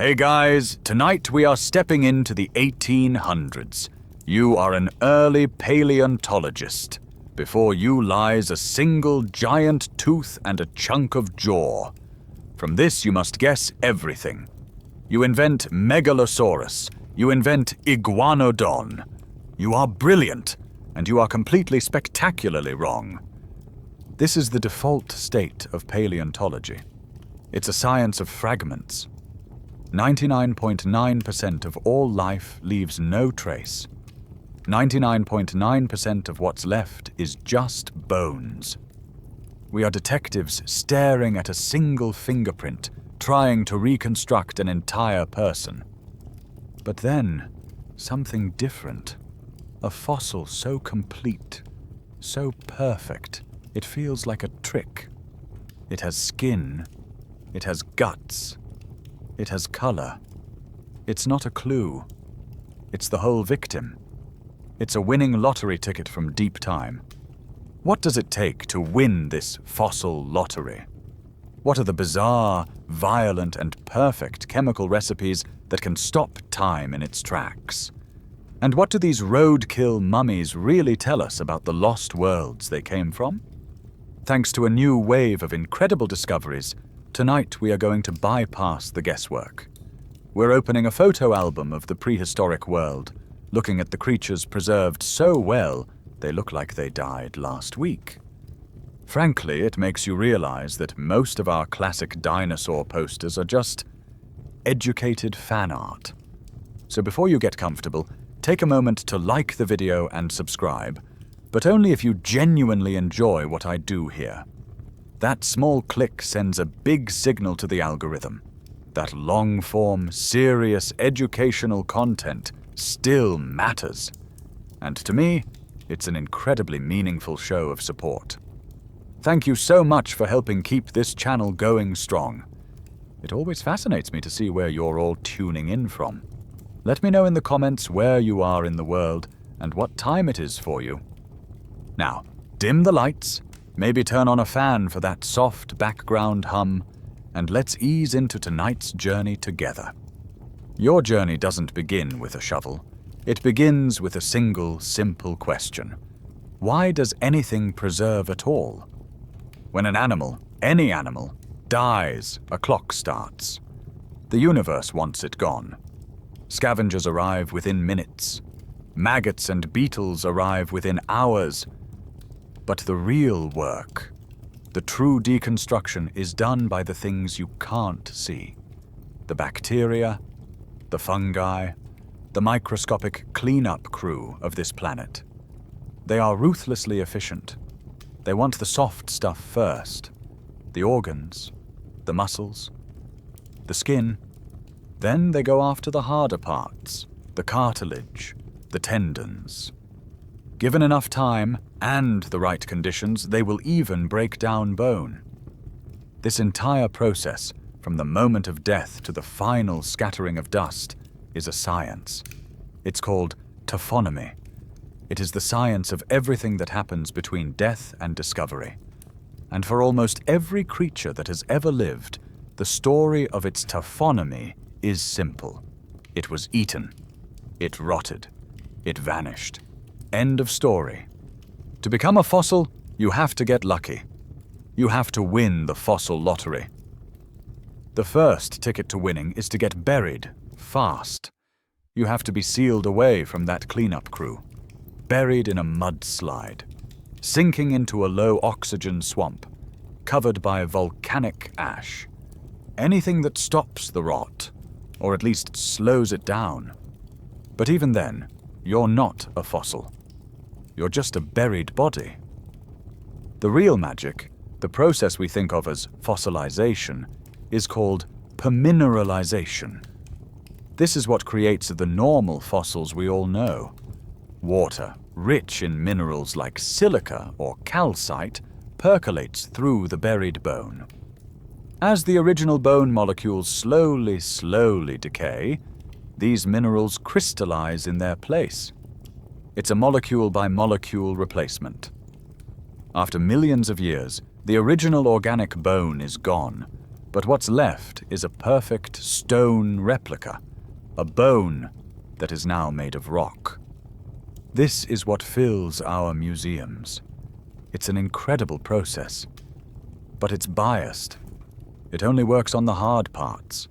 Hey guys, tonight we are stepping into the 1800s. You are an early paleontologist. Before you lies a single giant tooth and a chunk of jaw. From this you must guess everything. You invent Megalosaurus. You invent Iguanodon. You are brilliant, and you are completely spectacularly wrong. This is the default state of paleontology. It's a science of fragments. 99.9% of all life leaves no trace. 99.9% of what's left is just bones. We are detectives staring at a single fingerprint, trying to reconstruct an entire person. But then, something different. A fossil so complete, so perfect, it feels like a trick. It has skin, it has guts, it has color. It's not a clue. It's the whole victim. It's a winning lottery ticket from deep time. What does it take to win this fossil lottery? What are the bizarre, violent, and perfect chemical recipes that can stop time in its tracks? And what do these roadkill mummies really tell us about the lost worlds they came from? Thanks to a new wave of incredible discoveries, tonight we are going to bypass the guesswork. We're opening a photo album of the prehistoric world, looking at the creatures preserved so well they look like they died last week. Frankly, it makes you realize that most of our classic dinosaur posters are just educated fan art. So before you get comfortable, take a moment to like the video and subscribe, but only if you genuinely enjoy what I do here. That small click sends a big signal to the algorithm. That long-form, serious, educational content still matters. And to me, it's an incredibly meaningful show of support. Thank you so much for helping keep this channel going strong. It always fascinates me to see where you're all tuning in from. Let me know in the comments where you are in the world and what time it is for you. Now, dim the lights, maybe turn on a fan for that soft background hum, and let's ease into tonight's journey together. Your journey doesn't begin with a shovel. It begins with a single, simple question. Why does anything preserve at all? When an animal, any animal, dies, a clock starts. The universe wants it gone. Scavengers arrive within minutes. Maggots and beetles arrive within hours. But the real work, the true deconstruction, is done by the things you can't see. The bacteria, the fungi, the microscopic cleanup crew of this planet. They are ruthlessly efficient. They want the soft stuff first. The organs, the muscles, the skin. Then they go after the harder parts, the cartilage, the tendons. Given enough time and the right conditions, they will even break down bone. This entire process, from the moment of death to the final scattering of dust, is a science. It's called taphonomy. It is the science of everything that happens between death and discovery. And for almost every creature that has ever lived, the story of its taphonomy is simple. It was eaten. It rotted. It vanished. End of story. To become a fossil, you have to get lucky. You have to win the fossil lottery. The first ticket to winning is to get buried fast. You have to be sealed away from that cleanup crew, buried in a mudslide, sinking into a low-oxygen swamp, covered by volcanic ash. Anything that stops the rot, or at least slows it down. But even then, you're not a fossil. You're just a buried body. The real magic, the process we think of as fossilization, is called permineralization. This is what creates the normal fossils we all know. Water, rich in minerals like silica or calcite, percolates through the buried bone. As the original bone molecules slowly decay, these minerals crystallize in their place. It's a molecule-by-molecule replacement. After millions of years, the original organic bone is gone, But what's left is a perfect stone replica, a bone that is now made of rock. This is what fills our museums. It's an incredible process, but it's biased. It only works on the hard parts.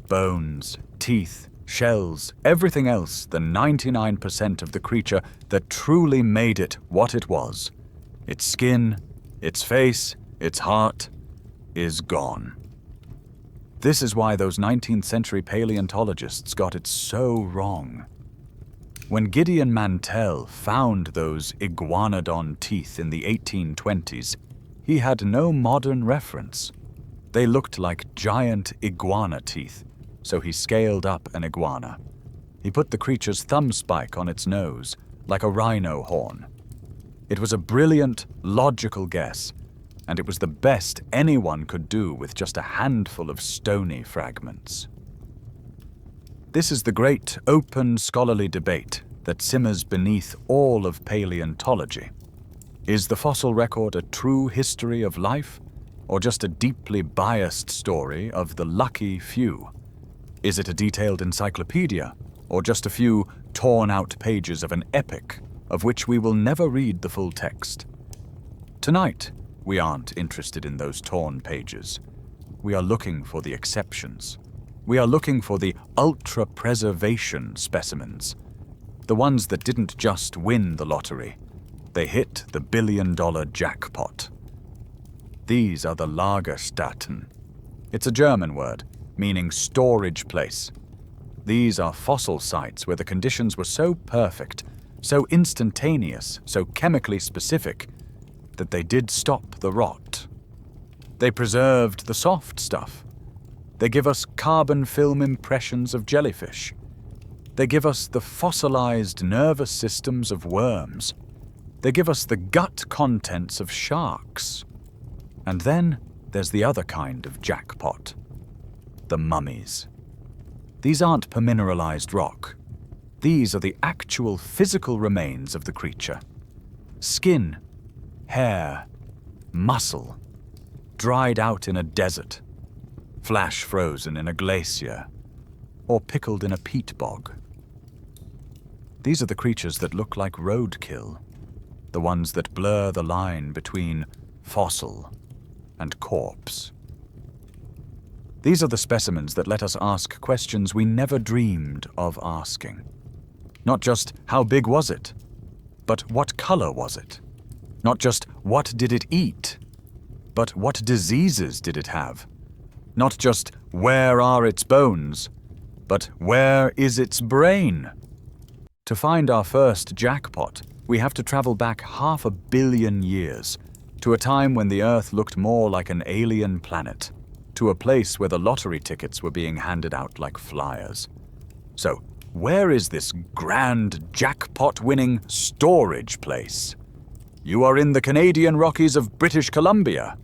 Bones, teeth, shells, everything else, the 99% of the creature that truly made it what it was, its skin, its face, its heart, is gone. This is why those 19th century paleontologists got it so wrong. When Gideon Mantell found those iguanodon teeth in the 1820s, he had no modern reference. They looked like giant iguana teeth, so he scaled up an iguana. He put the creature's thumb spike on its nose, like a rhino horn. It was a brilliant, logical guess, and it was the best anyone could do with just a handful of stony fragments. This is the great, open, scholarly debate that simmers beneath all of paleontology. Is the fossil record a true history of life, or just a deeply biased story of the lucky few? Is it a detailed encyclopedia, or just a few torn-out pages of an epic, of which we will never read the full text? Tonight, we aren't interested in those torn pages. We are looking for the exceptions. We are looking for the ultra-preservation specimens, the ones that didn't just win the lottery. They hit the billion-dollar jackpot. These are the Lagerstätten. It's a German word, meaning storage place. These are fossil sites where the conditions were so perfect, so instantaneous, so chemically specific, that they did stop the rot. They preserved the soft stuff. They give us carbon film impressions of jellyfish. They give us the fossilized nervous systems of worms. They give us the gut contents of sharks. And then there's the other kind of jackpot, the mummies. These aren't permineralized rock. These are the actual physical remains of the creature. Skin, hair, muscle, dried out in a desert, flash frozen in a glacier, or pickled in a peat bog. These are the creatures that look like roadkill, the ones that blur the line between fossil and corpse. These are the specimens that let us ask questions we never dreamed of asking. Not just how big was it, but what color was it? Not just what did it eat, but what diseases did it have? Not just where are its bones, but where is its brain? To find our first jackpot, we have to travel back 500 million years, to a time when the Earth looked more like an alien planet, to a place where the lottery tickets were being handed out like flyers. So, where is this grand jackpot-winning storage place? You are in the Canadian Rockies of British Columbia.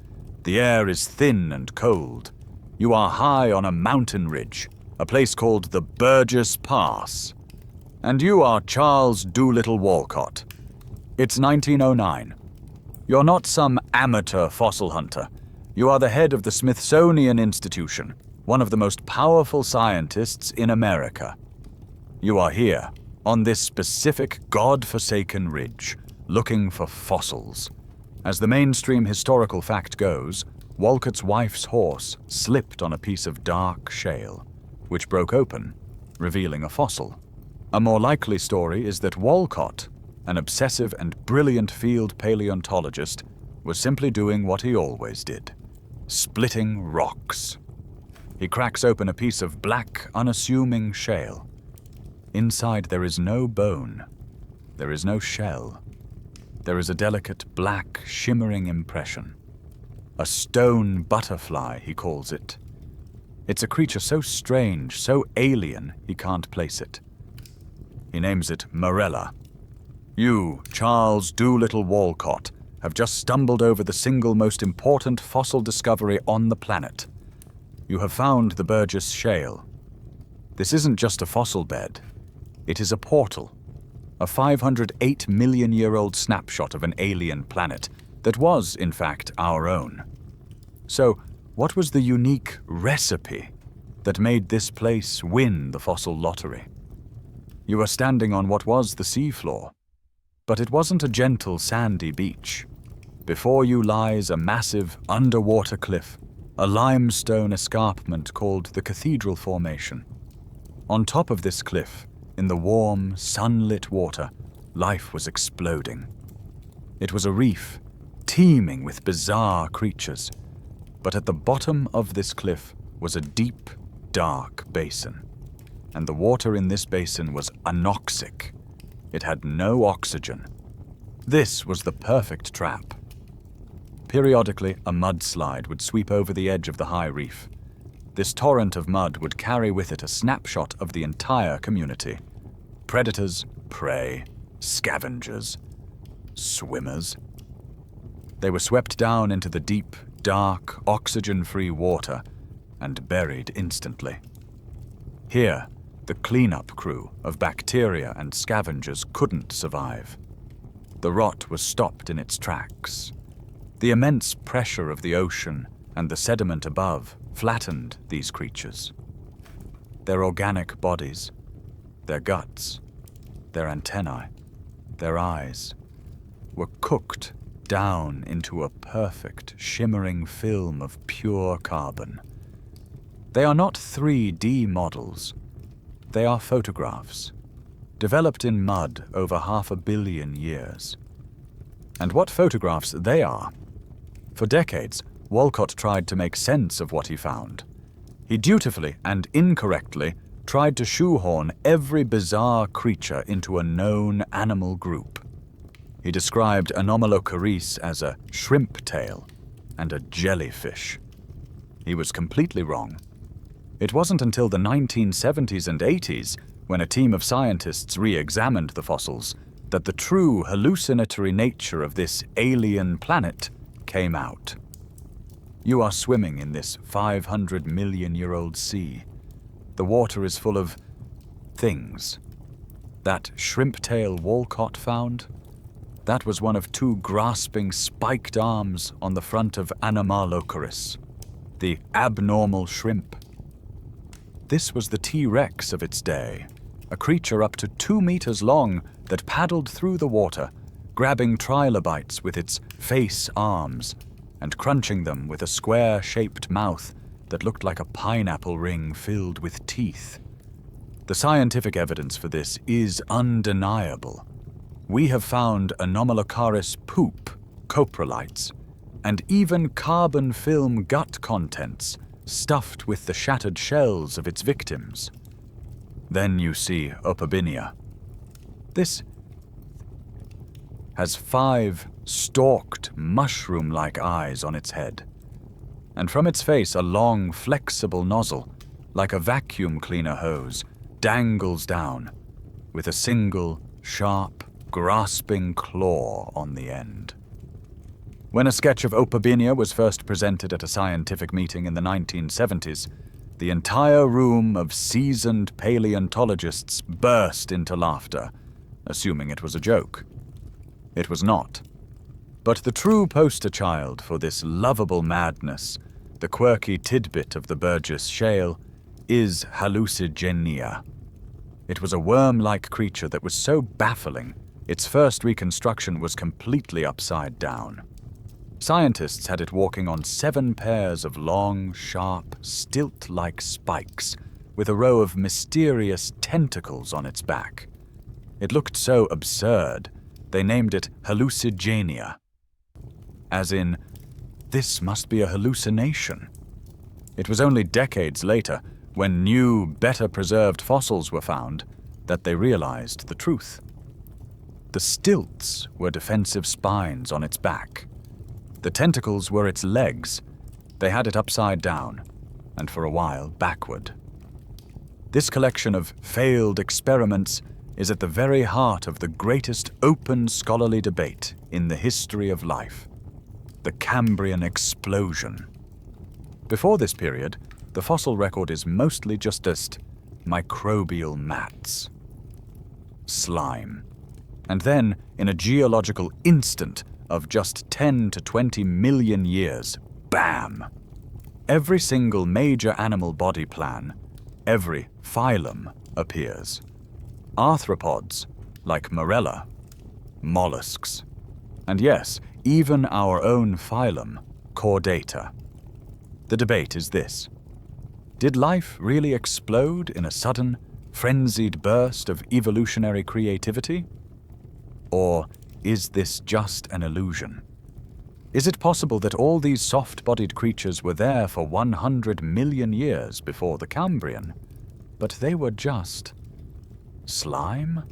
The air is thin and cold. You are high on a mountain ridge, a place called the Burgess Pass. And you are Charles Doolittle Walcott. It's 1909. You're not some amateur fossil hunter. You are the head of the Smithsonian Institution, one of the most powerful scientists in America. You are here, on this specific god-forsaken ridge, looking for fossils. As the mainstream historical fact goes, Walcott's wife's horse slipped on a piece of dark shale, which broke open, revealing a fossil. A more likely story is that Walcott, an obsessive and brilliant field paleontologist, was simply doing what he always did, splitting rocks. He cracks open a piece of black, unassuming shale. Inside there is no bone. There is no shell. There is a delicate, black, shimmering impression. A stone butterfly, he calls it. It's a creature so strange, so alien, he can't place it. He names it Morella. You, Charles Doolittle Walcott, have just stumbled over the single most important fossil discovery on the planet. You have found the Burgess Shale. This isn't just a fossil bed. It is a portal. A 508 million-year-old snapshot of an alien planet that was, in fact, our own. So, What was the unique recipe that made this place win the fossil lottery? You are standing on what was the seafloor, but it wasn't a gentle sandy beach. Before you lies a massive underwater cliff, a limestone escarpment called the Cathedral Formation. On top of this cliff, in the warm, sunlit water, life was exploding. It was a reef, teeming with bizarre creatures, but at the bottom of this cliff was a deep, dark basin, and the water in this basin was anoxic. It had no oxygen. This was the perfect trap. Periodically, a mudslide would sweep over the edge of the high reef. This torrent of mud would carry with it a snapshot of the entire community. Predators, prey, scavengers, swimmers. They were swept down into the deep, dark, oxygen-free water and buried instantly. Here, the cleanup crew of bacteria and scavengers couldn't survive. The rot was stopped in its tracks. The immense pressure of the ocean and the sediment above flattened these creatures. Their organic bodies, their guts, their antennae, their eyes, were cooked down into a perfect, shimmering film of pure carbon. They are not 3D models. They are photographs, developed in mud over 500 million years. And what photographs they are! For decades, Walcott tried to make sense of what he found. He dutifully and incorrectly tried to shoehorn every bizarre creature into a known animal group. He described Anomalocarice as a shrimp tail and a jellyfish. He was completely wrong. It wasn't until the 1970s and 80s, when a team of scientists re-examined the fossils, that the true hallucinatory nature of this alien planet came out. You are swimming in this 500-million-year-old sea. The water is full of things. That shrimp tail Walcott found, that was one of 2 grasping spiked arms on the front of Anomalocarice, the abnormal shrimp. This was the T-Rex of its day, a creature up to 2 meters long that paddled through the water, grabbing trilobites with its face arms and crunching them with a square-shaped mouth that looked like a pineapple ring filled with teeth. The scientific evidence for this is undeniable. We have found Anomalocarice poop, coprolites, and even carbon film gut contents stuffed with the shattered shells of its victims. Then you see Opabinia. This has 5 stalked, mushroom-like eyes on its head, and from its face a long, flexible nozzle, like a vacuum cleaner hose, dangles down, with a single, sharp, grasping claw on the end. When a sketch of Opabinia was first presented at a scientific meeting in the 1970s, the entire room of seasoned paleontologists burst into laughter, assuming it was a joke. It was not. But the true poster child for this lovable madness, the quirky tidbit of the Burgess Shale, is hallucigenia. It was a worm-like creature that was so baffling, its first reconstruction was completely upside down. Scientists had it walking on 7 pairs of long, sharp, stilt-like spikes, with a row of mysterious tentacles on its back. It looked so absurd, they named it hallucigenia. As in, this must be a hallucination. It was only decades later, when new, better-preserved fossils were found, that they realized the truth. The stilts were defensive spines on its back. The tentacles were its legs. They had it upside down, and for a while backward. This collection of failed experiments is at the very heart of the greatest open scholarly debate in the history of life, the Cambrian explosion. Before this period, the fossil record is mostly just microbial mats. Slime. And then, in a geological instant of just 10 to 20 million years, bam! every single major animal body plan, every phylum appears. Arthropods, like Morella, mollusks, and yes, even our own phylum, Chordata. The debate is this: did life really explode in a sudden, frenzied burst of evolutionary creativity? Or is this just an illusion? Is it possible that all these soft-bodied creatures were there for 100 million years before the Cambrian, but they were just slime?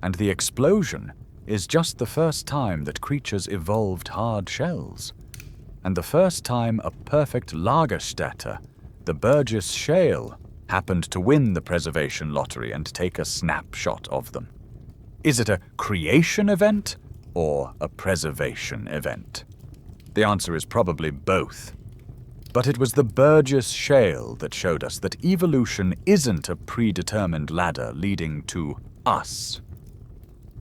And the explosion is just the first time that creatures evolved hard shells, and the first time a perfect Lagerstätten, the Burgess Shale, happened to win the preservation lottery and take a snapshot of them. Is it a creation event or a preservation event? The answer is probably both. But it was the Burgess Shale that showed us that evolution isn't a predetermined ladder leading to us.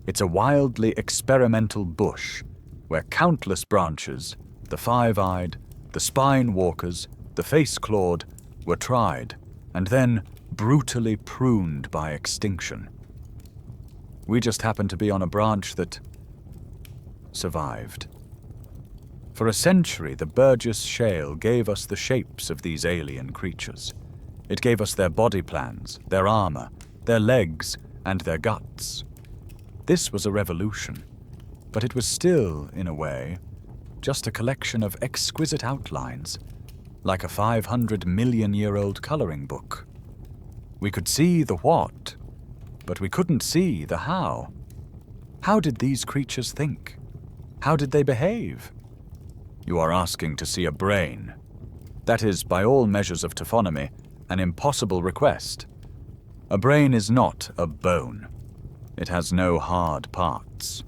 It's a wildly experimental bush where countless branches, the five-eyed, the spine-walkers, the face-clawed, were tried and then brutally pruned by extinction. We just happened to be on a branch that survived. For a century, the Burgess Shale gave us the shapes of these alien creatures. It gave us their body plans, their armor, their legs, and their guts. This was a revolution, but it was still, in a way, just a collection of exquisite outlines, like a 500-million-year-old coloring book. We could see the what, but we couldn't see the how. How did these creatures think? How did they behave? You are asking to see a brain. That is, by all measures of taphonomy, an impossible request. A brain is not a bone. It has no hard parts.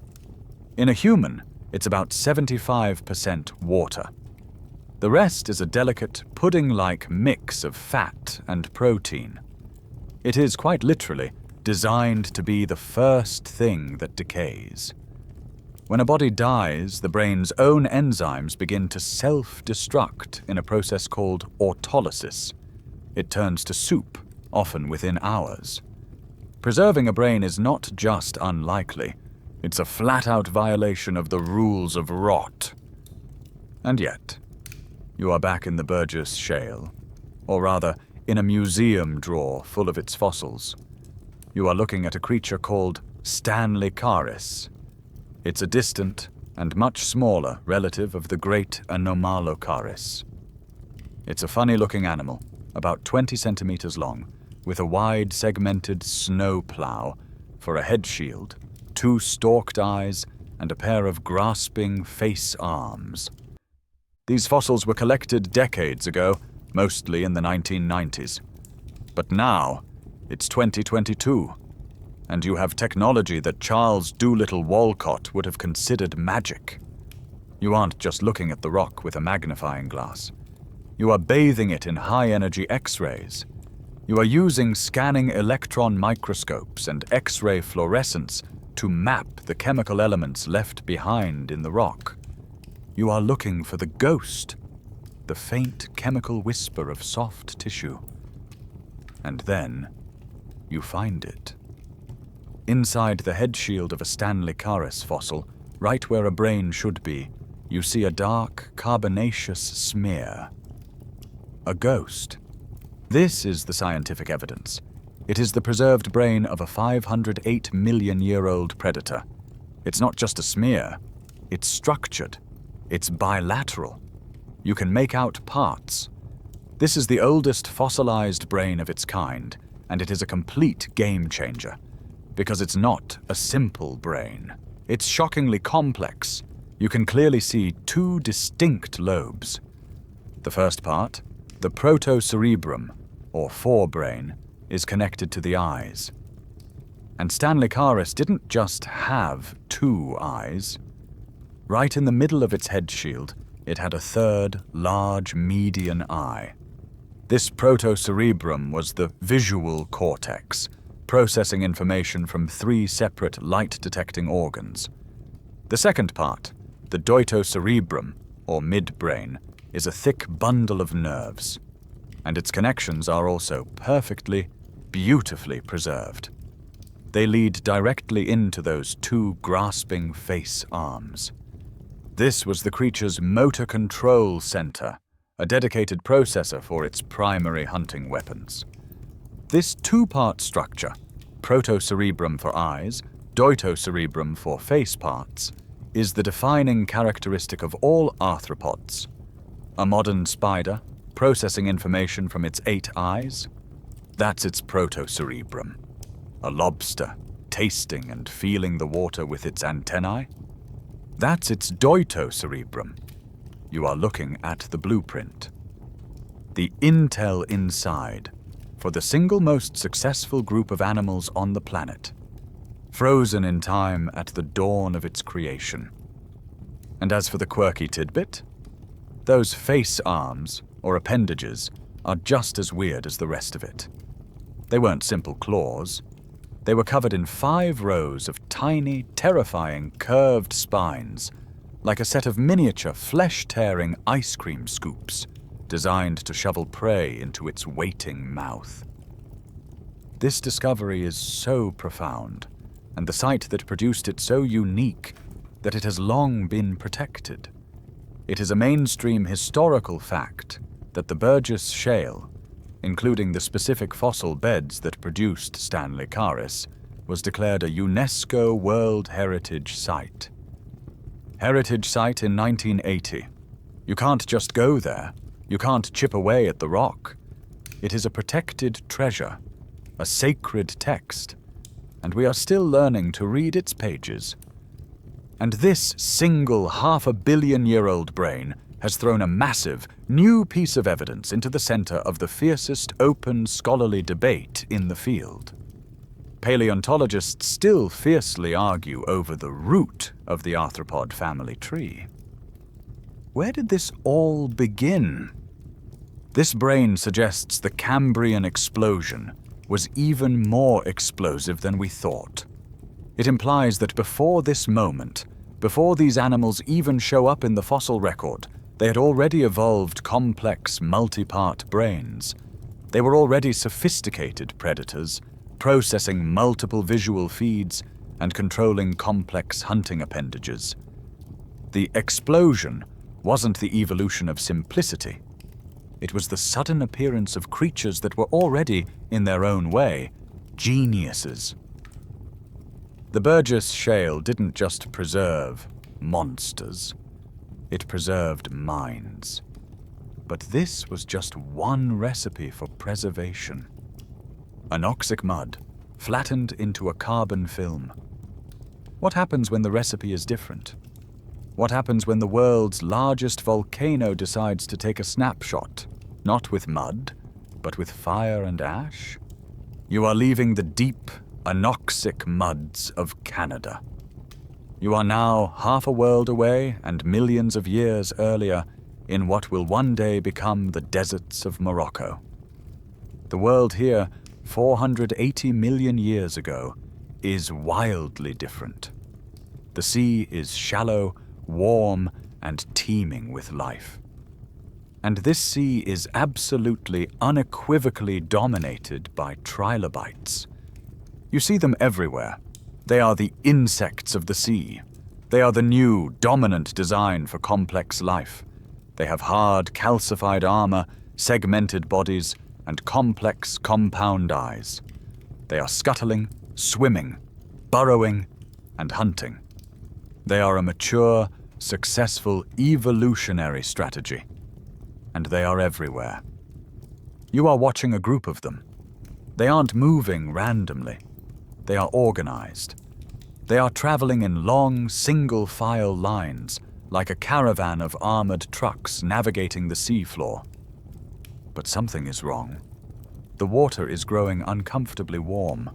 In a human, it's about 75% water. The rest is a delicate, pudding-like mix of fat and protein. It is, quite literally, designed to be the first thing that decays. When a body dies, the brain's own enzymes begin to self-destruct in a process called autolysis. It turns to soup, often within hours. Preserving a brain is not just unlikely, it's a flat-out violation of the rules of rot. And yet, you are back in the Burgess Shale, or rather, in a museum drawer full of its fossils. You are looking at a creature called Stanleycaris. It's a distant and much smaller relative of the great Anomalocaris. It's a funny-looking animal, about 20 centimeters long, with a wide segmented snow plow for a head shield, 2 stalked eyes, and a pair of grasping face arms. These fossils were collected decades ago, mostly in the 1990s. But now, it's 2022, and you have technology that Charles Doolittle Walcott would have considered magic. You aren't just looking at the rock with a magnifying glass. You are bathing it in high-energy X-rays. You are using scanning electron microscopes and X-ray fluorescence to map the chemical elements left behind in the rock. You are looking for the ghost, the faint chemical whisper of soft tissue. And then, you find it. Inside the head shield of a Stanleycaris fossil, right where a brain should be, you see a dark, carbonaceous smear. A ghost. This is the scientific evidence. It is the preserved brain of a 508-million-year-old predator. It's not just a smear. It's structured. It's bilateral. You can make out parts. This is the oldest fossilized brain of its kind, and it is a complete game changer. Because it's not a simple brain. It's shockingly complex. You can clearly see 2 distinct lobes. The first part, the protocerebrum, or forebrain, is connected to the eyes. And Stanleycaris didn't just have 2 eyes. Right in the middle of its head shield, it had a third, large median eye. This protocerebrum was the visual cortex, processing information from 3 separate light-detecting organs. The second part, the deutocerebrum, or midbrain, is a thick bundle of nerves, and its connections are also perfectly, beautifully preserved. They lead directly into those two grasping face arms. This was the creature's motor control center, a dedicated processor for its primary hunting weapons. This two-part structure, protocerebrum for eyes, deutocerebrum for face parts, is the defining characteristic of all arthropods. A modern spider, processing information from its 8 eyes, that's its protocerebrum. A lobster, tasting and feeling the water with its antennae, that's its deutocerebrum. You are looking at the blueprint. The intel inside, for the single most successful group of animals on the planet, frozen in time at the dawn of its creation. And as for the quirky tidbit, those face arms, or appendages, are just as weird as the rest of it. They weren't simple claws. They were covered in 5 rows of tiny, terrifying, curved spines, like a set of miniature, flesh-tearing ice cream scoops designed to shovel prey into its waiting mouth. This discovery is so profound, and the site that produced it so unique, that it has long been protected. It is a mainstream historical fact that the Burgess Shale, including the specific fossil beds that produced Stanley Caris, was declared a UNESCO World Heritage Site. Heritage Site in 1980. You can't just go there. You can't chip away at the rock. It is a protected treasure, a sacred text, and we are still learning to read its pages. And this single 500 million-year-old brain has thrown a massive, new piece of evidence into the center of the fiercest open scholarly debate in the field. Paleontologists still fiercely argue over the root of the arthropod family tree. Where did this all begin? This brain suggests the Cambrian explosion was even more explosive than we thought. It implies that before this moment, before these animals even show up in the fossil record, they had already evolved complex, multi-part brains. They were already sophisticated predators, processing multiple visual feeds and controlling complex hunting appendages. The explosion wasn't the evolution of simplicity. It was the sudden appearance of creatures that were already, in their own way, geniuses. The Burgess Shale didn't just preserve monsters. It preserved minds. But this was just one recipe for preservation. Anoxic mud, flattened into a carbon film. What happens when the recipe is different? What happens when the world's largest volcano decides to take a snapshot, not with mud, but with fire and ash? You are leaving the deep, anoxic muds of Canada. You are now half a world away and millions of years earlier in what will one day become the deserts of Morocco. The world here, 480 million years ago, is wildly different. The sea is shallow, warm, and teeming with life. And this sea is absolutely, unequivocally dominated by trilobites. You see them everywhere. They are the insects of the sea. They are the new, dominant design for complex life. They have hard, calcified armor, segmented bodies, and complex, compound eyes. They are scuttling, swimming, burrowing, and hunting. They are a mature, successful evolutionary strategy. And they are everywhere. You are watching a group of them. They aren't moving randomly. They are organized. They are traveling in long, single-file lines, like a caravan of armored trucks navigating the seafloor. But something is wrong. The water is growing uncomfortably warm.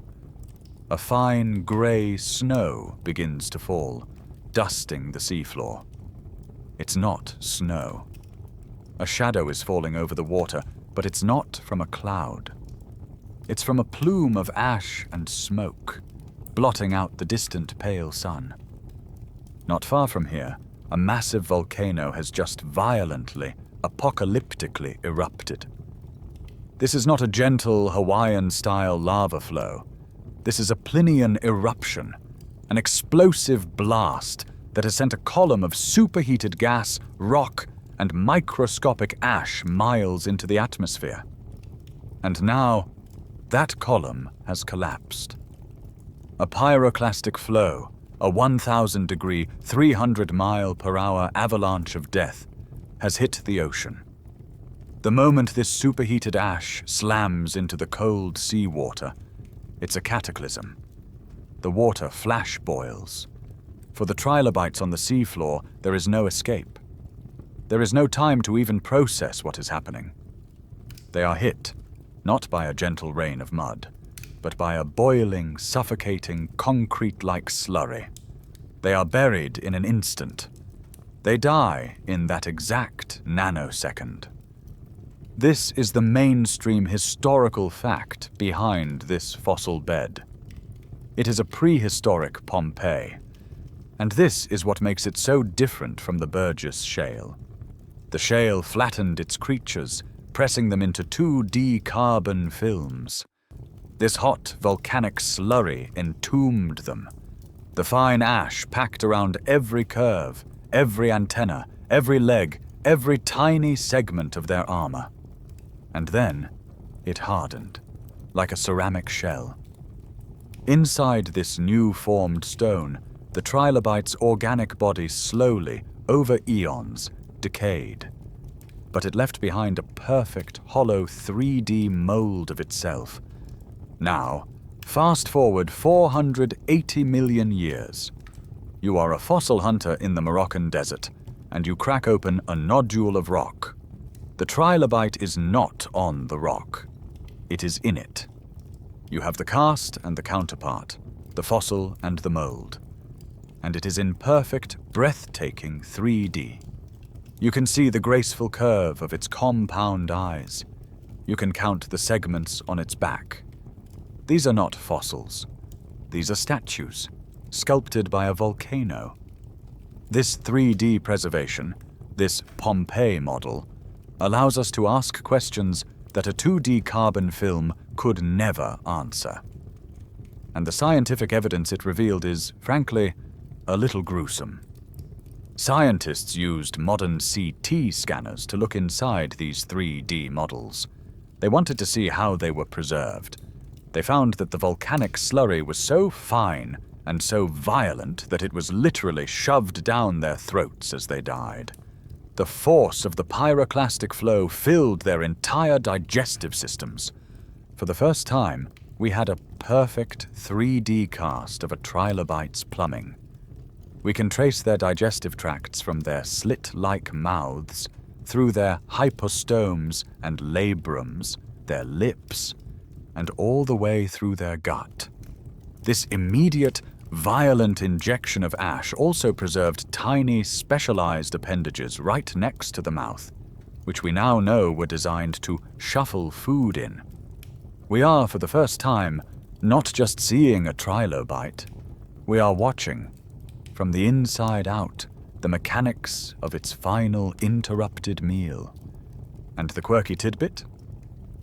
A fine gray snow begins to fall, dusting the seafloor. It's not snow. A shadow is falling over the water, but it's not from a cloud. It's from a plume of ash and smoke, blotting out the distant pale sun. Not far from here, a massive volcano has just violently, apocalyptically erupted. This is not a gentle Hawaiian-style lava flow. This is a Plinian eruption, an explosive blast that has sent a column of superheated gas, rock, and microscopic ash miles into the atmosphere. And now, that column has collapsed. A pyroclastic flow, a 1,000-degree, 300-mile-per-hour avalanche of death, has hit the ocean. The moment this superheated ash slams into the cold seawater, it's a cataclysm. The water flash boils. For the trilobites on the seafloor, there is no escape. There is no time to even process what is happening. They are hit, not by a gentle rain of mud, but by a boiling, suffocating, concrete-like slurry. They are buried in an instant. They die in that exact nanosecond. This is the mainstream historical fact behind this fossil bed. It is a prehistoric Pompeii, and this is what makes it so different from the Burgess Shale. The shale flattened its creatures, pressing them into 2D carbon films. This hot volcanic slurry entombed them. The fine ash packed around every curve, every antenna, every leg, every tiny segment of their armor. And then it hardened, like a ceramic shell. Inside this new-formed stone, the trilobite's organic body slowly, over eons, decayed. But it left behind a perfect, hollow 3D mold of itself. Now, fast forward 480 million years. You are a fossil hunter in the Moroccan desert, and you crack open a nodule of rock. The trilobite is not on the rock. It is in it. You have the cast and the counterpart, the fossil and the mold. And it is in perfect, breathtaking 3D. You can see the graceful curve of its compound eyes. You can count the segments on its back. These are not fossils. These are statues, sculpted by a volcano. This 3D preservation, this Pompeii model, allows us to ask questions that a 2D carbon film could never answer. And the scientific evidence it revealed is, frankly, a little gruesome. Scientists used modern CT scanners to look inside these 3D models. They wanted to see how they were preserved. They found that the volcanic slurry was so fine and so violent that it was literally shoved down their throats as they died. The force of the pyroclastic flow filled their entire digestive systems. For the first time, we had a perfect 3D cast of a trilobite's plumbing. We can trace their digestive tracts from their slit-like mouths, through their hypostomes and labrums, their lips, and all the way through their gut. This immediate, violent injection of ash also preserved tiny, specialized appendages right next to the mouth, which we now know were designed to shuffle food in. We are, for the first time, not just seeing a trilobite. We are watching, from the inside out, the mechanics of its final interrupted meal. And the quirky tidbit?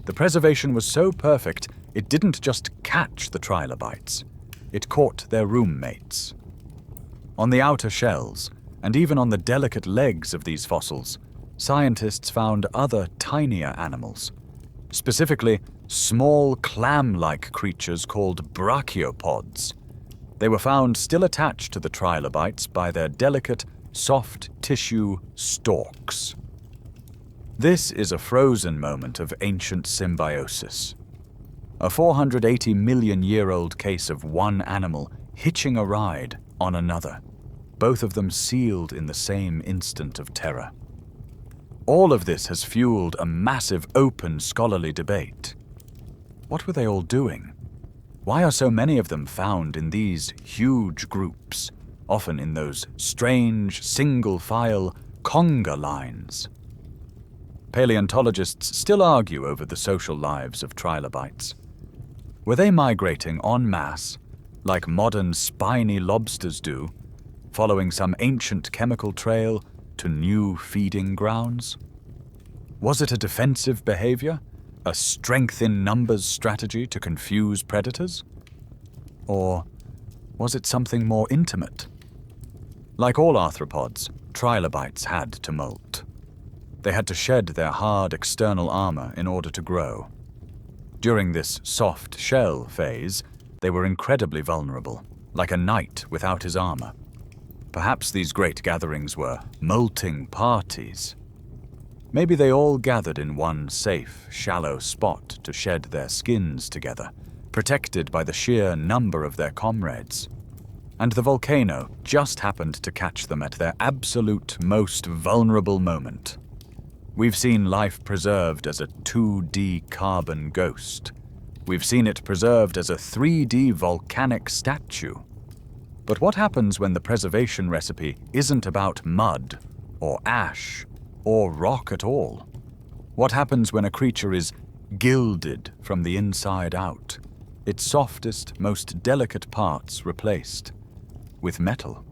The preservation was so perfect, it didn't just catch the trilobites. It caught their roommates. On the outer shells, and even on the delicate legs of these fossils, scientists found other tinier animals. Specifically, small clam-like creatures called brachiopods. They were found still attached to the trilobites by their delicate, soft tissue stalks. This is a frozen moment of ancient symbiosis. A 480 million year old case of one animal hitching a ride on another, both of them sealed in the same instant of terror. All of this has fueled a massive open scholarly debate. What were they all doing? Why are so many of them found in these huge groups, often in those strange single-file conga lines? Paleontologists still argue over the social lives of trilobites. Were they migrating en masse, like modern spiny lobsters do, following some ancient chemical trail to new feeding grounds? Was it a defensive behavior? A strength in numbers strategy to confuse predators? Or was it something more intimate? Like all arthropods, trilobites had to molt. They had to shed their hard external armor in order to grow. During this soft shell phase, they were incredibly vulnerable, like a knight without his armor. Perhaps these great gatherings were molting parties. Maybe they all gathered in one safe, shallow spot to shed their skins together, protected by the sheer number of their comrades. And the volcano just happened to catch them at their absolute most vulnerable moment. We've seen life preserved as a 2D carbon ghost. We've seen it preserved as a 3D volcanic statue. But what happens when the preservation recipe isn't about mud, or ash, or rock at all? What happens when a creature is gilded from the inside out, its softest, most delicate parts replaced with metal?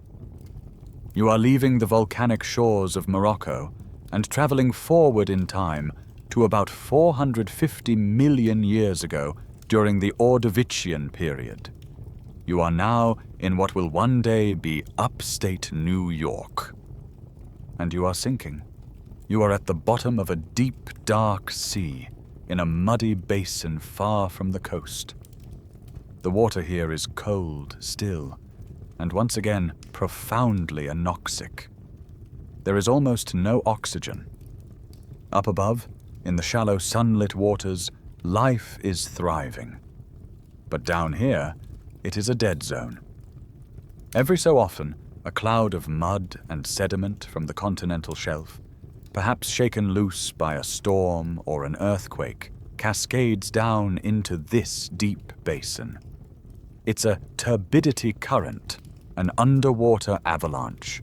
You are leaving the volcanic shores of Morocco and traveling forward in time to about 450 million years ago during the Ordovician period. You are now in what will one day be upstate New York. And you are sinking. You are at the bottom of a deep, dark sea, in a muddy basin far from the coast. The water here is cold still, and once again profoundly anoxic. There is almost no oxygen. Up above, in the shallow sunlit waters, life is thriving. But down here, it is a dead zone. Every so often, a cloud of mud and sediment from the continental shelf, perhaps shaken loose by a storm or an earthquake, cascades down into this deep basin. It's a turbidity current, an underwater avalanche.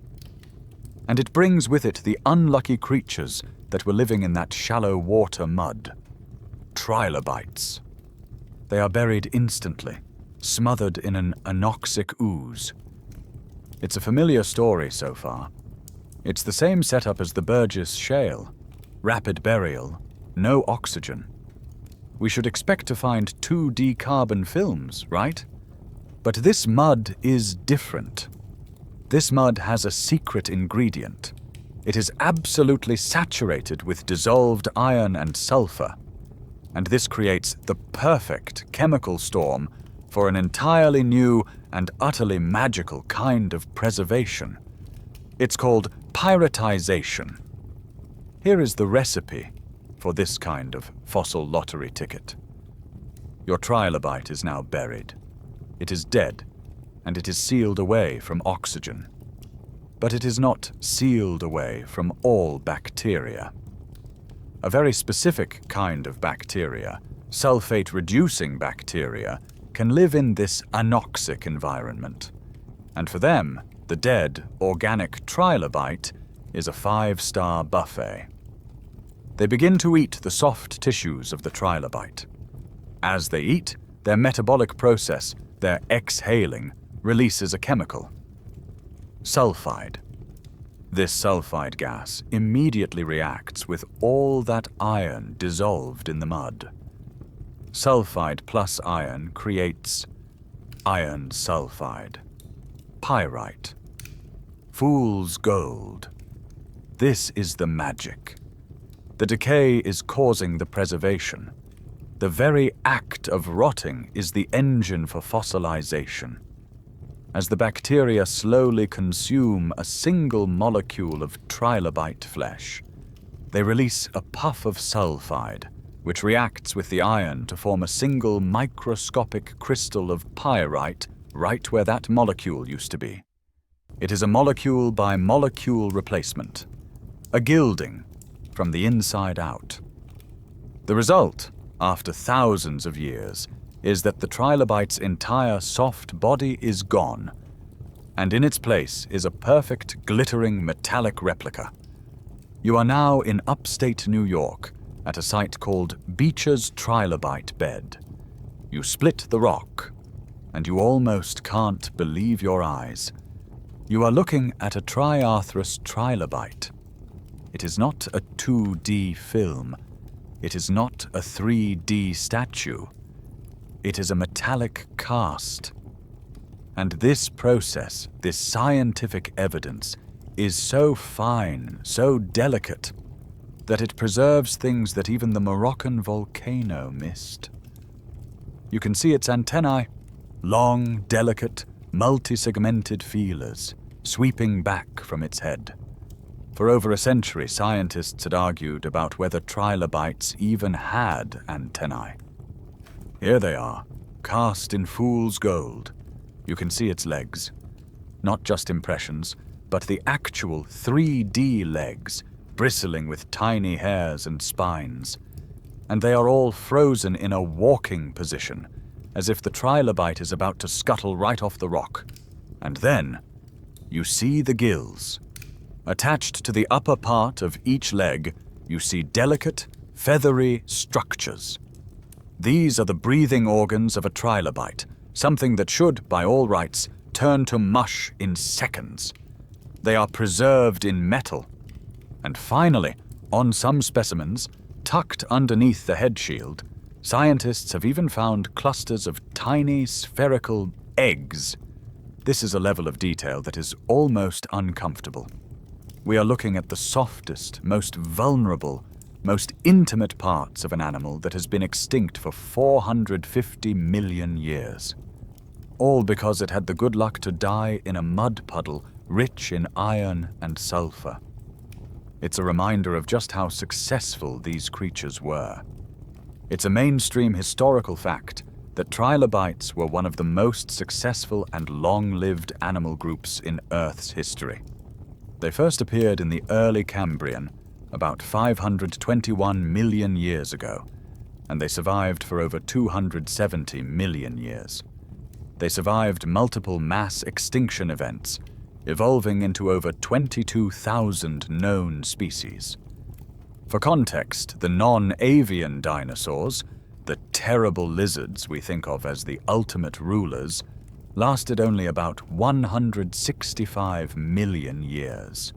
And it brings with it the unlucky creatures that were living in that shallow water mud. Trilobites. They are buried instantly, smothered in an anoxic ooze. It's a familiar story so far. It's the same setup as the Burgess Shale. Rapid burial, no oxygen. We should expect to find 2D carbon films, right? But this mud is different. This mud has a secret ingredient. It is absolutely saturated with dissolved iron and sulfur. And this creates the perfect chemical storm for an entirely new and utterly magical kind of preservation. It's called pyritization. Here is the recipe for this kind of fossil lottery ticket. Your trilobite is now buried. It is dead, and it is sealed away from oxygen. But it is not sealed away from all bacteria. A very specific kind of bacteria, sulfate-reducing bacteria, can live in this anoxic environment. And for them, the dead, organic trilobite is a 5-star buffet. They begin to eat the soft tissues of the trilobite. As they eat, their metabolic process, their exhaling, releases a chemical. Sulfide. This sulfide gas immediately reacts with all that iron dissolved in the mud. Sulfide plus iron creates iron sulfide. Pyrite. Fool's gold. This is the magic. The decay is causing the preservation. The very act of rotting is the engine for fossilization. As the bacteria slowly consume a single molecule of trilobite flesh, they release a puff of sulfide, which reacts with the iron to form a single microscopic crystal of pyrite right where that molecule used to be. It is a molecule-by-molecule replacement, a gilding from the inside out. The result, after thousands of years, is that the trilobite's entire soft body is gone, and in its place is a perfect, glittering, metallic replica. You are now in upstate New York, at a site called Beecher's Trilobite Bed. You split the rock, and you almost can't believe your eyes. You are looking at a Triarthros trilobite. It is not a 2D film. It is not a 3D statue. It is a metallic cast. And this process, this scientific evidence, is so fine, so delicate, that it preserves things that even the Moroccan volcano missed. You can see its antennae, long, delicate, multi-segmented feelers, sweeping back from its head. For over a century, scientists had argued about whether trilobites even had antennae. Here they are, cast in fool's gold. You can see its legs. Not just impressions, but the actual 3D legs, bristling with tiny hairs and spines. And they are all frozen in a walking position, as if the trilobite is about to scuttle right off the rock. And then, you see the gills. Attached to the upper part of each leg, you see delicate, feathery structures. These are the breathing organs of a trilobite, something that should, by all rights, turn to mush in seconds. They are preserved in metal. And finally, on some specimens, tucked underneath the head shield, scientists have even found clusters of tiny spherical eggs. This is a level of detail that is almost uncomfortable. We are looking at the softest, most vulnerable, most intimate parts of an animal that has been extinct for 450 million years. All because it had the good luck to die in a mud puddle rich in iron and sulfur. It's a reminder of just how successful these creatures were. It's a mainstream historical fact that trilobites were one of the most successful and long-lived animal groups in Earth's history. They first appeared in the early Cambrian, about 521 million years ago, and they survived for over 270 million years. They survived multiple mass extinction events, evolving into over 22,000 known species. For context, the non-avian dinosaurs, the terrible lizards we think of as the ultimate rulers, lasted only about 165 million years.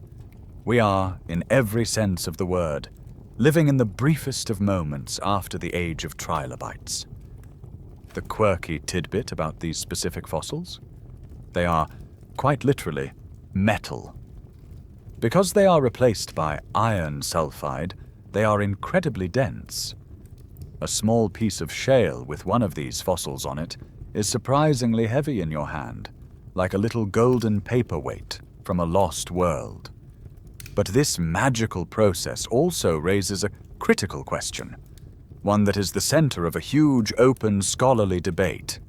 We are, in every sense of the word, living in the briefest of moments after the age of trilobites. The quirky tidbit about these specific fossils? They are, quite literally, metal. Because they are replaced by iron sulfide, they are incredibly dense. A small piece of shale with one of these fossils on it is surprisingly heavy in your hand, like a little golden paperweight from a lost world. But this magical process also raises a critical question, one that is the center of a huge open scholarly debate.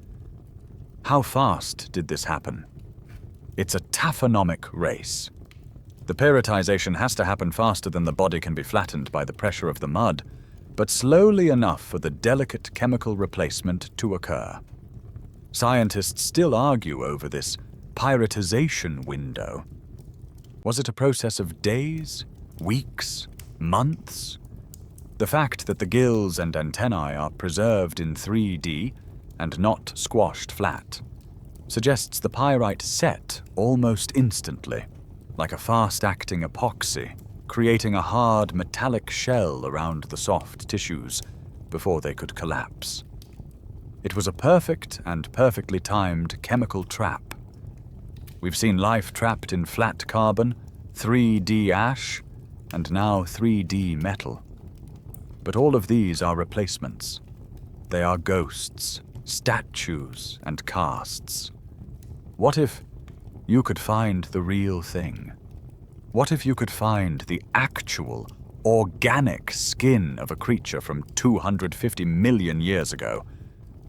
How fast did this happen? It's a taphonomic race. The periodization has to happen faster than the body can be flattened by the pressure of the mud, but slowly enough for the delicate chemical replacement to occur. Scientists still argue over this pyretization window. Was it a process of days, weeks, months? The fact that the gills and antennae are preserved in 3D and not squashed flat suggests the pyrite set almost instantly, like a fast-acting epoxy, creating a hard metallic shell around the soft tissues before they could collapse. It was a perfect and perfectly timed chemical trap. We've seen life trapped in flat carbon, 3D ash, and now 3D metal. But all of these are replacements. They are ghosts, statues, and casts. What if you could find the real thing? What if you could find the actual, organic skin of a creature from 250 million years ago?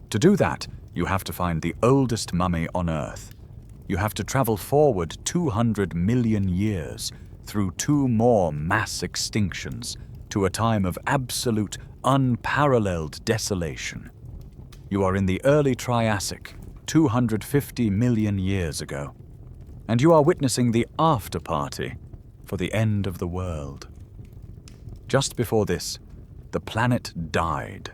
To do that, you have to find the oldest mummy on Earth. You have to travel forward 200 million years through 2 more mass extinctions to a time of absolute, unparalleled desolation. You are in the early Triassic, 250 million years ago, and you are witnessing the after-party for the end of the world. Just before this, the planet died.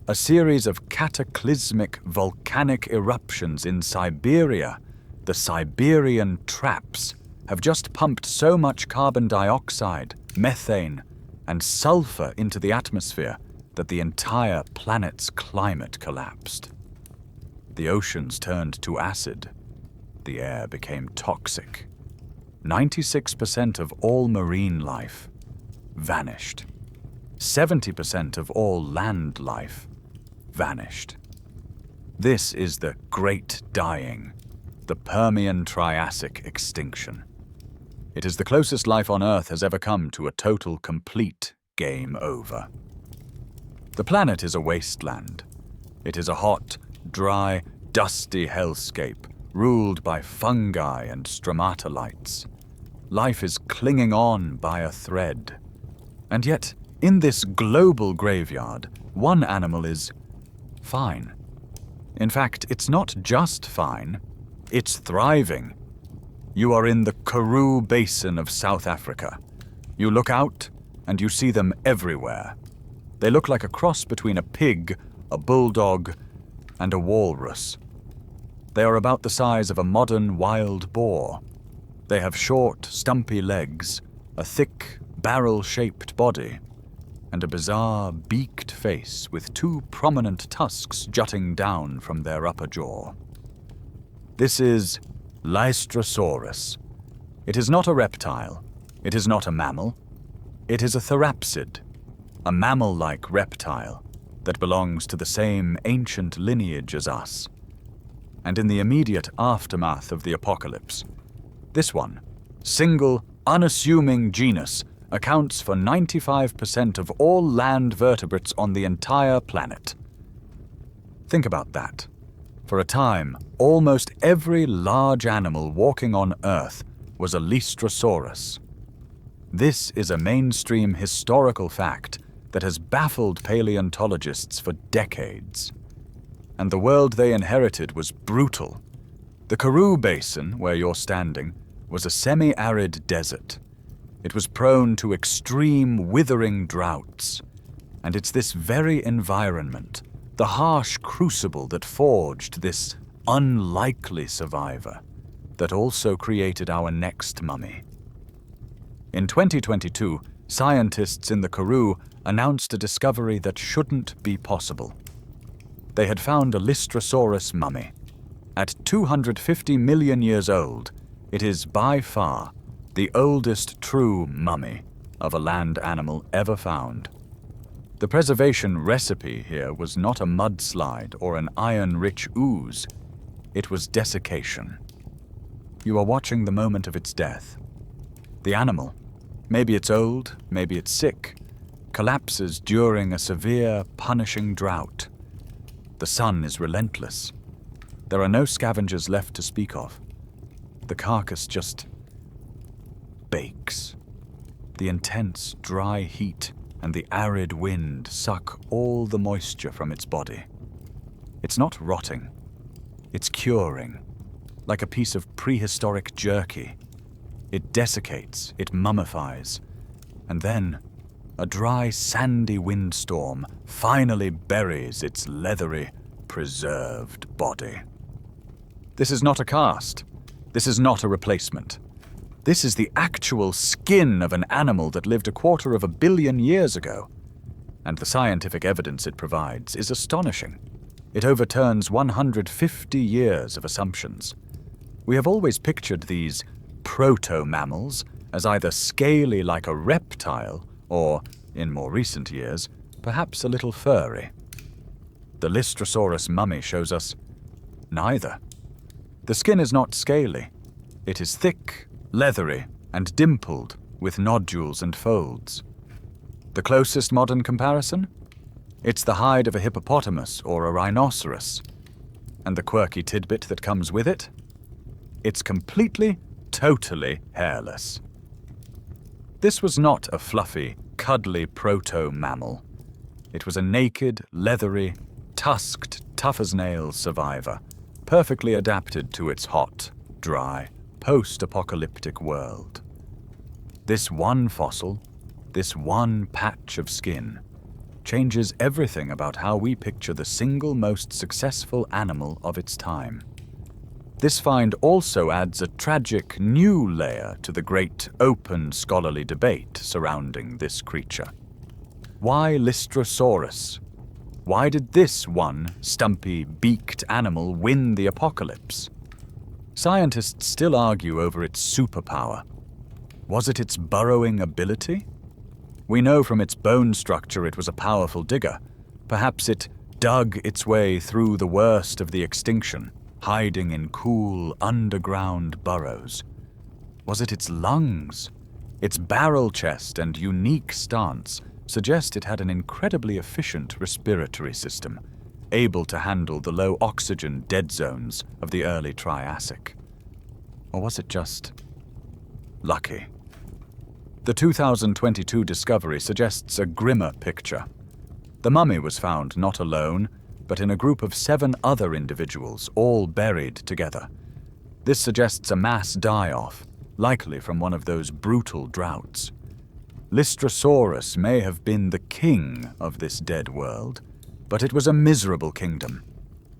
A series of cataclysmic volcanic eruptions in Siberia, the Siberian traps, have just pumped so much carbon dioxide methane, and sulfur into the atmosphere that the entire planet's climate collapsed. The oceans turned to acid. The air became toxic. 96% of all marine life vanished. 70% of all land life vanished. This is the Great Dying, the Permian-Triassic extinction. It is the closest life on Earth has ever come to a total, complete game over. The planet is a wasteland. It is a hot, dry, dusty hellscape ruled by fungi and stromatolites. Life is clinging on by a thread. And yet, in this global graveyard, one animal is fine. In fact, it's not just fine, it's thriving. You are in the Karoo Basin of South Africa. You look out, and you see them everywhere. They look like a cross between a pig, a bulldog, and a walrus. They are about the size of a modern wild boar. They have short, stumpy legs, a thick, barrel-shaped body, and a bizarre, beaked face with two prominent tusks jutting down from their upper jaw. This is Lagerstätten. It is not a reptile. It is not a mammal. It is a therapsid, a mammal-like reptile that belongs to the same ancient lineage as us. And in the immediate aftermath of the apocalypse, this one, single, unassuming genus, accounts for 95% of all land vertebrates on the entire planet. Think about that. For a time, almost every large animal walking on Earth was a Lagerstätten. This is a mainstream historical fact that has baffled paleontologists for decades. And the world they inherited was brutal. The Karoo Basin, where you're standing, was a semi-arid desert. It was prone to extreme withering droughts. And it's this very environment, the harsh crucible that forged this unlikely survivor, that also created our next mummy. In 2022, scientists in the Karoo announced a discovery that shouldn't be possible. They had found a Lagerstätten mummy. At 250 million years old, it is by far the oldest true mummy of a land animal ever found. The preservation recipe here was not a mudslide or an iron-rich ooze. It was desiccation. You are watching the moment of its death. The animal, maybe it's old, maybe it's sick, collapses during a severe, punishing drought. The sun is relentless. There are no scavengers left to speak of. The carcass just bakes. The intense, dry heat and the arid wind suck all the moisture from its body. It's not rotting. It's curing, like a piece of prehistoric jerky. It desiccates, it mummifies, and then a dry, sandy windstorm finally buries its leathery, preserved body. This is not a cast. This is not a replacement. This is the actual skin of an animal that lived 250 million years ago. And the scientific evidence it provides is astonishing. It overturns 150 years of assumptions. We have always pictured these proto-mammals as either scaly like a reptile or, in more recent years, perhaps a little furry. The Lagerstätten mummy shows us neither. The skin is not scaly. It is thick, leathery, and dimpled with nodules and folds. The closest modern comparison? It's the hide of a hippopotamus or a rhinoceros. And the quirky tidbit that comes with it? It's completely, totally hairless. This was not a fluffy, cuddly proto-mammal. It was a naked, leathery, tusked, tough-as-nails survivor, perfectly adapted to its hot, dry, post-apocalyptic world. This one fossil, this one patch of skin, changes everything about how we picture the single most successful animal of its time. This find also adds a tragic new layer to the great open scholarly debate surrounding this creature. Why Lystrosaurus? Why did this one stumpy, beaked animal win the apocalypse? Scientists still argue over its superpower. Was it its burrowing ability? We know from its bone structure it was a powerful digger. Perhaps it dug its way through the worst of the extinction, hiding in cool, underground burrows. Was it its lungs? Its barrel chest and unique stance suggest it had an incredibly efficient respiratory system, able to handle the low oxygen dead zones of the early Triassic. Or was it just lucky? The 2022 discovery suggests a grimmer picture. The mummy was found not alone, but in a group of 7 other individuals, all buried together. This suggests a mass die-off, likely from one of those brutal droughts. Lystrosaurus may have been the king of this dead world, but it was a miserable kingdom.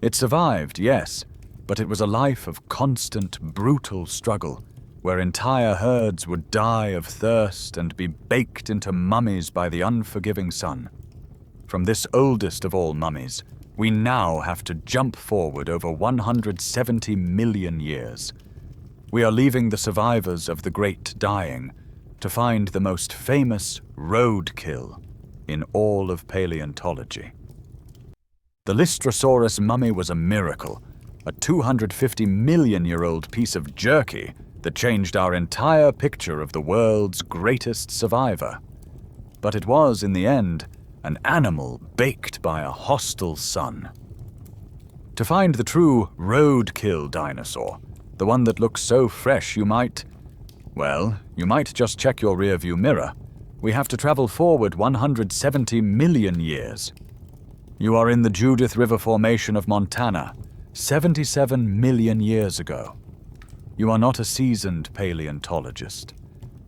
It survived, yes, but it was a life of constant, brutal struggle, where entire herds would die of thirst and be baked into mummies by the unforgiving sun. From this oldest of all mummies, we now have to jump forward over 170 million years. We are leaving the survivors of the Great Dying to find the most famous roadkill in all of paleontology. The Lystrosaurus mummy was a miracle, a 250 million-year-old piece of jerky that changed our entire picture of the world's greatest survivor. But it was, in the end, an animal baked by a hostile sun. To find the true roadkill dinosaur, the one that looks so fresh you might just check your rearview mirror. We have to travel forward 170 million years. You are in the Judith River Formation of Montana, 77 million years ago. You are not a seasoned paleontologist.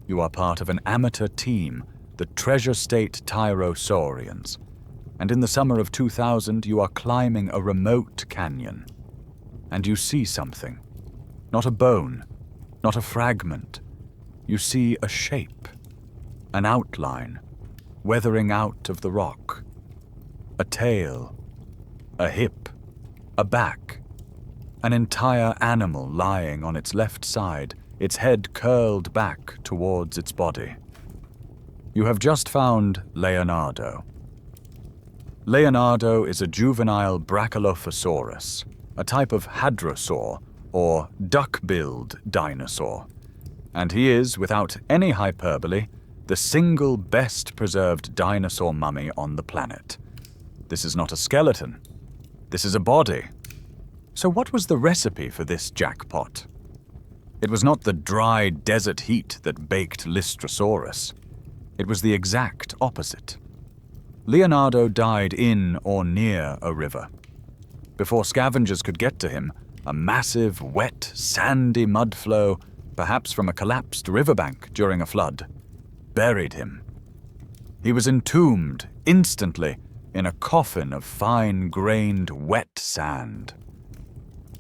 You are part of an amateur team, the Treasure State Tyrosaurians, and in the summer of 2000 you are climbing a remote canyon. And you see something. Not a bone, not a fragment. You see a shape, an outline, weathering out of the rock. A tail, a hip, a back, an entire animal lying on its left side, its head curled back towards its body. You have just found Leonardo. Leonardo is a juvenile Brachylophosaurus, a type of hadrosaur, or duck-billed dinosaur, and he is, without any hyperbole, the single best-preserved dinosaur mummy on the planet. This is not a skeleton. This is a body. So what was the recipe for this jackpot? It was not the dry desert heat that baked Lystrosaurus. It was the exact opposite. Leonardo died in or near a river. Before scavengers could get to him, a massive, wet, sandy mudflow, perhaps from a collapsed riverbank during a flood, buried him. He was entombed, instantly, in a coffin of fine-grained, wet sand.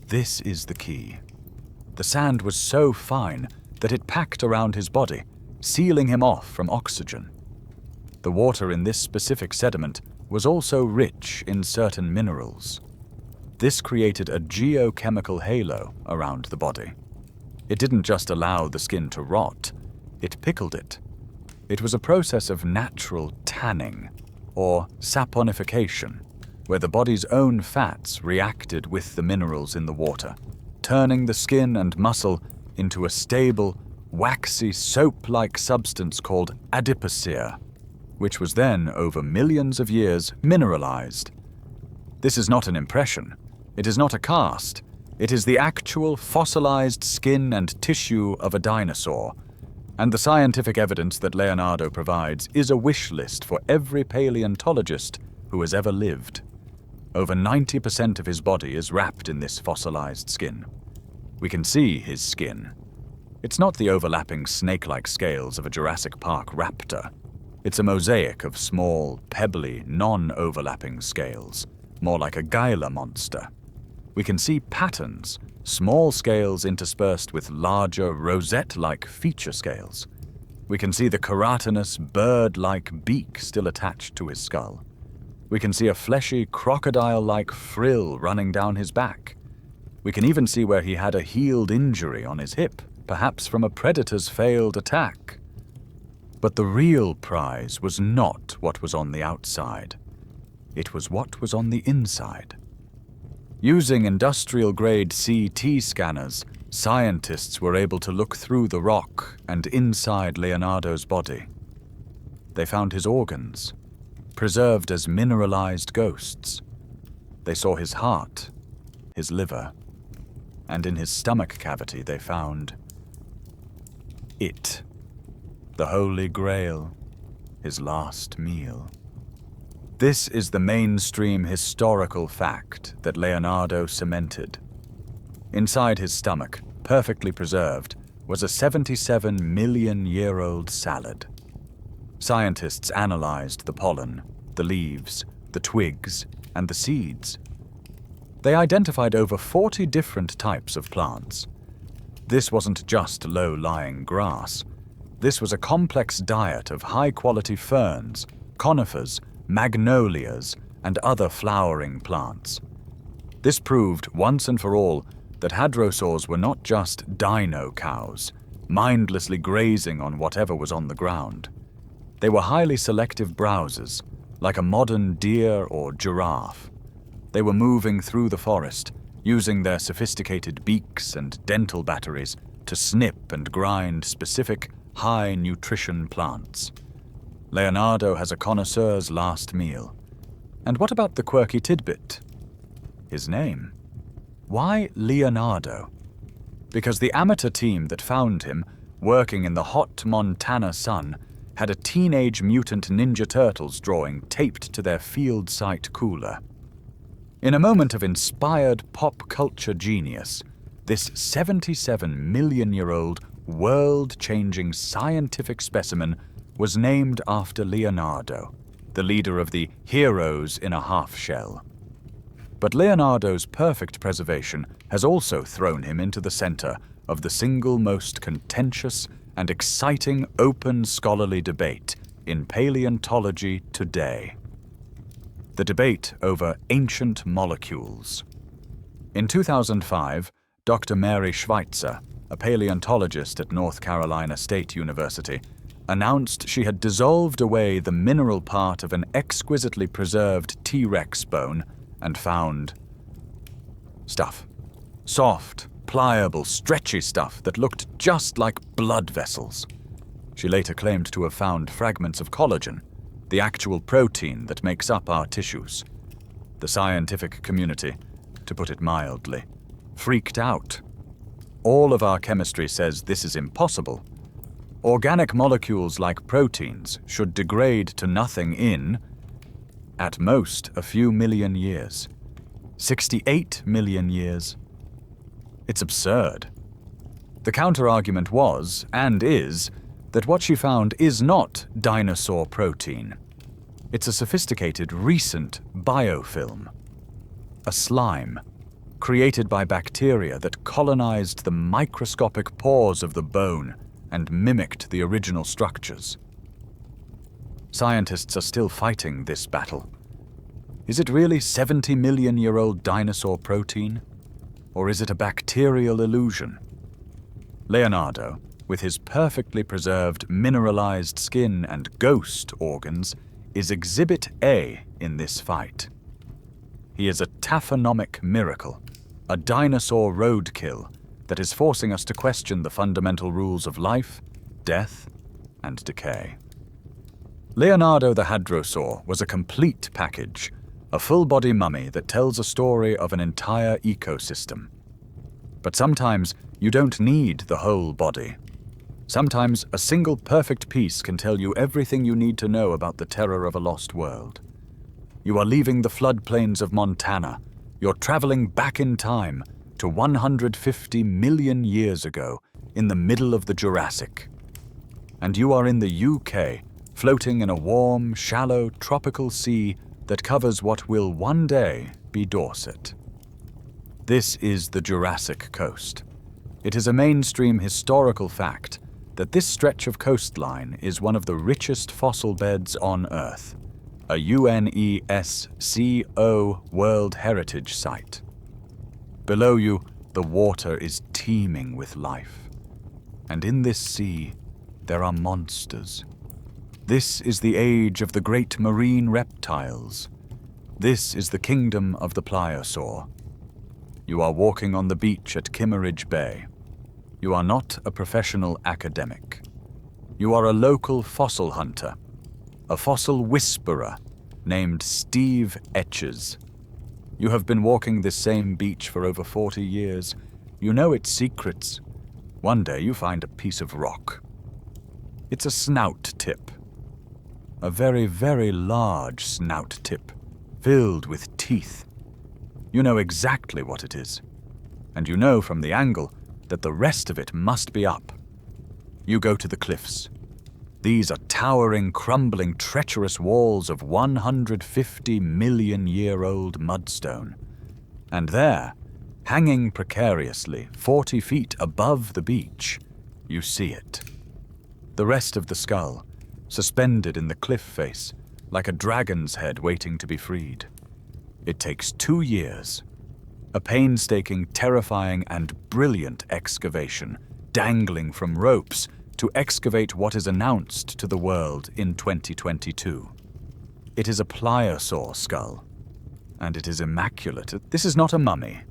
This is the key. The sand was so fine that it packed around his body, sealing him off from oxygen. The water in this specific sediment was also rich in certain minerals. This created a geochemical halo around the body. It didn't just allow the skin to rot, it pickled it. It was a process of natural tanning, or saponification, where the body's own fats reacted with the minerals in the water, turning the skin and muscle into a stable, waxy, soap-like substance called adipocere, which was then, over millions of years, mineralized. This is not an impression. It is not a cast. It is the actual fossilized skin and tissue of a dinosaur, and the scientific evidence that Leonardo provides is a wish list for every paleontologist who has ever lived. Over 90% of his body is wrapped in this fossilized skin. We can see his skin. It's not the overlapping snake-like scales of a Jurassic Park raptor. It's a mosaic of small, pebbly, non-overlapping scales, more like a Gila monster. We can see patterns, small scales interspersed with larger rosette-like feature scales. We can see the keratinous bird-like beak still attached to his skull. We can see a fleshy crocodile-like frill running down his back. We can even see where he had a healed injury on his hip, perhaps from a predator's failed attack. But the real prize was not what was on the outside. It was what was on the inside. Using industrial-grade CT scanners, scientists were able to look through the rock and inside Leonardo's body. They found his organs, preserved as mineralized ghosts. They saw his heart, his liver, and in his stomach cavity they found it, the Holy Grail, his last meal. This is the mainstream historical fact that Leonardo cemented. Inside his stomach, perfectly preserved, was a 77-million-year-old salad. Scientists analyzed the pollen, the leaves, the twigs, and the seeds. They identified over 40 different types of plants. This wasn't just low-lying grass. This was a complex diet of high-quality ferns, conifers, magnolias, and other flowering plants. This proved once and for all that hadrosaurs were not just dino cows, mindlessly grazing on whatever was on the ground. They were highly selective browsers, like a modern deer or giraffe. They were moving through the forest, using their sophisticated beaks and dental batteries to snip and grind specific, high-nutrition plants. Leonardo has a connoisseur's last meal. And what about the quirky tidbit? His name. Why Leonardo? Because the amateur team that found him, working in the hot Montana sun, had a teenage mutant Ninja Turtles drawing taped to their field site cooler. In a moment of inspired pop culture genius, this 77-million-year-old, world-changing scientific specimen was named after Leonardo, the leader of the heroes in a half-shell. But Leonardo's perfect preservation has also thrown him into the center of the single most contentious and exciting open scholarly debate in paleontology today. The debate over ancient molecules. In 2005, Dr. Mary Schweitzer, a paleontologist at North Carolina State University, announced she had dissolved away the mineral part of an exquisitely preserved T-Rex bone and found stuff. Soft, pliable, stretchy stuff that looked just like blood vessels. She later claimed to have found fragments of collagen, the actual protein that makes up our tissues. The scientific community, to put it mildly, freaked out. All of our chemistry says this is impossible. Organic molecules like proteins should degrade to nothing in, at most, a few million years. 68 million years. It's absurd. The counter-argument was, and is, that what she found is not dinosaur protein. It's a sophisticated, recent biofilm. A slime, created by bacteria that colonized the microscopic pores of the bone and mimicked the original structures. Scientists are still fighting this battle. Is it really 70-million-year-old dinosaur protein? Or is it a bacterial illusion? Leonardo, with his perfectly preserved mineralized skin and ghost organs, is Exhibit A in this fight. He is a taphonomic miracle, a dinosaur roadkill that is forcing us to question the fundamental rules of life, death, and decay. Leonardo the Hadrosaur was a complete package, a full-body mummy that tells a story of an entire ecosystem. But sometimes you don't need the whole body. Sometimes a single perfect piece can tell you everything you need to know about the terror of a lost world. You are leaving the floodplains of Montana. You're traveling back in time to 150 million years ago in the middle of the Jurassic. And you are in the UK, floating in a warm, shallow, tropical sea that covers what will one day be Dorset. This is the Jurassic Coast. It is a mainstream historical fact that this stretch of coastline is one of the richest fossil beds on Earth, a UNESCO World Heritage Site. Below you, the water is teeming with life. And in this sea, there are monsters. This is the age of the great marine reptiles. This is the kingdom of the pliosaur. You are walking on the beach at Kimmeridge Bay. You are not a professional academic. You are a local fossil hunter, a fossil whisperer named Steve Etches. You have been walking this same beach for over 40 years. You know its secrets. One day you find a piece of rock. It's a snout tip. A very, very large snout tip, filled with teeth. You know exactly what it is. And you know from the angle that the rest of it must be up. You go to the cliffs. These are towering, crumbling, treacherous walls of 150-million-year-old mudstone. And there, hanging precariously 40 feet above the beach, you see it. The rest of the skull, suspended in the cliff face, like a dragon's head waiting to be freed. It takes 2 years. A painstaking, terrifying, and brilliant excavation, dangling from ropes, to excavate what is announced to the world in 2022. It is a pliosaur skull, and it is immaculate. This is not a mummy.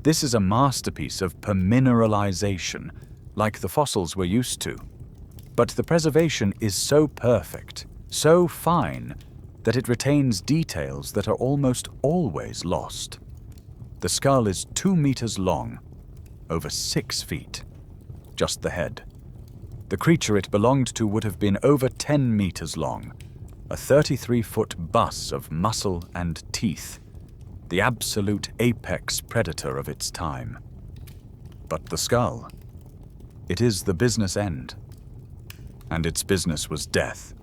This is a masterpiece of permineralization, like the fossils we're used to. But the preservation is so perfect, so fine, that it retains details that are almost always lost. The skull is 2 meters long, over 6 feet, just the head. The creature it belonged to would have been over 10 meters long, a 33-foot bus of muscle and teeth, the absolute apex predator of its time. But the skull, it is the business end. And its business was death.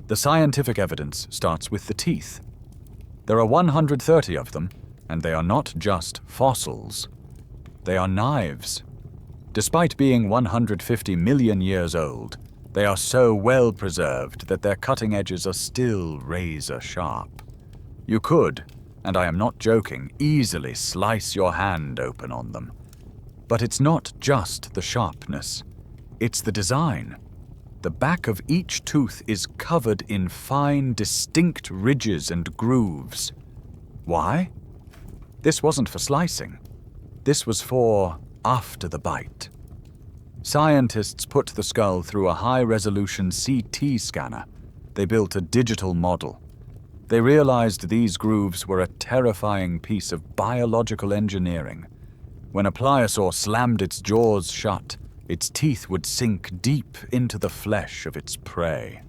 The scientific evidence starts with the teeth. There are 130 of them, and they are not just fossils. They are knives. Despite being 150 million years old, they are so well preserved that their cutting edges are still razor sharp. You could, and I am not joking, easily slice your hand open on them. But it's not just the sharpness. It's the design. The back of each tooth is covered in fine, distinct ridges and grooves. Why? This wasn't for slicing. This was for after the bite. Scientists put the skull through a high-resolution CT scanner. They built a digital model. They realized these grooves were a terrifying piece of biological engineering. When a pliosaur slammed its jaws shut, its teeth would sink deep into the flesh of its prey.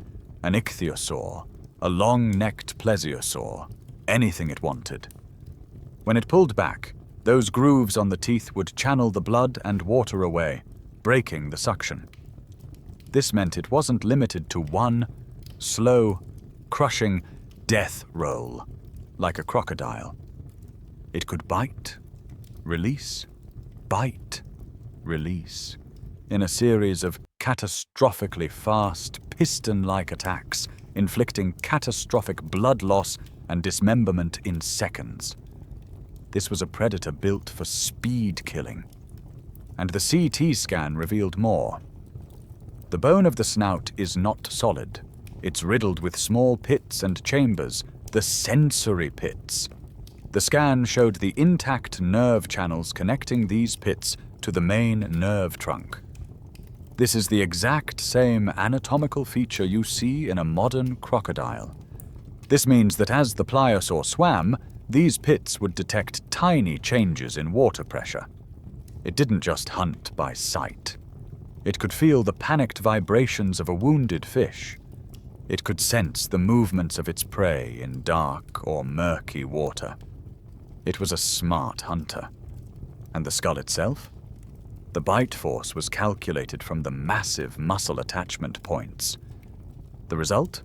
An ichthyosaur, a long-necked plesiosaur, anything it wanted. When it pulled back, those grooves on the teeth would channel the blood and water away, breaking the suction. This meant it wasn't limited to one slow, crushing death roll, like a crocodile. It could bite, release, bite, release, in a series of catastrophically fast, piston-like attacks, inflicting catastrophic blood loss and dismemberment in seconds. This was a predator built for speed killing. And the CT scan revealed more. The bone of the snout is not solid. It's riddled with small pits and chambers, the sensory pits. The scan showed the intact nerve channels connecting these pits to the main nerve trunk. This is the exact same anatomical feature you see in a modern crocodile. This means that as the pliosaur swam, these pits would detect tiny changes in water pressure. It didn't just hunt by sight. It could feel the panicked vibrations of a wounded fish. It could sense the movements of its prey in dark or murky water. It was a smart hunter. And the skull itself? The bite force was calculated from the massive muscle attachment points. The result?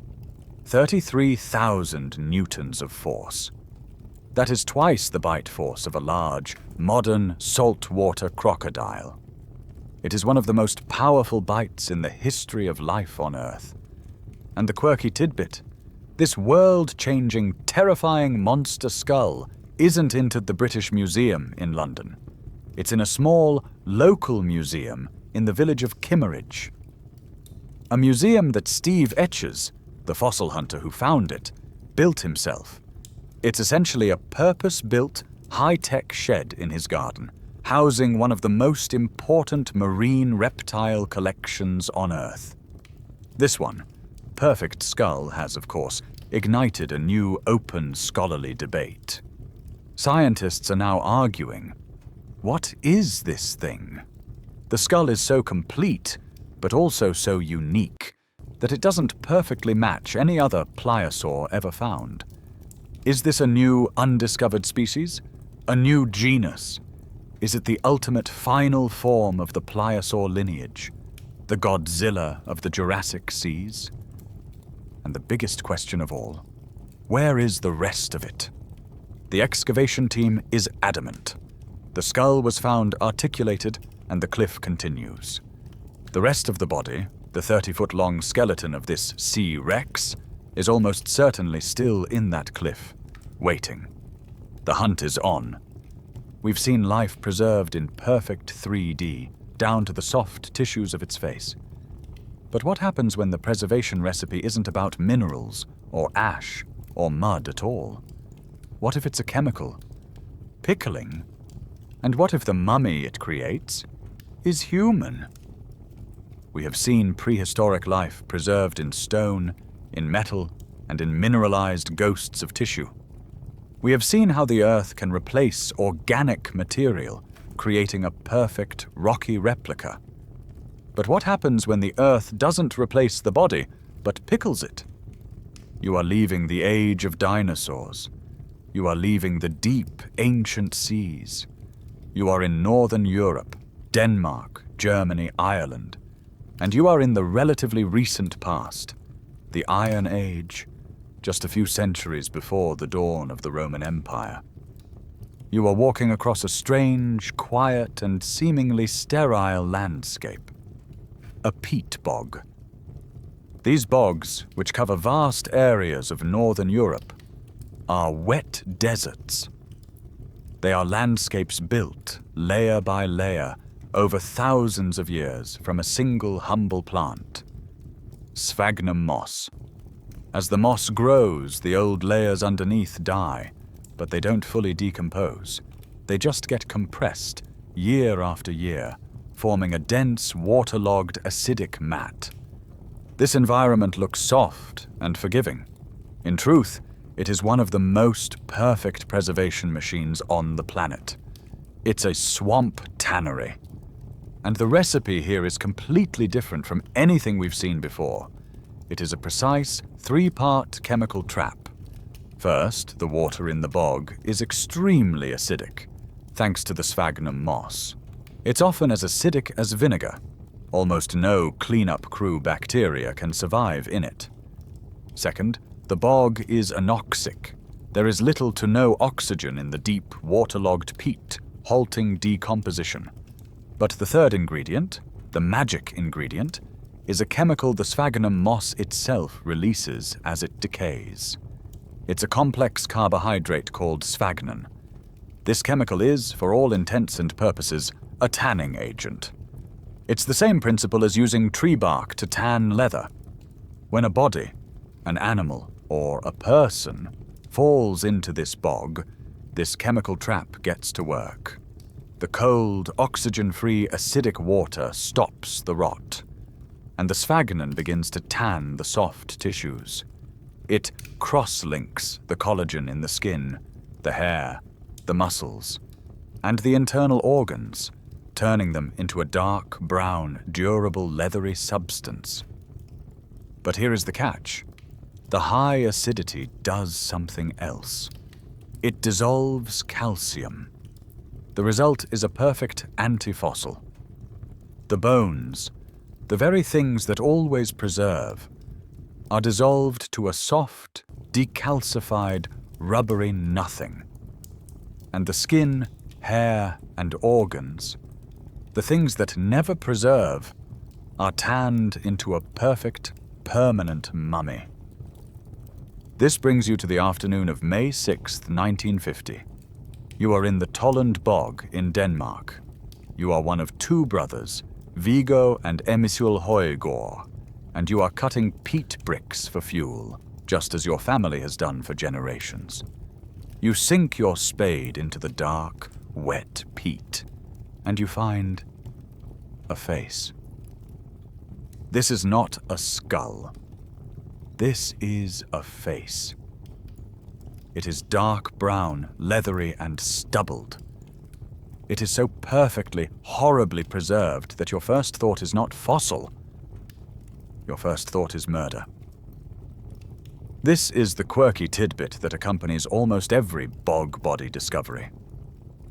33,000 newtons of force. That is twice the bite force of a large, modern, saltwater crocodile. It is one of the most powerful bites in the history of life on Earth. And the quirky tidbit: this world-changing, terrifying monster skull isn't in the British Museum in London. It's in a small, local museum in the village of Kimmeridge. A museum that Steve Etches, the fossil hunter who found it, built himself. It's essentially a purpose-built, high-tech shed in his garden, housing one of the most important marine reptile collections on Earth. This one, Perfect Skull, has, of course, ignited a new open scholarly debate. Scientists are now arguing, what is this thing? The skull is so complete, but also so unique, that it doesn't perfectly match any other pliosaur ever found. Is this a new undiscovered species? A new genus? Is it the ultimate final form of the pliosaur lineage? The Godzilla of the Jurassic seas? And the biggest question of all, where is the rest of it? The excavation team is adamant. The skull was found articulated, and the cliff continues. The rest of the body, the 30-foot-long skeleton of this Sea Rex, is almost certainly still in that cliff, waiting. The hunt is on. We've seen life preserved in perfect 3D, down to the soft tissues of its face. But what happens when the preservation recipe isn't about minerals, or ash, or mud at all? What if it's a chemical? Pickling? And what if the mummy it creates is human? We have seen prehistoric life preserved in stone, in metal, and in mineralized ghosts of tissue. We have seen how the Earth can replace organic material, creating a perfect, rocky replica. But what happens when the Earth doesn't replace the body, but pickles it? You are leaving the age of dinosaurs. You are leaving the deep, ancient seas. You are in Northern Europe, Denmark, Germany, Ireland. And you are in the relatively recent past, the Iron Age, just a few centuries before the dawn of the Roman Empire. You are walking across a strange, quiet, and seemingly sterile landscape. A peat bog. These bogs, which cover vast areas of northern Europe, are wet deserts. They are landscapes built, layer by layer, over thousands of years from a single humble plant. Sphagnum moss. As the moss grows, the old layers underneath die, but they don't fully decompose. They just get compressed, year after year, forming a dense, waterlogged, acidic mat. This environment looks soft and forgiving. In truth, it is one of the most perfect preservation machines on the planet. It's a swamp tannery. And the recipe here is completely different from anything we've seen before. It is a precise, 3-part chemical trap. First, the water in the bog is extremely acidic, thanks to the sphagnum moss. It's often as acidic as vinegar. Almost no cleanup crew bacteria can survive in it. Second, the bog is anoxic. There is little to no oxygen in the deep, waterlogged peat, halting decomposition. But the third ingredient, the magic ingredient, is a chemical the sphagnum moss itself releases as it decays. It's a complex carbohydrate called sphagnum. This chemical is, for all intents and purposes, a tanning agent. It's the same principle as using tree bark to tan leather. When a body, an animal, or a person falls into this bog, this chemical trap gets to work. The cold, oxygen-free, acidic water stops the rot, and the sphagnum begins to tan the soft tissues. It cross-links the collagen in the skin, the hair, the muscles, and the internal organs, turning them into a dark, brown, durable, leathery substance. But here is the catch. The high acidity does something else. It dissolves calcium. The result is a perfect antifossil. The bones, the very things that always preserve, are dissolved to a soft, decalcified, rubbery nothing. and the skin, hair, and organs, the things that never preserve, are tanned into a perfect, permanent mummy. This brings you to the afternoon of May 6th, 1950. You are in the Tollund Bog in Denmark. You are one of two brothers, Viggo and Emil Højgaard, and you are cutting peat bricks for fuel, just as your family has done for generations. You sink your spade into the dark, wet peat, and you find a face. This is not a skull. This is a face. It is dark brown, leathery, and stubbled. It is so perfectly, horribly preserved that your first thought is not fossil. Your first thought is murder. This is the quirky tidbit that accompanies almost every bog body discovery.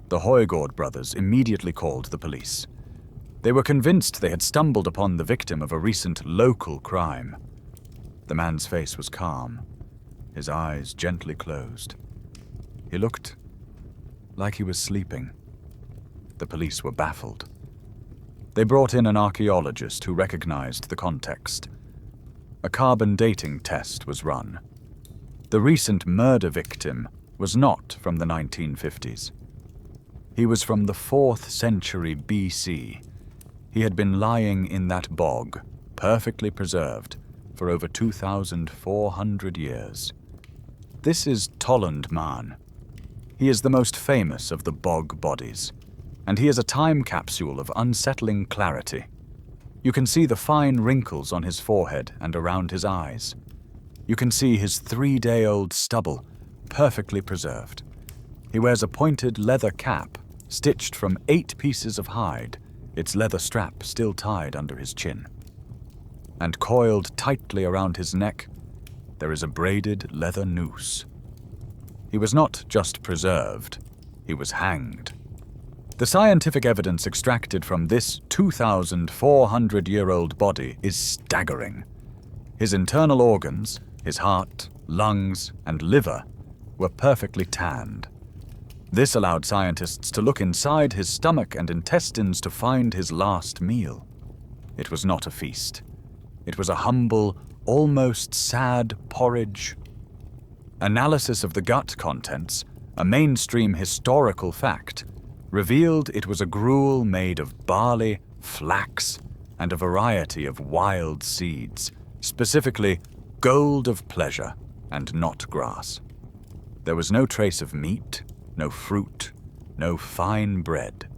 The Højgaard brothers immediately called the police. They were convinced they had stumbled upon the victim of a recent local crime. The man's face was calm, his eyes gently closed. He looked like he was sleeping. The police were baffled. They brought in an archaeologist who recognized the context. A carbon dating test was run. The recent murder victim was not from the 1950s. He was from the 4th century BC. He had been lying in that bog, perfectly preserved, for over 2,400 years. This is Tollund Man. He is the most famous of the bog bodies, and he is a time capsule of unsettling clarity. You can see the fine wrinkles on his forehead and around his eyes. You can see his 3-day-old stubble, perfectly preserved. He wears a pointed leather cap, stitched from 8 pieces of hide, its leather strap still tied under his chin. And coiled tightly around his neck, there is a braided leather noose. He was not just preserved, he was hanged. The scientific evidence extracted from this 2,400-year-old body is staggering. His internal organs, his heart, lungs, and liver, were perfectly tanned. This allowed scientists to look inside his stomach and intestines to find his last meal. It was not a feast. It was a humble, almost sad porridge. Analysis of the gut contents, a mainstream historical fact, revealed it was a gruel made of barley, flax, and a variety of wild seeds, specifically gold of pleasure and not grass. There was no trace of meat, no fruit, no fine bread.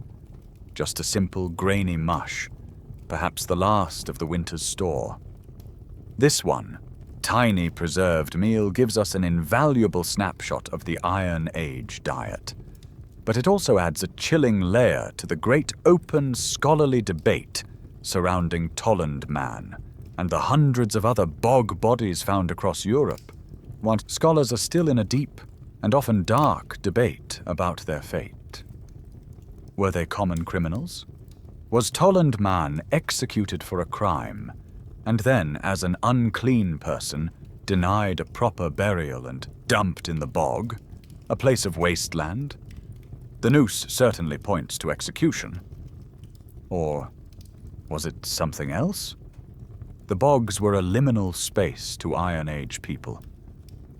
Just a simple grainy mush, perhaps the last of the winter's store. This one, tiny preserved meal gives us an invaluable snapshot of the Iron Age diet. But it also adds a chilling layer to the great open scholarly debate surrounding Tollund Man and the hundreds of other bog bodies found across Europe, while scholars are still in a deep and often dark debate about their fate. Were they common criminals? Was Tollund Man executed for a crime, and then, as an unclean person, denied a proper burial and dumped in the bog, a place of wasteland? The noose certainly points to execution. Or was it something else? The bogs were a liminal space to Iron Age people,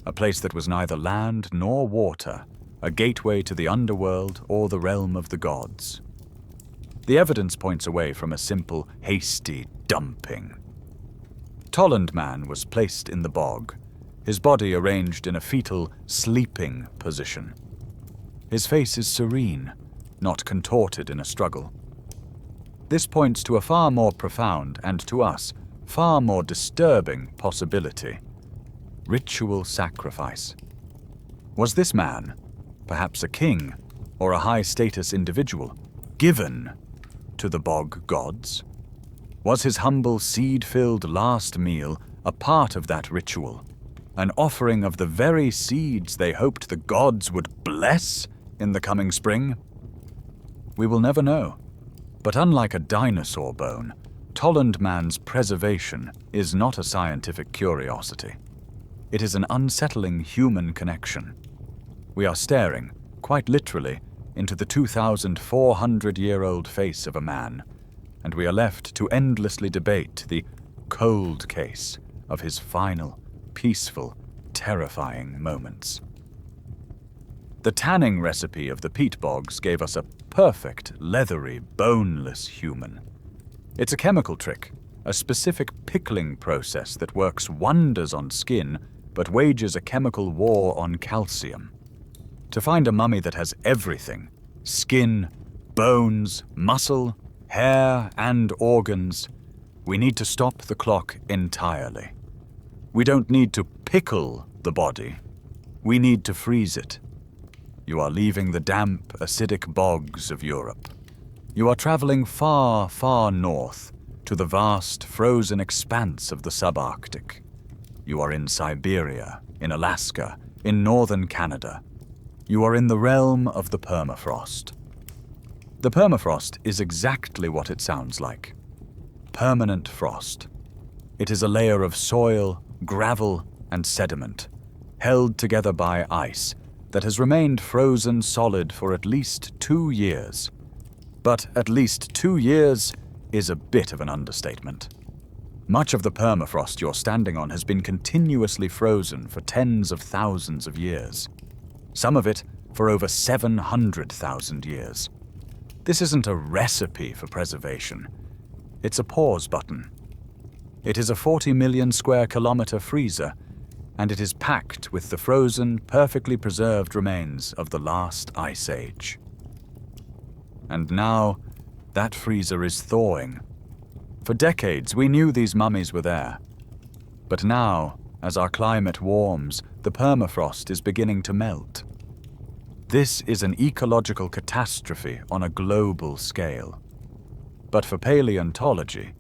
a place that was neither land nor water, a gateway to the underworld or the realm of the gods. The evidence points away from a simple, hasty dumping. Tollund Man was placed in the bog, his body arranged in a fetal, sleeping position. His face is serene, not contorted in a struggle. This points to a far more profound and, to us, far more disturbing possibility. Ritual sacrifice. Was this man, perhaps a king or a high-status individual, given to the bog gods? Was his humble seed-filled last meal a part of that ritual, an offering of the very seeds they hoped the gods would bless in the coming spring? We will never know, but unlike a dinosaur bone, Tollund Man's preservation is not a scientific curiosity. It is an unsettling human connection. We are staring, quite literally, into the 2,400-year-old face of a man, and we are left to endlessly debate the cold case of his final, peaceful, terrifying moments. The tanning recipe of the peat bogs gave us a perfect, leathery, boneless human. It's a chemical trick, a specific pickling process that works wonders on skin but wages a chemical war on calcium. To find a mummy that has everything, skin, bones, muscle, hair, and organs, we need to stop the clock entirely. We don't need to pickle the body. We need to freeze it. You are leaving the damp, acidic bogs of Europe. You are traveling far, far north to the vast, frozen expanse of the subarctic. You are in Siberia, in Alaska, in northern Canada. You are in the realm of the permafrost. The permafrost is exactly what it sounds like. Permanent frost. It is a layer of soil, gravel, and sediment, held together by ice, that has remained frozen solid for at least 2 years. But at least 2 years is a bit of an understatement. Much of the permafrost you're standing on has been continuously frozen for tens of thousands of years. Some of it for over 700,000 years. This isn't a recipe for preservation. It's a pause button. It is a 40 million square kilometer freezer, and it is packed with the frozen, perfectly preserved remains of the last ice age. And now, that freezer is thawing. For decades, we knew these mummies were there. But now, as our climate warms, the permafrost is beginning to melt. This is an ecological catastrophe on a global scale. But for paleontology,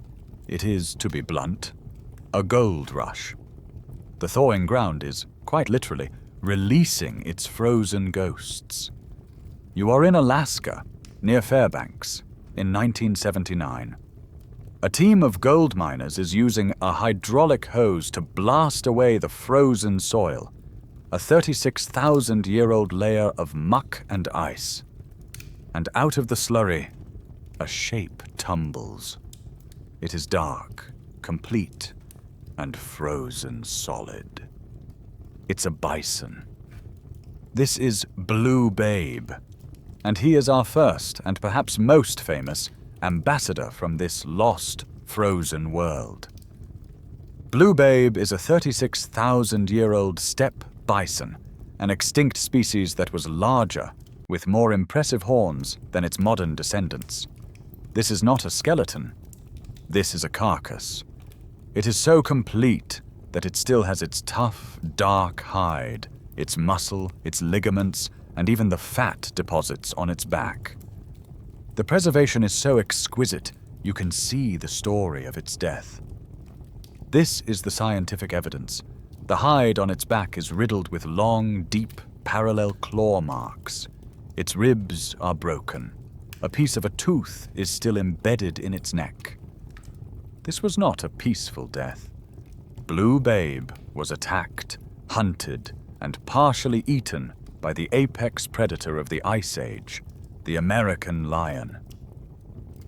it is, to be blunt, a gold rush. The thawing ground is, quite literally, releasing its frozen ghosts. You are in Alaska, near Fairbanks, in 1979. A team of gold miners is using a hydraulic hose to blast away the frozen soil, a 36,000-year-old layer of muck and ice. And out of the slurry, a shape tumbles. It is dark, complete, and frozen solid. It's a bison. This is Blue Babe, and he is our first and perhaps most famous ambassador from this lost, frozen world. Blue Babe is a 36,000-year-old steppe bison, an extinct species that was larger, with more impressive horns than its modern descendants. This is not a skeleton. This is a carcass. It is so complete that it still has its tough, dark hide, its muscle, its ligaments, and even the fat deposits on its back. The preservation is so exquisite, you can see the story of its death. This is the scientific evidence. The hide on its back is riddled with long, deep, parallel claw marks. Its ribs are broken. A piece of a tooth is still embedded in its neck. This was not a peaceful death. Blue Babe was attacked, hunted, and partially eaten by the apex predator of the Ice Age, the American lion.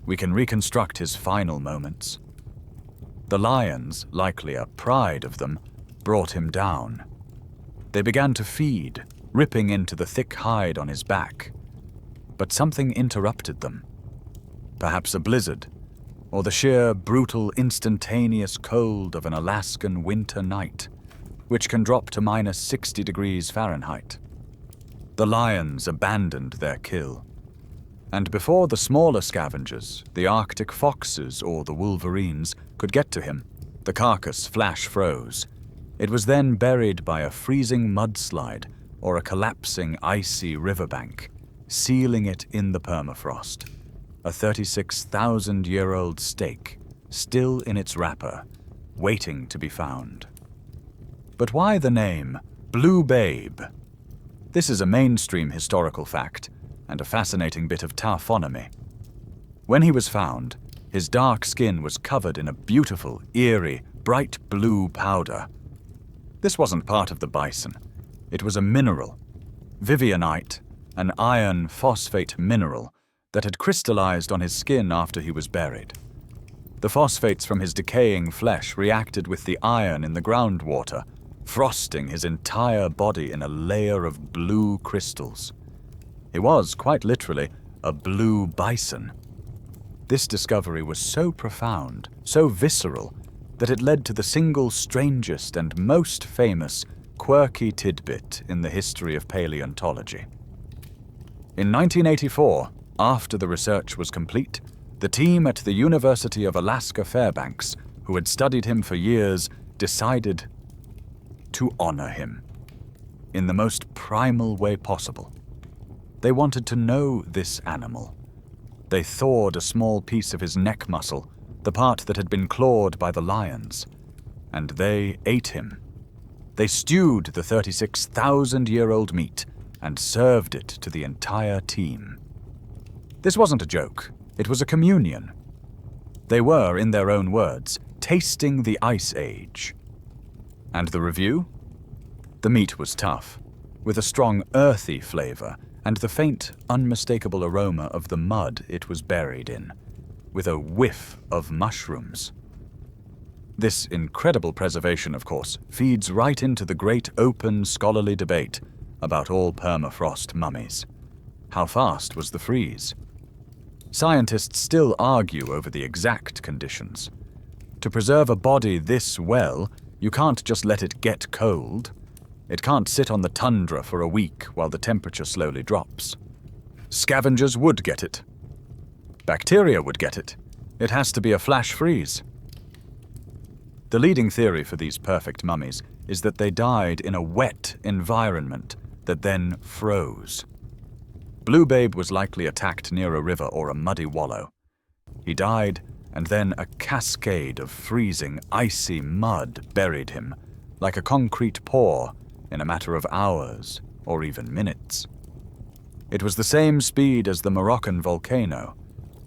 We can reconstruct his final moments. The lions, likely a pride of them, brought him down. They began to feed, ripping into the thick hide on his back. But something interrupted them. Perhaps a blizzard, or the sheer, brutal, instantaneous cold of an Alaskan winter night, which can drop to minus 60 degrees Fahrenheit. The lions abandoned their kill. And before the smaller scavengers, the Arctic foxes or the wolverines, could get to him, the carcass flash froze. It was then buried by a freezing mudslide or a collapsing icy riverbank, sealing it in the permafrost. A 36,000-year-old steak, still in its wrapper, waiting to be found. But why the name Blue Babe? This is a mainstream historical fact, and a fascinating bit of taphonomy. When he was found, his dark skin was covered in a beautiful, eerie, bright blue powder. This wasn't part of the bison. It was a mineral, vivianite, an iron phosphate mineral that had crystallized on his skin after he was buried. The phosphates from his decaying flesh reacted with the iron in the groundwater, frosting his entire body in a layer of blue crystals. He was, quite literally, a blue bison. This discovery was so profound, so visceral, that it led to the single strangest and most famous quirky tidbit in the history of paleontology. In 1984, after the research was complete, the team at the University of Alaska Fairbanks, who had studied him for years, decided to honor him in the most primal way possible. They wanted to know this animal. They thawed a small piece of his neck muscle, the part that had been clawed by the lions, and they ate him. They stewed the 36,000-year-old meat and served it to the entire team. This wasn't a joke. It was a communion. They were, in their own words, tasting the Ice Age. And the review? The meat was tough, with a strong earthy flavor and the faint, unmistakable aroma of the mud it was buried in, with a whiff of mushrooms. This incredible preservation, of course, feeds right into the great open scholarly debate about all permafrost mummies. How fast was the freeze? Scientists still argue over the exact conditions. To preserve a body this well, you can't just let it get cold. It can't sit on the tundra for a week while the temperature slowly drops. Scavengers would get it. Bacteria would get it. It has to be a flash freeze. The leading theory for these perfect mummies is that they died in a wet environment that then froze. Blue Babe was likely attacked near a river or a muddy wallow. He died, and then a cascade of freezing, icy mud buried him, like a concrete pour, in a matter of hours or even minutes. It was the same speed as the Moroccan volcano,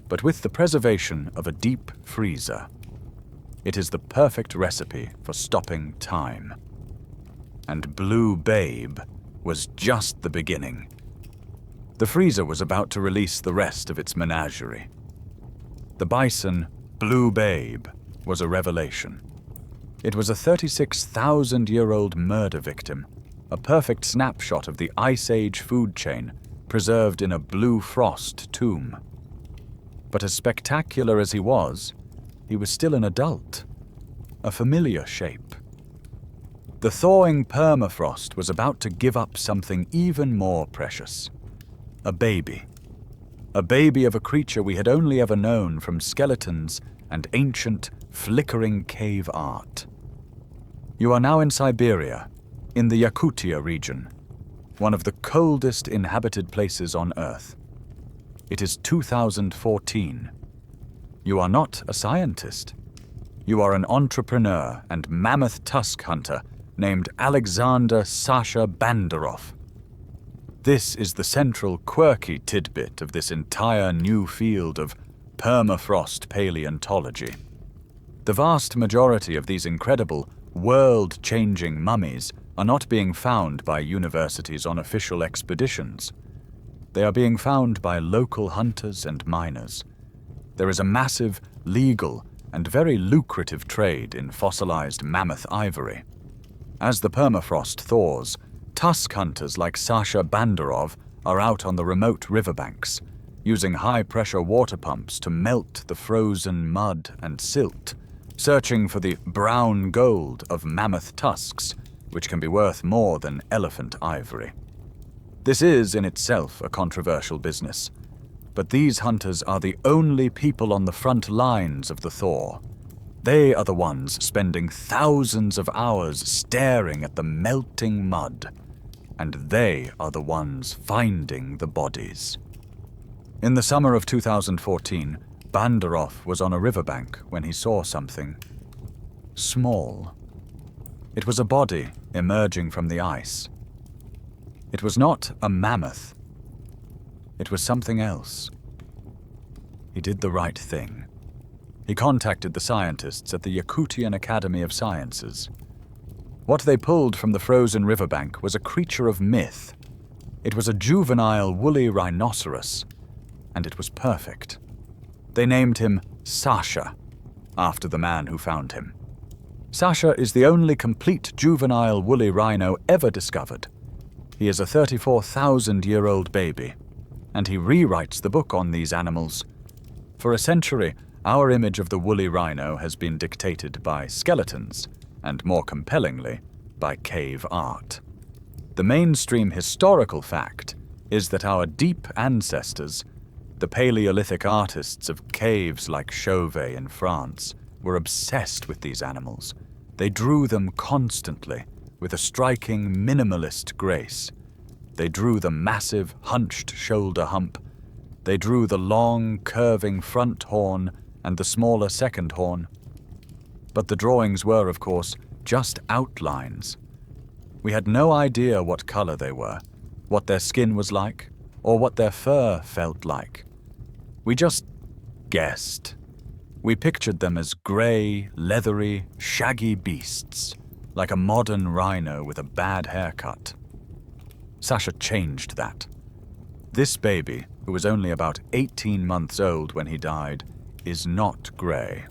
but with the preservation of a deep freezer. It is the perfect recipe for stopping time. And Blue Babe was just the beginning. The freezer was about to release the rest of its menagerie. The bison, Blue Babe, was a revelation. It was a 36,000-year-old murder victim, a perfect snapshot of the Ice Age food chain, preserved in a blue frost tomb. But as spectacular as he was still an adult, a familiar shape. The thawing permafrost was about to give up something even more precious. A baby. A baby of a creature we had only ever known from skeletons and ancient, flickering cave art. You are now in Siberia, in the Yakutia region, one of the coldest inhabited places on Earth. It is 2014. You are not a scientist. You are an entrepreneur and mammoth tusk hunter named Alexander Sasha Banderov. This is the central quirky tidbit of this entire new field of permafrost paleontology. The vast majority of these incredible, world-changing mummies are not being found by universities on official expeditions. They are being found by local hunters and miners. There is a massive, legal, and very lucrative trade in fossilized mammoth ivory. As the permafrost thaws, tusk hunters like Sasha Banderov are out on the remote riverbanks, using high-pressure water pumps to melt the frozen mud and silt, searching for the brown gold of mammoth tusks, which can be worth more than elephant ivory. This is, in itself, a controversial business, but these hunters are the only people on the front lines of the thaw. They are the ones spending thousands of hours staring at the melting mud, and they are the ones finding the bodies. In the summer of 2014, Banderov was on a riverbank when he saw something small. It was a body emerging from the ice. It was not a mammoth. It was something else. He did the right thing. He contacted the scientists at the Yakutian Academy of Sciences. What they pulled from the frozen riverbank was a creature of myth, It was a juvenile woolly rhinoceros, and it was perfect. They named him Sasha, after the man who found him. Sasha is the only complete juvenile woolly rhino ever discovered. He is a 34,000-year-old baby, and he rewrites the book on these animals. For a century, our image of the woolly rhino has been dictated by skeletons, and more compellingly, by cave art. The mainstream historical fact is that our deep ancestors, the Paleolithic artists of caves like Chauvet in France, were obsessed with these animals. They drew them constantly, with a striking minimalist grace. They drew the massive, hunched shoulder hump. They drew the long, curving front horn and the smaller second horn. But the drawings were, of course, just outlines. We had no idea what color they were, what their skin was like, or what their fur felt like. We just guessed. We pictured them as gray, leathery, shaggy beasts, like a modern rhino with a bad haircut. Sasha changed that. This baby, who was only about 18 months old when he died, is not gray.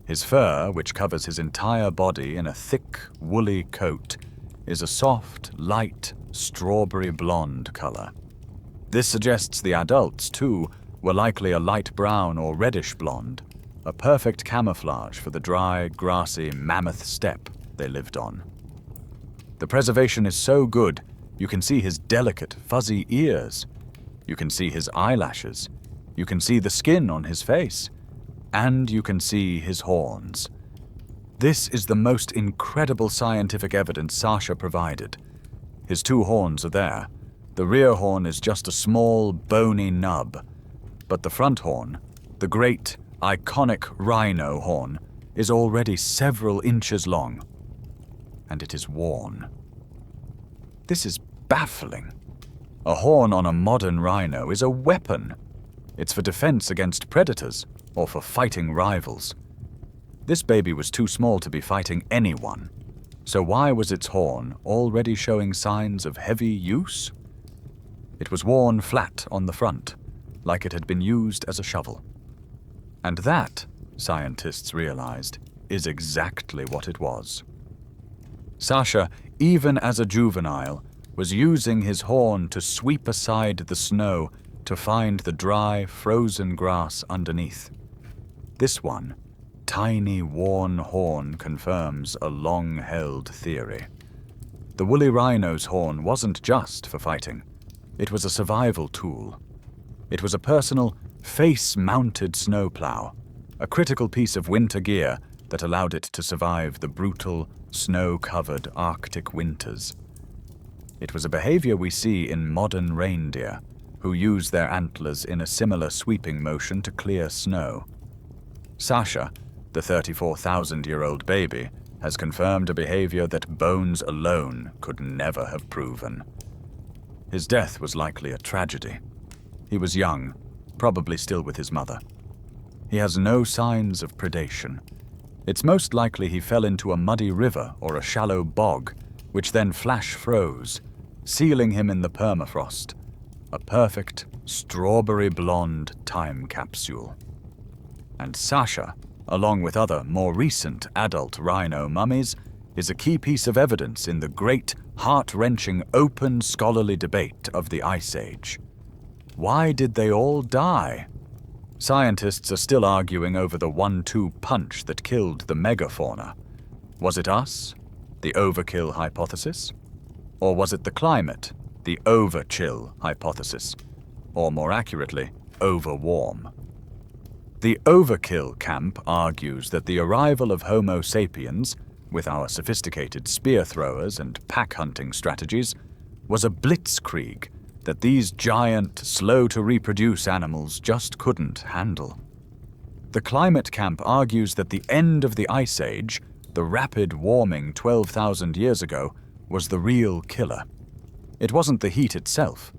His fur, which covers his entire body in a thick, woolly coat, is a soft, light, strawberry blonde color. This suggests the adults, too, were likely a light brown or reddish blonde, a perfect camouflage for the dry, grassy mammoth steppe they lived on. The preservation is so good, you can see his delicate, fuzzy ears. You can see his eyelashes. You can see the skin on his face. And you can see his horns. This is the most incredible scientific evidence Sasha provided. His two horns are there. The rear horn is just a small, bony nub. But the front horn, the great, iconic rhino horn, is already several inches long. And it is worn. This is baffling. A horn on a modern rhino is a weapon. It's for defense against predators or for fighting rivals. This baby was too small to be fighting anyone. So why was its horn already showing signs of heavy use? It was worn flat on the front, like it had been used as a shovel. And that, scientists realized, is exactly what it was. Sasha, even as a juvenile, was using his horn to sweep aside the snow to find the dry, frozen grass underneath. This one, tiny, worn horn confirms a long-held theory. The woolly rhino's horn wasn't just for fighting. It was a survival tool. It was a personal, face-mounted snowplow, a critical piece of winter gear that allowed it to survive the brutal, snow-covered Arctic winters. It was a behavior we see in modern reindeer, who use their antlers in a similar sweeping motion to clear snow. Sasha, the 34,000-year-old baby, has confirmed a behavior that bones alone could never have proven. His death was likely a tragedy. He was young, probably still with his mother. He has no signs of predation. It's most likely he fell into a muddy river or a shallow bog, which then flash froze, sealing him in the permafrost. A perfect, strawberry blonde time capsule. And Sasha, along with other, more recent adult rhino mummies, is a key piece of evidence in the great, heart-wrenching, open scholarly debate of the Ice Age. Why did they all die? Scientists are still arguing over the 1-2 punch that killed the megafauna. Was it us, the overkill hypothesis? Or was it the climate, the overchill hypothesis? Or more accurately, overwarm? The overkill camp argues that the arrival of Homo sapiens, with our sophisticated spear throwers and pack hunting strategies, was a blitzkrieg that these giant, slow-to-reproduce animals just couldn't handle. The climate camp argues that the end of the Ice Age, the rapid warming 12,000 years ago, was the real killer. It wasn't the heat itself.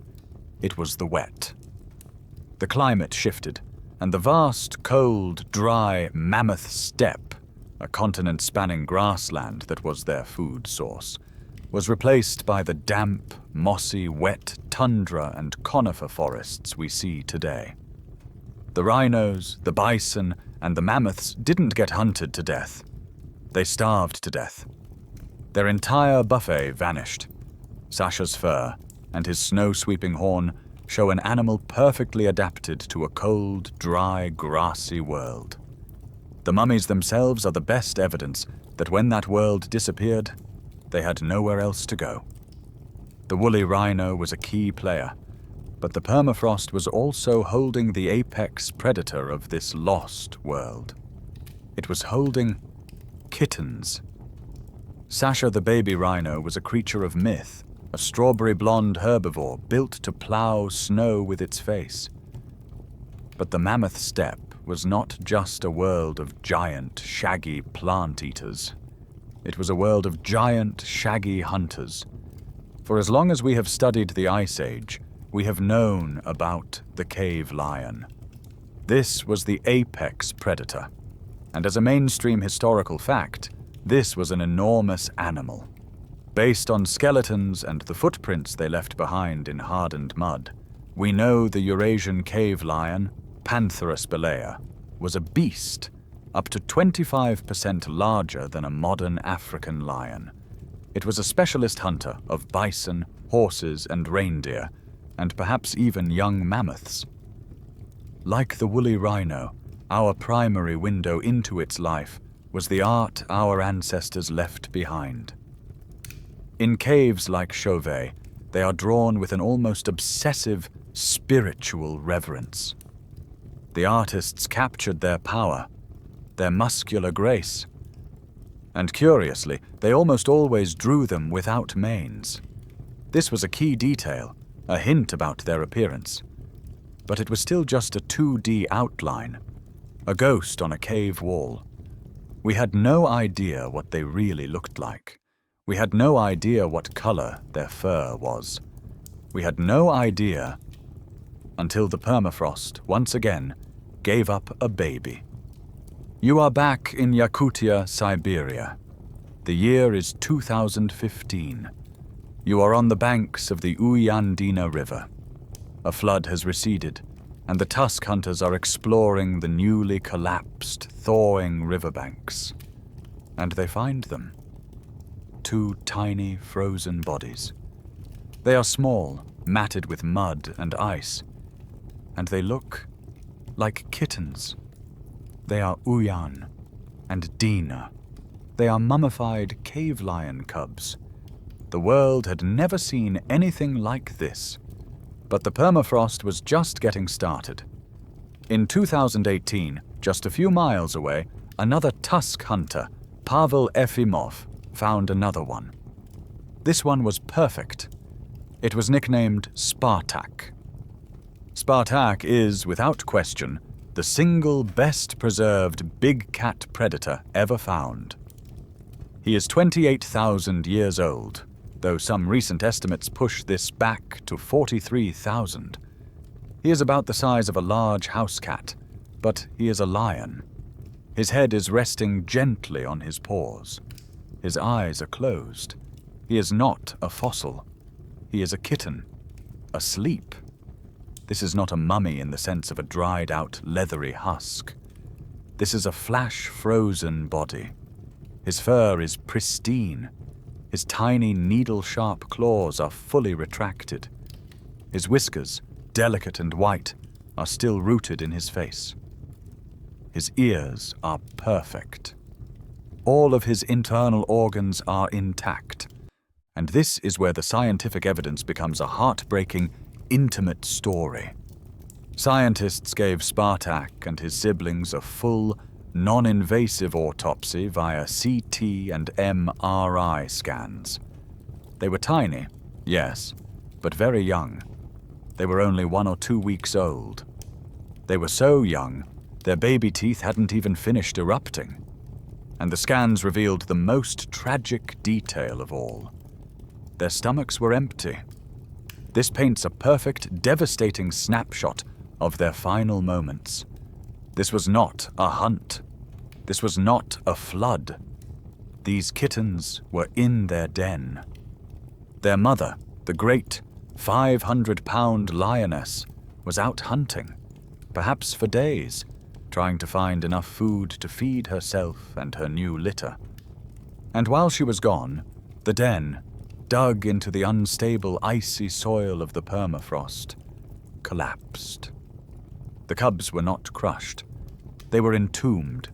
It was the wet. The climate shifted, and the vast, cold, dry mammoth steppe, a continent-spanning grassland that was their food source, was replaced by the damp, mossy, wet tundra and conifer forests we see today. The rhinos, the bison, and the mammoths didn't get hunted to death. They starved to death. Their entire buffet vanished. Sasha's fur and his snow-sweeping horn show an animal perfectly adapted to a cold, dry, grassy world. The mummies themselves are the best evidence that when that world disappeared, they had nowhere else to go. The woolly rhino was a key player, but the permafrost was also holding the apex predator of this lost world. It was holding kittens. Sasha the baby rhino was a creature of myth, a strawberry blonde herbivore built to plow snow with its face. But the mammoth steppe was not just a world of giant, shaggy plant eaters. It was a world of giant, shaggy hunters. For as long as we have studied the Ice Age, we have known about the cave lion. This was the apex predator, and as a mainstream historical fact, this was an enormous animal. Based on skeletons and the footprints they left behind in hardened mud, we know the Eurasian cave lion, Pantherus belea, was a beast, up to 25% larger than a modern African lion. It was a specialist hunter of bison, horses, and reindeer, and perhaps even young mammoths. Like the woolly rhino, our primary window into its life was the art our ancestors left behind. In caves like Chauvet, they are drawn with an almost obsessive, spiritual reverence. The artists captured their power, their muscular grace, and curiously, they almost always drew them without manes. This was a key detail, a hint about their appearance. But it was still just a 2D outline, a ghost on a cave wall. We had no idea what they really looked like. We had no idea what color their fur was. We had no idea until the permafrost, once again, gave up a baby. You are back in Yakutia, Siberia. The year is 2015. You are on the banks of the Uyandina River. A flood has receded, and the tusk hunters are exploring the newly collapsed, thawing riverbanks. And they find them. 2 tiny, frozen bodies. They are small, matted with mud and ice, and they look like kittens. They are Uyan and Dina. They are mummified cave lion cubs. The world had never seen anything like this, but the permafrost was just getting started. In 2018, just a few miles away, another tusk hunter, Pavel Efimov, found another one. This one was perfect. It was nicknamed Spartak. Spartak is, without question, the single best preserved big cat predator ever found. He is 28,000 years old, though some recent estimates push this back to 43,000. He is about the size of a large house cat, but he is a lion. His head is resting gently on his paws. His eyes are closed. He is not a fossil. He is a kitten, asleep. This is not a mummy in the sense of a dried-out, leathery husk. This is a flash-frozen body. His fur is pristine. His tiny, needle-sharp claws are fully retracted. His whiskers, delicate and white, are still rooted in his face. His ears are perfect. All of his internal organs are intact, and this is where the scientific evidence becomes a heartbreaking, intimate story. Scientists gave Spartak and his siblings a full, non-invasive autopsy via CT and MRI scans. They were tiny, yes, but very young. They were only 1 or 2 weeks old. They were so young, their baby teeth hadn't even finished erupting. And the scans revealed the most tragic detail of all. Their stomachs were empty. This paints a perfect, devastating snapshot of their final moments. This was not a hunt. This was not a flood. These kittens were in their den. Their mother, the great 500-pound lioness, was out hunting, perhaps for days, trying to find enough food to feed herself and her new litter. And while she was gone, the den, dug into the unstable icy soil of the permafrost, collapsed. The cubs were not crushed. They were entombed.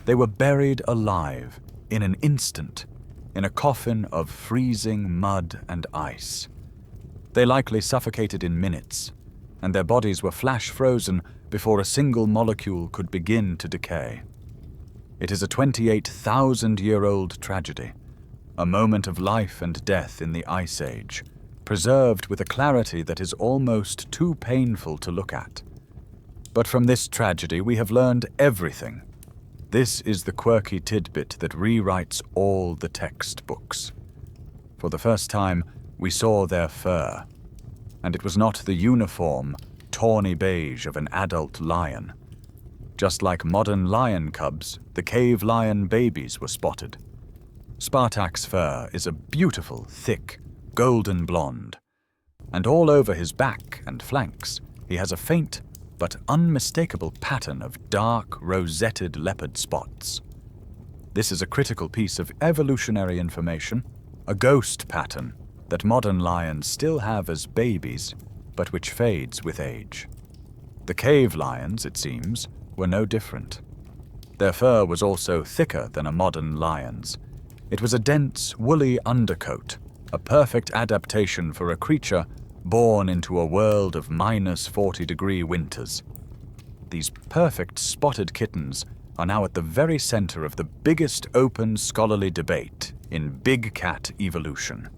They were buried alive, in an instant, in a coffin of freezing mud and ice. They likely suffocated in minutes, and their bodies were flash-frozen before a single molecule could begin to decay. It is a 28,000-year-old tragedy, a moment of life and death in the Ice Age, preserved with a clarity that is almost too painful to look at. But from this tragedy we have learned everything. This is the quirky tidbit that rewrites all the textbooks. For the first time, we saw their fur, and it was not the uniform, tawny beige of an adult lion. Just like modern lion cubs, the cave lion babies were spotted. Spartak's fur is a beautiful, thick, golden blonde, and all over his back and flanks he has a faint but unmistakable pattern of dark, rosetted leopard spots. This is a critical piece of evolutionary information, a ghost pattern that modern lions still have as babies, but which fades with age. The cave lions, it seems, were no different. Their fur was also thicker than a modern lion's. It was a dense, woolly undercoat, a perfect adaptation for a creature born into a world of -40-degree winters. These perfect spotted kittens are now at the very center of the biggest open scholarly debate in big cat evolution.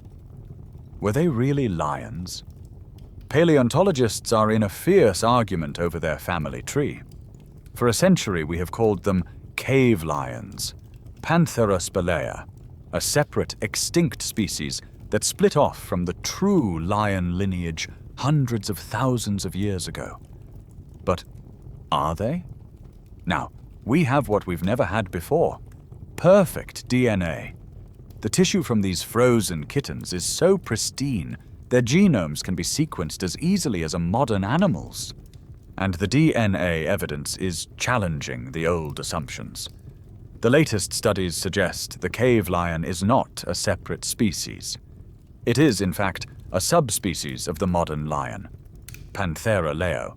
Were they really lions? Paleontologists are in a fierce argument over their family tree. For a century we have called them cave lions, Pantherospelea, a separate extinct species that split off from the true lion lineage hundreds of thousands of years ago. But are they? Now, we have what we've never had before: perfect DNA. The tissue from these frozen kittens is so pristine, their genomes can be sequenced as easily as a modern animal's. And the DNA evidence is challenging the old assumptions. The latest studies suggest the cave lion is not a separate species. It is, in fact, a subspecies of the modern lion, Panthera leo.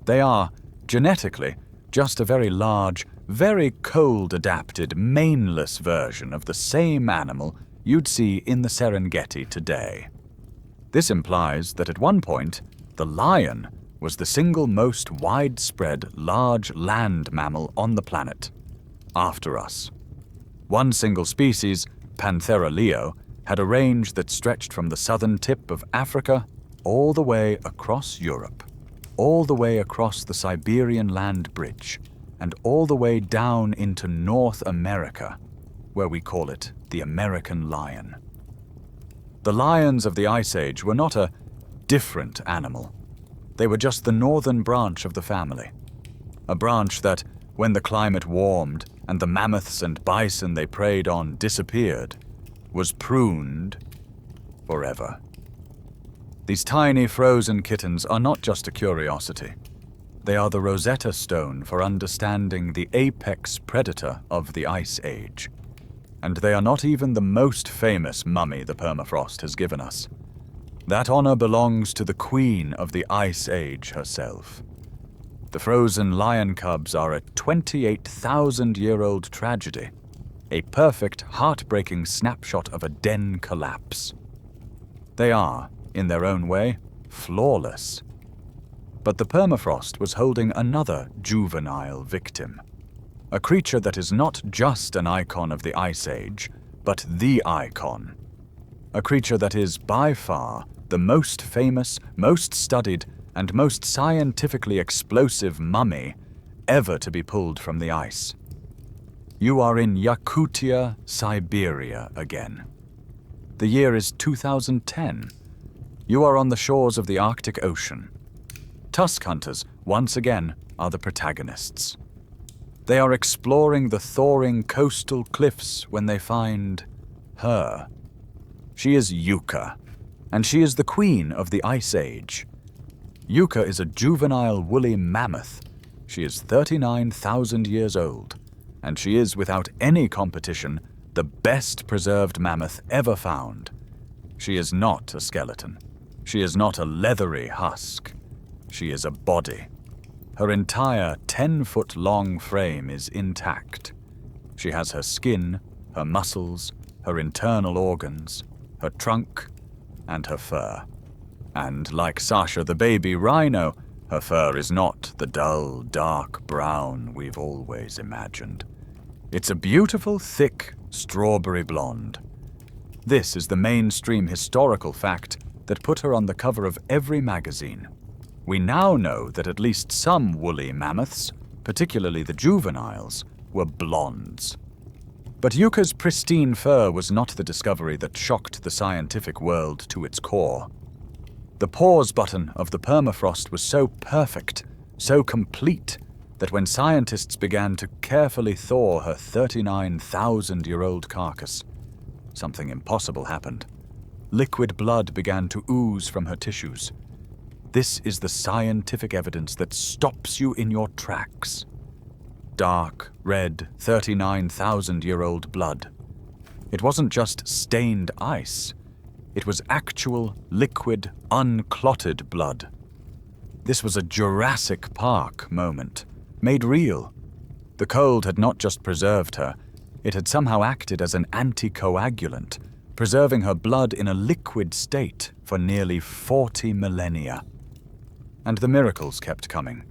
They are, genetically, just a very large, very cold-adapted, maneless version of the same animal you'd see in the Serengeti today. This implies that at one point, the lion was the single most widespread large land mammal on the planet, after us. One single species, Panthera leo, had a range that stretched from the southern tip of Africa all the way across Europe, all the way across the Siberian land bridge, and all the way down into North America, where we call it the American lion. The lions of the Ice Age were not a different animal. They were just the northern branch of the family, a branch that, when the climate warmed and the mammoths and bison they preyed on disappeared, was pruned forever. These tiny frozen kittens are not just a curiosity. They are the Rosetta Stone for understanding the apex predator of the Ice Age. And they are not even the most famous mummy the permafrost has given us. That honor belongs to the queen of the Ice Age herself. The frozen lion cubs are a 28,000-year-old tragedy, a perfect, heartbreaking snapshot of a den collapse. They are, in their own way, flawless. But the permafrost was holding another juvenile victim, a creature that is not just an icon of the Ice Age, but the icon. A creature that is, by far, the most famous, most studied, and most scientifically explosive mummy ever to be pulled from the ice. You are in Yakutia, Siberia again. The year is 2010. You are on the shores of the Arctic Ocean. Tusk hunters, once again, are the protagonists. They are exploring the thawing coastal cliffs when they find her. She is Yucca, and she is the queen of the Ice Age. Yucca is a juvenile woolly mammoth. She is 39,000 years old, and she is, without any competition, the best preserved mammoth ever found. She is not a skeleton. She is not a leathery husk. She is a body. Her entire 10-foot-long frame is intact. She has her skin, her muscles, her internal organs, her trunk, and her fur. And like Sasha the baby rhino, her fur is not the dull, dark brown we've always imagined. It's a beautiful, thick, strawberry blonde. This is the mainstream historical fact that put her on the cover of every magazine. We now know that at least some woolly mammoths, particularly the juveniles, were blondes. But Yucca's pristine fur was not the discovery that shocked the scientific world to its core. The pause button of the permafrost was so perfect, so complete, that when scientists began to carefully thaw her 39,000-year-old carcass, something impossible happened. Liquid blood began to ooze from her tissues. This is the scientific evidence that stops you in your tracks. Dark, red, 39,000-year-old blood. It wasn't just stained ice. It was actual, liquid, unclotted blood. This was a Jurassic Park moment, made real. The cold had not just preserved her, it had somehow acted as an anticoagulant, preserving her blood in a liquid state for nearly 40 millennia. And the miracles kept coming.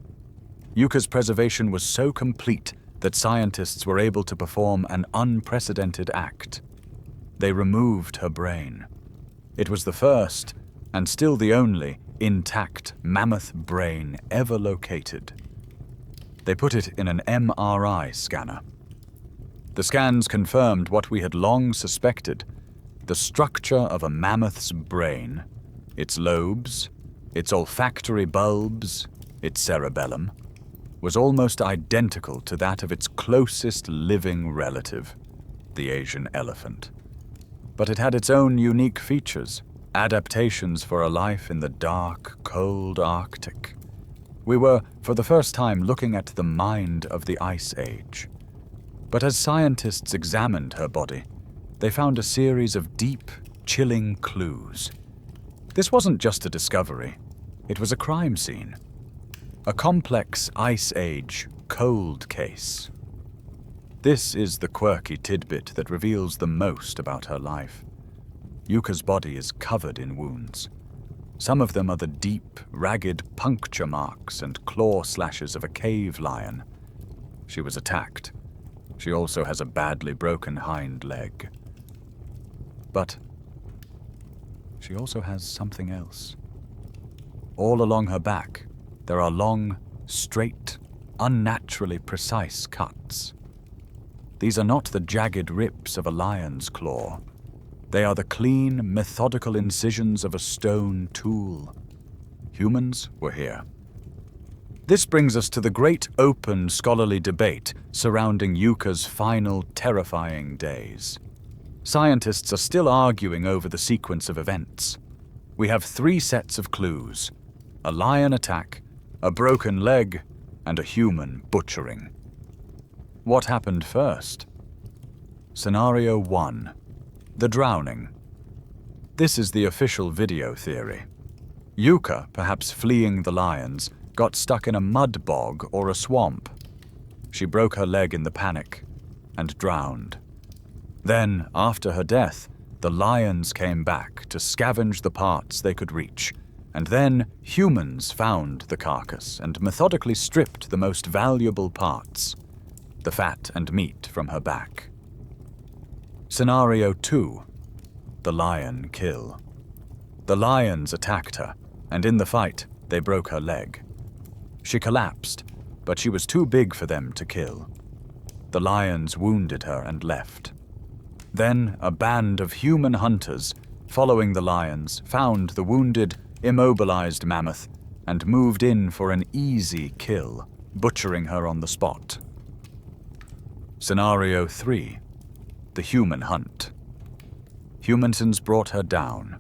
Yucca's preservation was so complete that scientists were able to perform an unprecedented act. They removed her brain. It was the first, and still the only, intact mammoth brain ever located. They put it in an MRI scanner. The scans confirmed what we had long suspected: the structure of a mammoth's brain, its lobes, its olfactory bulbs, its cerebellum, was almost identical to that of its closest living relative, the Asian elephant. But it had its own unique features, adaptations for a life in the dark, cold Arctic. We were, for the first time, looking at the mind of the Ice Age. But as scientists examined her body, they found a series of deep, chilling clues. This wasn't just a discovery, it was a crime scene. A complex Ice Age cold case. This is the quirky tidbit that reveals the most about her life. Yucca's body is covered in wounds. Some of them are the deep, ragged puncture marks and claw slashes of a cave lion. She was attacked. She also has a badly broken hind leg. But she also has something else. All along her back, there are long, straight, unnaturally precise cuts. These are not the jagged rips of a lion's claw. They are the clean, methodical incisions of a stone tool. Humans were here. This brings us to the great open scholarly debate surrounding Yucca's final terrifying days. Scientists are still arguing over the sequence of events. We have 3 sets of clues: a lion attack, a broken leg, and a human butchering. What happened first? Scenario 1. The drowning. This is the official video theory. Yucca, perhaps fleeing the lions, got stuck in a mud bog or a swamp. She broke her leg in the panic and drowned. Then, after her death, the lions came back to scavenge the parts they could reach, and then humans found the carcass and methodically stripped the most valuable parts, the fat and meat from her back. Scenario 2. The lion kill. The lions attacked her, and in the fight, they broke her leg. She collapsed, but she was too big for them to kill. The lions wounded her and left. Then a band of human hunters, following the lions, found the wounded, immobilized mammoth and moved in for an easy kill, butchering her on the spot. Scenario 3. The human hunt. Humans brought her down.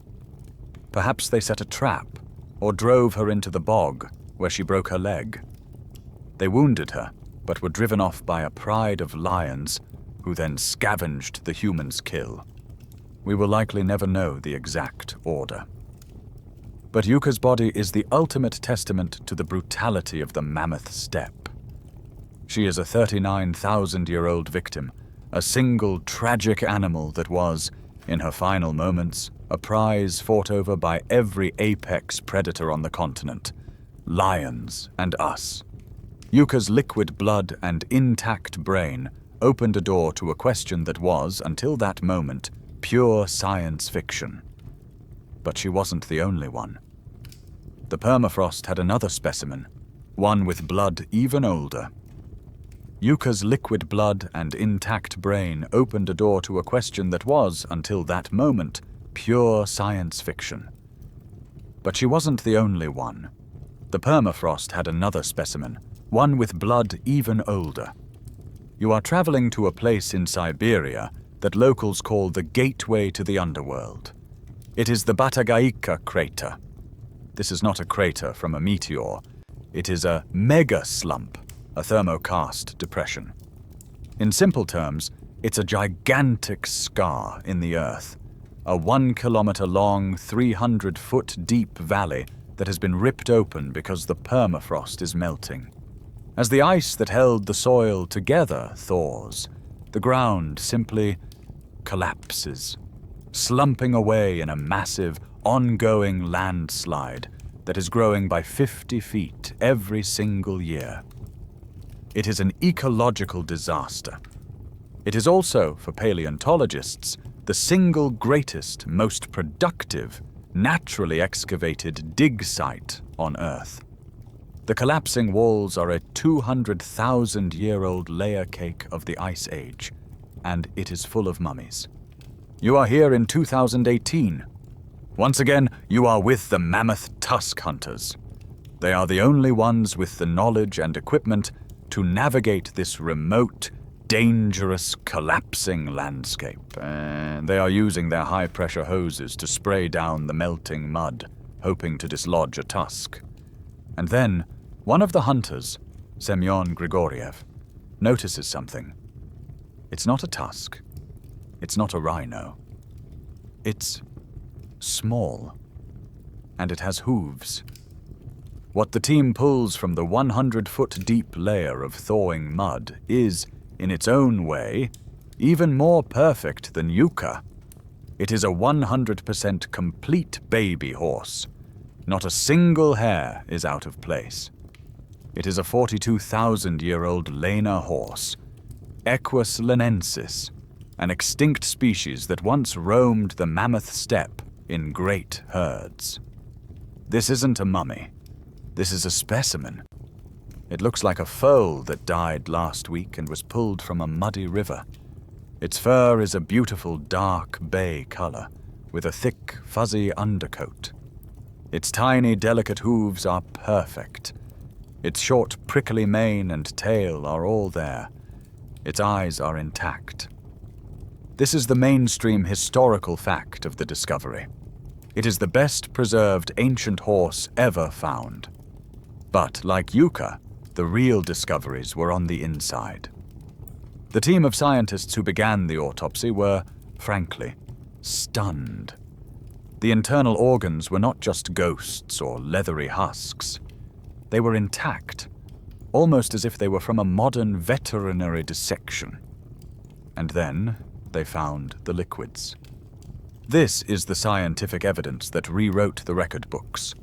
Perhaps they set a trap, or drove her into the bog, where she broke her leg. They wounded her, but were driven off by a pride of lions, who then scavenged the humans' kill. We will likely never know the exact order. But Yuka's body is the ultimate testament to the brutality of the mammoth steppe. She is a 39,000-year-old victim, a single tragic animal that was, in her final moments, a prize fought over by every apex predator on the continent, lions and us. Yuka's liquid blood and intact brain opened a door to a question that was, until that moment, pure science fiction. But she wasn't the only one. The permafrost had another specimen, one with blood even older. Yuka's liquid blood and intact brain opened a door to a question that was, until that moment, pure science fiction. But she wasn't the only one. The permafrost had another specimen, one with blood even older. You are traveling to a place in Siberia that locals call the gateway to the underworld. It is the Batagaika crater. This is not a crater from a meteor. It is a mega slump, a thermokarst depression. In simple terms, it's a gigantic scar in the earth, a 1 kilometer long, 300-foot deep valley that has been ripped open because the permafrost is melting. As the ice that held the soil together thaws, the ground simply collapses, slumping away in a massive, ongoing landslide that is growing by 50 feet every single year. It is an ecological disaster. It is also, for paleontologists, the single greatest, most productive, naturally excavated dig site on Earth. The collapsing walls are a 200,000-year-old layer cake of the Ice Age, and it is full of mummies. You are here in 2018. Once again, you are with the mammoth tusk hunters. They are the only ones with the knowledge and equipment to navigate this remote, dangerous, collapsing landscape. They are using their high-pressure hoses to spray down the melting mud, hoping to dislodge a tusk. And then, one of the hunters, Semyon Grigoriev, notices something. It's not a tusk. It's not a rhino. It's small. And it has hooves. What the team pulls from the 100-foot deep layer of thawing mud is, in its own way, even more perfect than Yuka. It is a 100% complete baby horse. Not a single hair is out of place. It is a 42,000-year-old Lena horse, Equus lenensis, an extinct species that once roamed the mammoth steppe in great herds. This isn't a mummy. This is a specimen. It looks like a foal that died last week and was pulled from a muddy river. Its fur is a beautiful dark bay color, with a thick, fuzzy undercoat. Its tiny, delicate hooves are perfect. Its short, prickly mane and tail are all there. Its eyes are intact. This is the mainstream historical fact of the discovery. It is the best preserved ancient horse ever found. But, like Yuka, the real discoveries were on the inside. The team of scientists who began the autopsy were, frankly, stunned. The internal organs were not just ghosts or leathery husks. They were intact, almost as if they were from a modern veterinary dissection. And then they found the liquids. This is the scientific evidence that rewrote the record books.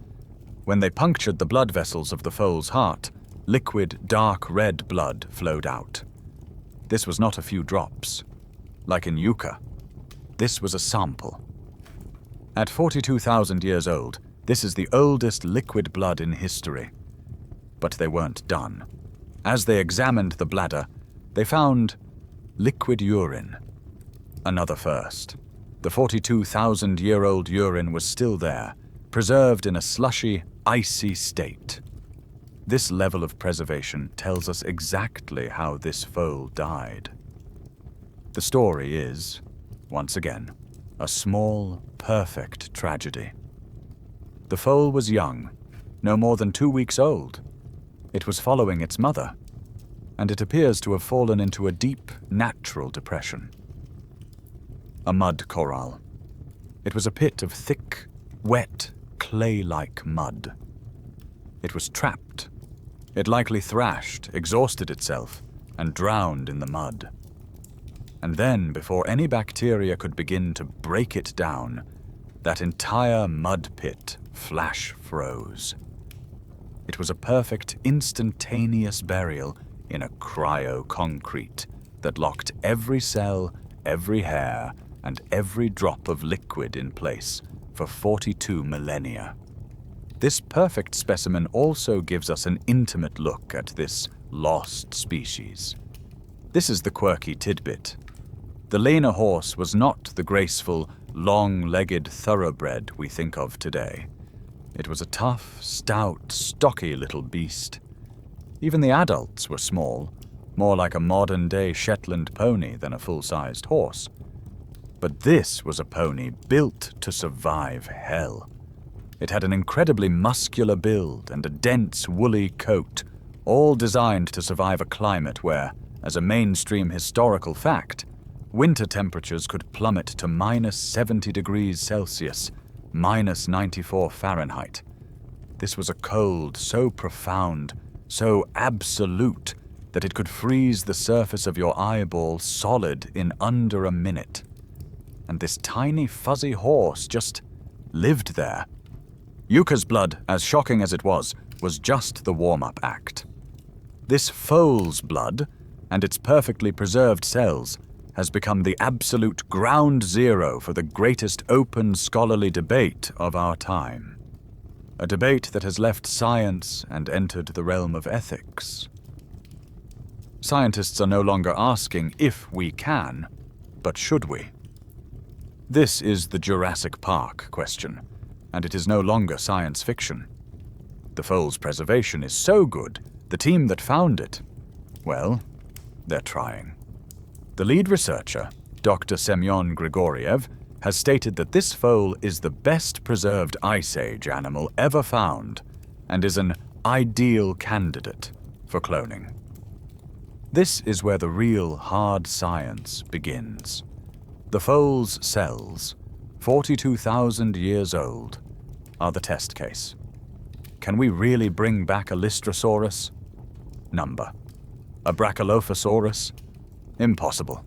When they punctured the blood vessels of the foal's heart, liquid, dark red blood flowed out. This was not a few drops. Like in Yuka, this was a sample. At 42,000 years old, this is the oldest liquid blood in history. But they weren't done. As they examined the bladder, they found liquid urine. Another first. The 42,000-year-old urine was still there, preserved in a slushy, icy state. This level of preservation tells us exactly how this foal died. The story is, once again, a small, perfect tragedy. The foal was young, no more than 2 weeks old. It was following its mother, and it appears to have fallen into a deep, natural depression. A mud corral. It was a pit of thick, wet, clay-like mud. It was trapped. It likely thrashed, exhausted itself, and drowned in the mud. And then, before any bacteria could begin to break it down, that entire mud pit flash froze. It was a perfect, instantaneous burial in a cryo-concrete that locked every cell, every hair, and every drop of liquid in place for 42 millennia. This perfect specimen also gives us an intimate look at this lost species. This is the quirky tidbit. The Lena horse was not the graceful, long-legged thoroughbred we think of today. It was a tough, stout, stocky little beast. Even the adults were small, more like a modern-day Shetland pony than a full-sized horse. But this was a pony built to survive hell. It had an incredibly muscular build and a dense, woolly coat, all designed to survive a climate where, as a mainstream historical fact, winter temperatures could plummet to -70 degrees Celsius, -94 Fahrenheit. This was a cold so profound, so absolute, that it could freeze the surface of your eyeball solid in under a minute. And this tiny fuzzy horse just lived there. Yucca's blood, as shocking as it was just the warm-up act. This foal's blood, and its perfectly preserved cells, has become the absolute ground zero for the greatest open scholarly debate of our time. A debate that has left science and entered the realm of ethics. Scientists are no longer asking if we can, but should we? This is the Jurassic Park question, and it is no longer science fiction. The foal's preservation is so good, the team that found it, well, they're trying. The lead researcher, Dr. Semyon Grigoriev, has stated that this foal is the best preserved Ice Age animal ever found and is an ideal candidate for cloning. This is where the real hard science begins. The foal's cells, 42,000 years old, are the test case. Can we really bring back a Lystrosaurus? Number. A Brachylophosaurus? Impossible.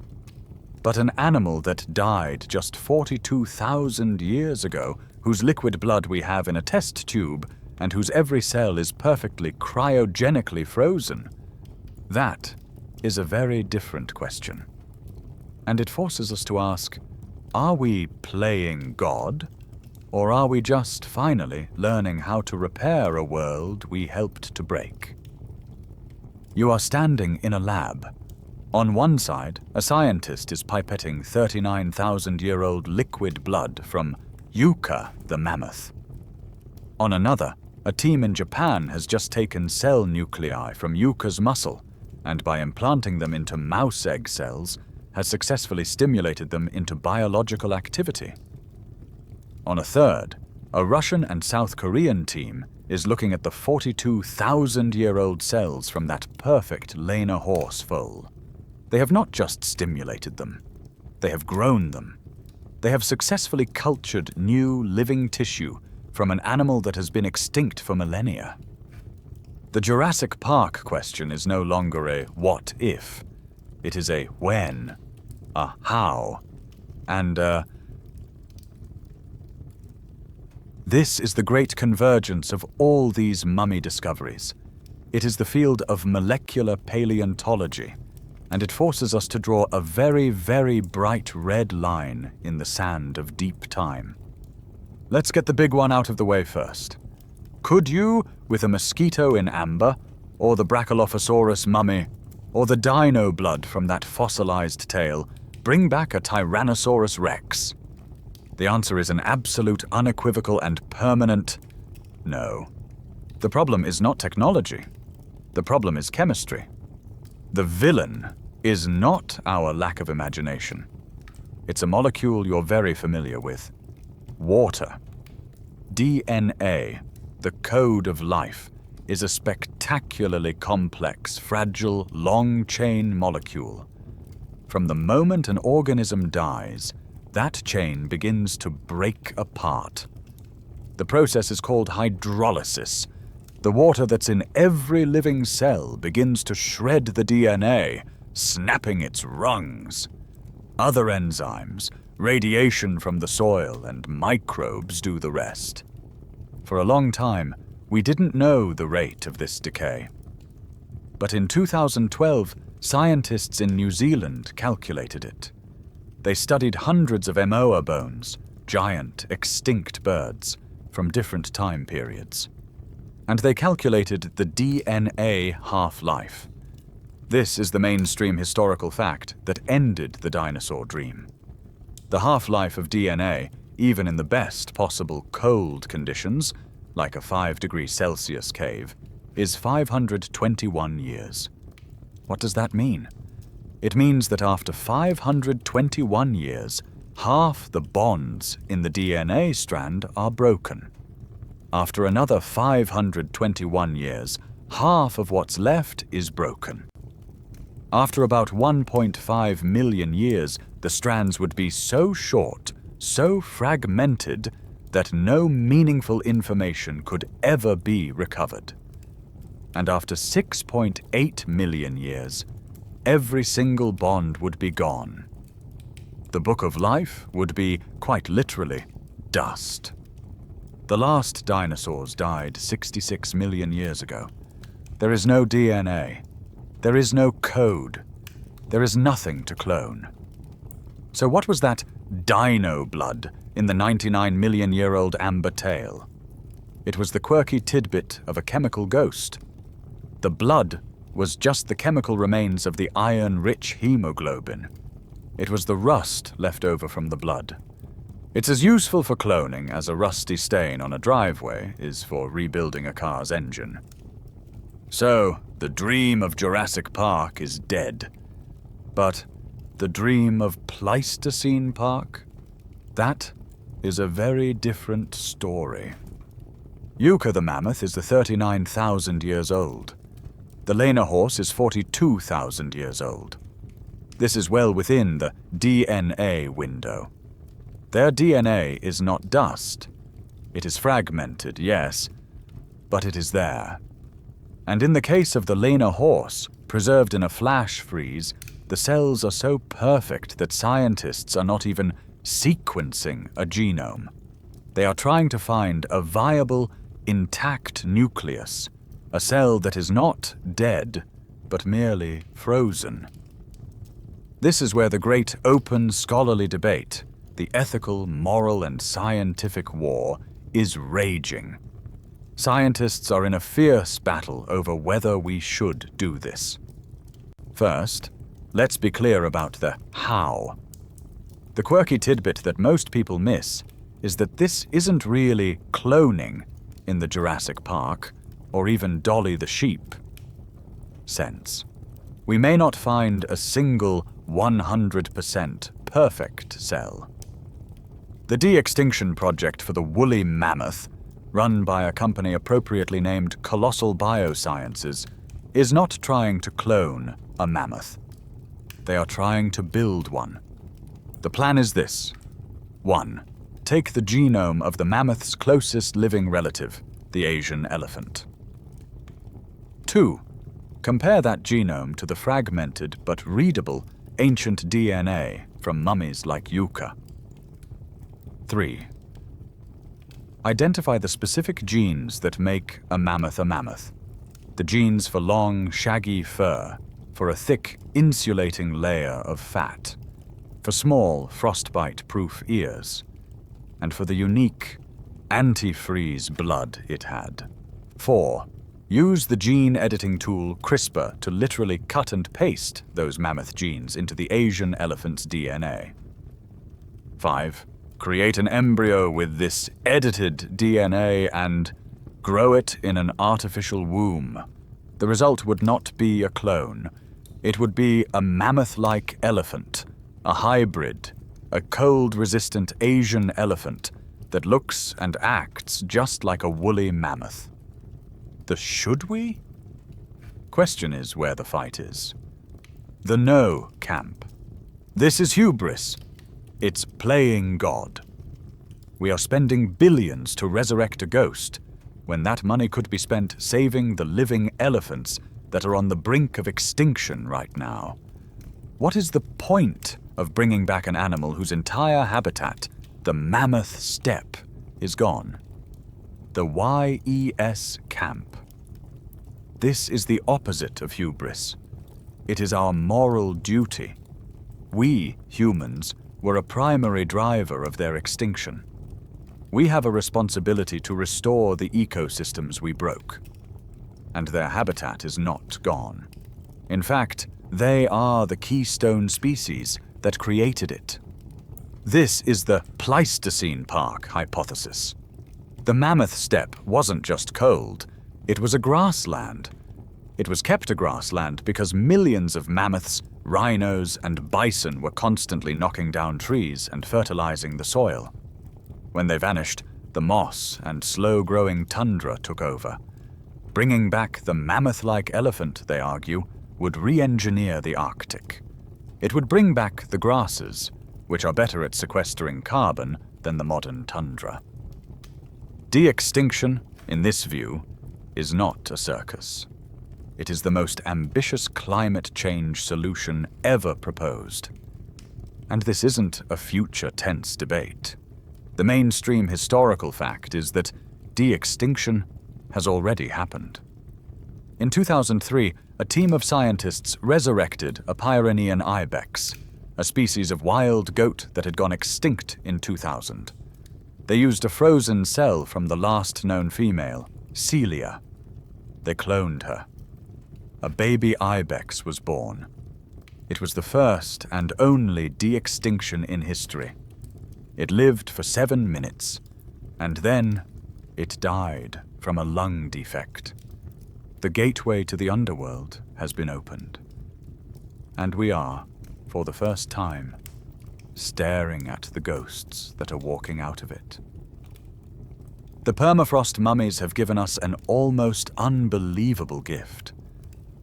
But an animal that died just 42,000 years ago, whose liquid blood we have in a test tube, and whose every cell is perfectly cryogenically frozen, that is a very different question. And it forces us to ask, are we playing God, or are we just finally learning how to repair a world we helped to break? You are standing in a lab. On one side, a scientist is pipetting 39,000-year-old liquid blood from Yucca the mammoth. On another, a team in Japan has just taken cell nuclei from Yucca's muscle, and by implanting them into mouse egg cells, has successfully stimulated them into biological activity. On a third, a Russian and South Korean team is looking at the 42,000-year-old cells from that perfect Lena horse foal. They have not just stimulated them, they have grown them. They have successfully cultured new living tissue from an animal that has been extinct for millennia. The Jurassic Park question is no longer a what if. It is a when, a how, and a... This is the great convergence of all these mummy discoveries. It is the field of molecular paleontology, and it forces us to draw a very, very bright red line in the sand of deep time. Let's get the big one out of the way first. Could you, with a mosquito in amber, or the Brachylophosaurus mummy, or the dino blood from that fossilized tail, bring back a Tyrannosaurus rex? The answer is an absolute, unequivocal, and permanent no. The problem is not technology. The problem is chemistry. The villain is not our lack of imagination. It's a molecule you're very familiar with. Water. DNA, the code of life, is a spectacularly complex, fragile, long-chain molecule. From the moment an organism dies, that chain begins to break apart. The process is called hydrolysis. The water that's in every living cell begins to shred the DNA, snapping its rungs. Other enzymes, radiation from the soil, and microbes do the rest. For a long time, we didn't know the rate of this decay. But in 2012, scientists in New Zealand calculated it. They studied hundreds of Moa bones, giant, extinct birds, from different time periods. And they calculated the DNA half-life. This is the mainstream historical fact that ended the dinosaur dream. The half-life of DNA, even in the best possible cold conditions, like a 5°C cave, is 521 years. What does that mean? It means that after 521 years, half the bonds in the DNA strand are broken. After another 521 years, half of what's left is broken. After about 1.5 million years, the strands would be so short, so fragmented, that no meaningful information could ever be recovered. And after 6.8 million years, every single bond would be gone. The book of life would be, quite literally, dust. The last dinosaurs died 66 million years ago. There is no DNA. There is no code. There is nothing to clone. So what was that dino blood in the 99-million-year-old amber tale? It was the quirky tidbit of a chemical ghost. The blood was just the chemical remains of the iron-rich hemoglobin. It was the rust left over from the blood. It's as useful for cloning as a rusty stain on a driveway is for rebuilding a car's engine. So, the dream of Jurassic Park is dead. But the dream of Pleistocene Park? That is a very different story. Yucca the mammoth is 39,000 years old. The Lena horse is 42,000 years old. This is well within the DNA window. Their DNA is not dust. It is fragmented, yes, but it is there. And in the case of the Lena horse, preserved in a flash freeze, the cells are so perfect that scientists are not even sequencing a genome. They are trying to find a viable, intact nucleus, a cell that is not dead, but merely frozen. This is where the great open scholarly debate, the ethical, moral, and scientific war, is raging. Scientists are in a fierce battle over whether we should do this. First, let's be clear about the how. The quirky tidbit that most people miss is that this isn't really cloning in the Jurassic Park, or even Dolly the sheep sense. We may not find a single 100% perfect cell. The de-extinction project for the woolly mammoth, run by a company appropriately named Colossal Biosciences, is not trying to clone a mammoth. They are trying to build one. The plan is this. 1. Take the genome of the mammoth's closest living relative, the Asian elephant. 2. Compare that genome to the fragmented but readable ancient DNA from mummies like Yucca. 3. Identify the specific genes that make a mammoth. The genes for long, shaggy fur, for a thick, insulating layer of fat, for small, frostbite-proof ears, and for the unique, antifreeze blood it had. 4. Use the gene editing tool CRISPR to literally cut and paste those mammoth genes into the Asian elephant's DNA. 5. Create an embryo with this edited DNA and grow it in an artificial womb. The result would not be a clone. It would be a mammoth-like elephant, a hybrid, a cold-resistant Asian elephant that looks and acts just like a woolly mammoth. The should we? Question is where the fight is. The no camp. This is hubris. It's playing God. We are spending billions to resurrect a ghost, when that money could be spent saving the living elephants that are on the brink of extinction right now. What is the point of bringing back an animal whose entire habitat, the mammoth steppe, is gone? The YES camp. This is the opposite of hubris. It is our moral duty. We, humans, were a primary driver of their extinction. We have a responsibility to restore the ecosystems we broke. And their habitat is not gone. In fact, they are the keystone species that created it. This is the Pleistocene Park hypothesis. The mammoth steppe wasn't just cold, it was a grassland. It was kept a grassland because millions of mammoths, rhinos, and bison were constantly knocking down trees and fertilizing the soil. When they vanished, the moss and slow-growing tundra took over. Bringing back the mammoth-like elephant, they argue, would re-engineer the Arctic. It would bring back the grasses, which are better at sequestering carbon than the modern tundra. De-extinction, in this view, is not a circus. It is the most ambitious climate change solution ever proposed. And this isn't a future tense debate. The mainstream historical fact is that de-extinction has already happened. In 2003, a team of scientists resurrected a Pyrenean ibex, a species of wild goat that had gone extinct in 2000. They used a frozen cell from the last known female, Celia. They cloned her. A baby ibex was born. It was the first and only de-extinction in history. It lived for 7 minutes, and then it died from a lung defect. The gateway to the underworld has been opened. And we are, for the first time, staring at the ghosts that are walking out of it. The permafrost mummies have given us an almost unbelievable gift.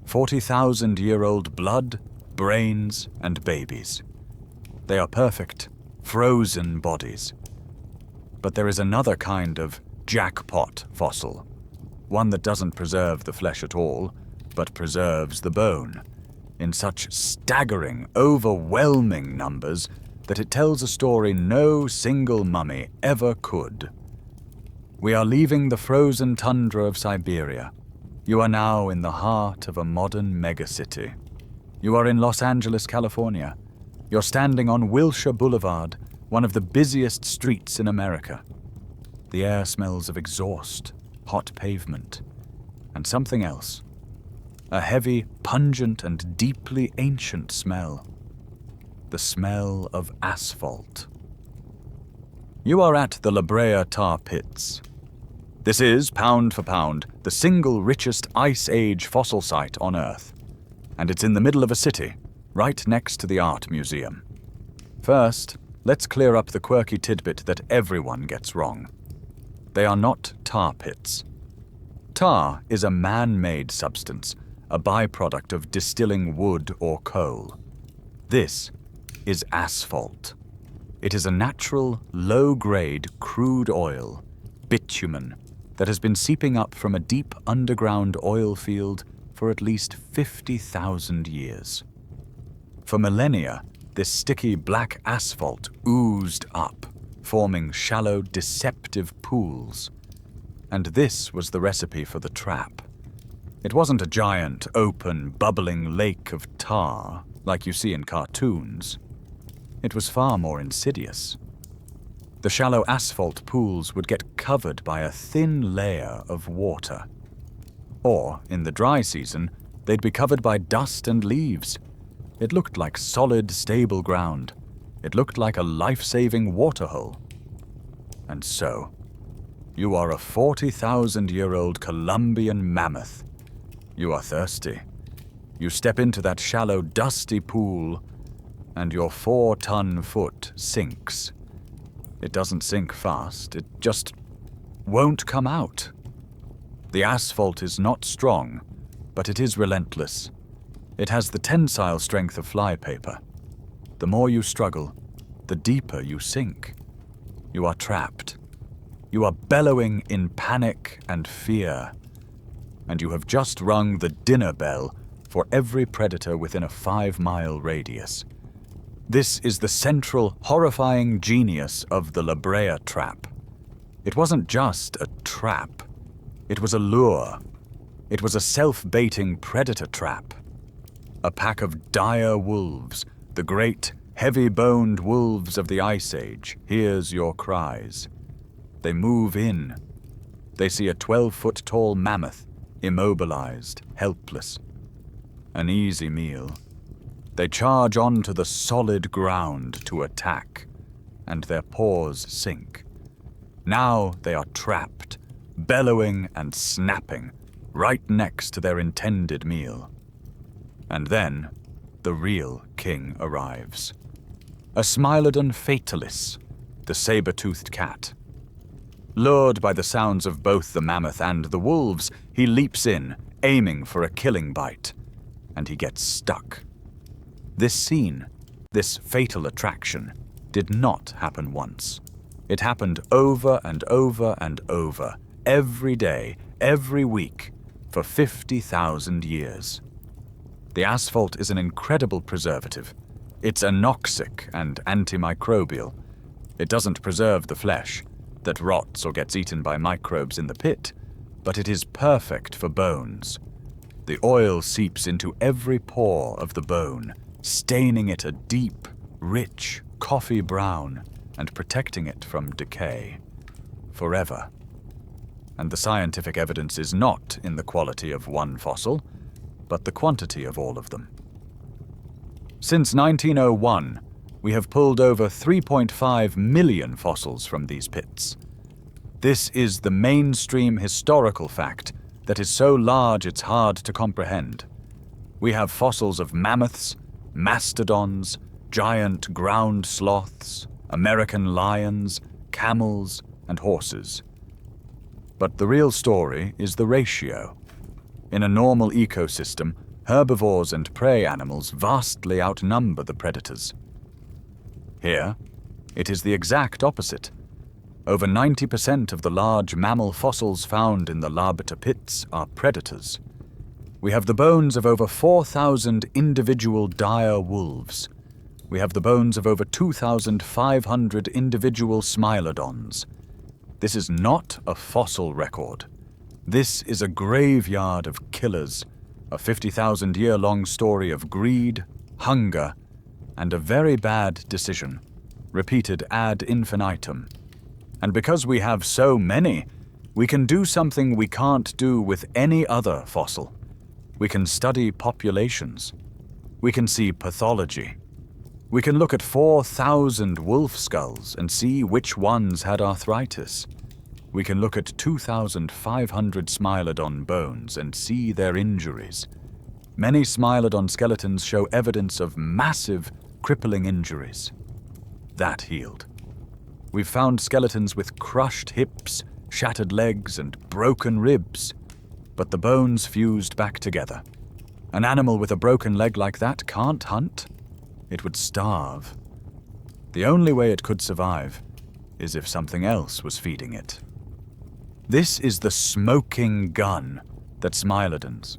40,000-year-old blood, brains, and babies. They are perfect, frozen bodies. But there is another kind of jackpot fossil, one that doesn't preserve the flesh at all, but preserves the bone, in such staggering, overwhelming numbers that it tells a story no single mummy ever could. We are leaving the frozen tundra of Siberia. You are now in the heart of a modern megacity. You are in Los Angeles, California. You're standing on Wilshire Boulevard, one of the busiest streets in America. The air smells of exhaust, hot pavement, and something else. A heavy, pungent, and deeply ancient smell. The smell of asphalt. You are at the La Brea tar pits. This is, pound for pound, the single richest Ice Age fossil site on Earth. And it's in the middle of a city, right next to the art museum. First, let's clear up the quirky tidbit that everyone gets wrong. They are not tar pits. Tar is a man-made substance, a byproduct of distilling wood or coal. This is asphalt. It is a natural, low-grade crude oil, bitumen, that has been seeping up from a deep underground oil field for at least 50,000 years. For millennia, this sticky black asphalt oozed up, forming shallow, deceptive pools. And this was the recipe for the trap. It wasn't a giant, open, bubbling lake of tar like you see in cartoons. It was far more insidious. The shallow asphalt pools would get covered by a thin layer of water. Or, in the dry season, they'd be covered by dust and leaves. It looked like solid, stable ground. It looked like a life-saving waterhole. And so, you are a 40,000-year-old Colombian mammoth. You are thirsty. You step into that shallow, dusty pool, and your 4-ton foot sinks. It doesn't sink fast, it just won't come out. The asphalt is not strong, but it is relentless. It has the tensile strength of flypaper. The more you struggle, the deeper you sink. You are trapped. You are bellowing in panic and fear. And you have just rung the dinner bell for every predator within a 5-mile radius. This is the central, horrifying genius of the La Brea trap. It wasn't just a trap. It was a lure. It was a self-baiting predator trap. A pack of dire wolves, the great, heavy-boned wolves of the Ice Age, hears your cries. They move in. They see a 12-foot-tall mammoth, immobilized, helpless. An easy meal. They charge onto the solid ground to attack, and their paws sink. Now they are trapped, bellowing and snapping, right next to their intended meal. And then, the real king arrives. A Smilodon fatalis, the saber-toothed cat. Lured by the sounds of both the mammoth and the wolves, he leaps in, aiming for a killing bite, and he gets stuck. This scene, this fatal attraction, did not happen once. It happened over and over and over, every day, every week, for 50,000 years. The asphalt is an incredible preservative. It's anoxic and antimicrobial. It doesn't preserve the flesh that rots or gets eaten by microbes in the pit, but it is perfect for bones. The oil seeps into every pore of the bone, staining it a deep, rich coffee brown and protecting it from decay forever. And the scientific evidence is not in the quality of one fossil, but the quantity of all of them. Since 1901, we have pulled over 3.5 million fossils from these pits. This is the mainstream historical fact that is so large it's hard to comprehend. We have fossils of mammoths, mastodons, giant ground sloths, American lions, camels, and horses. But the real story is the ratio. In a normal ecosystem, herbivores and prey animals vastly outnumber the predators. Here, it is the exact opposite. Over 90% of the large mammal fossils found in the Lagerstätten pits are predators. We have the bones of over 4,000 individual dire wolves. We have the bones of over 2,500 individual smilodons. This is not a fossil record. This is a graveyard of killers, a 50,000-year-long story of greed, hunger, and a very bad decision, repeated ad infinitum. And because we have so many, we can do something we can't do with any other fossil. We can study populations. We can see pathology. We can look at 4,000 wolf skulls and see which ones had arthritis. We can look at 2,500 smilodon bones and see their injuries. Many smilodon skeletons show evidence of massive, crippling injuries. That healed. We've found skeletons with crushed hips, shattered legs, and broken ribs, but the bones fused back together. An animal with a broken leg like that can't hunt. It would starve. The only way it could survive is if something else was feeding it. This is the smoking gun that smilodons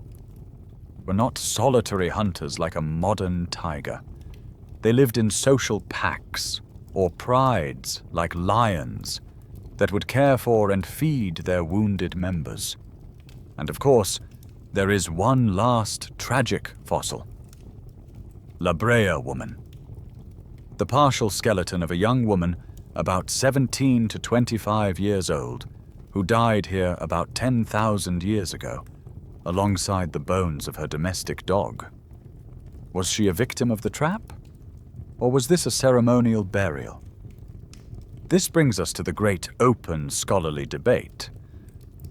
were not solitary hunters like a modern tiger. They lived in social packs or prides like lions that would care for and feed their wounded members. And of course, there is one last tragic fossil. La Brea woman. The partial skeleton of a young woman about 17 to 25 years old who died here about 10,000 years ago, alongside the bones of her domestic dog. Was she a victim of the trap? Or was this a ceremonial burial? This brings us to the great open scholarly debate.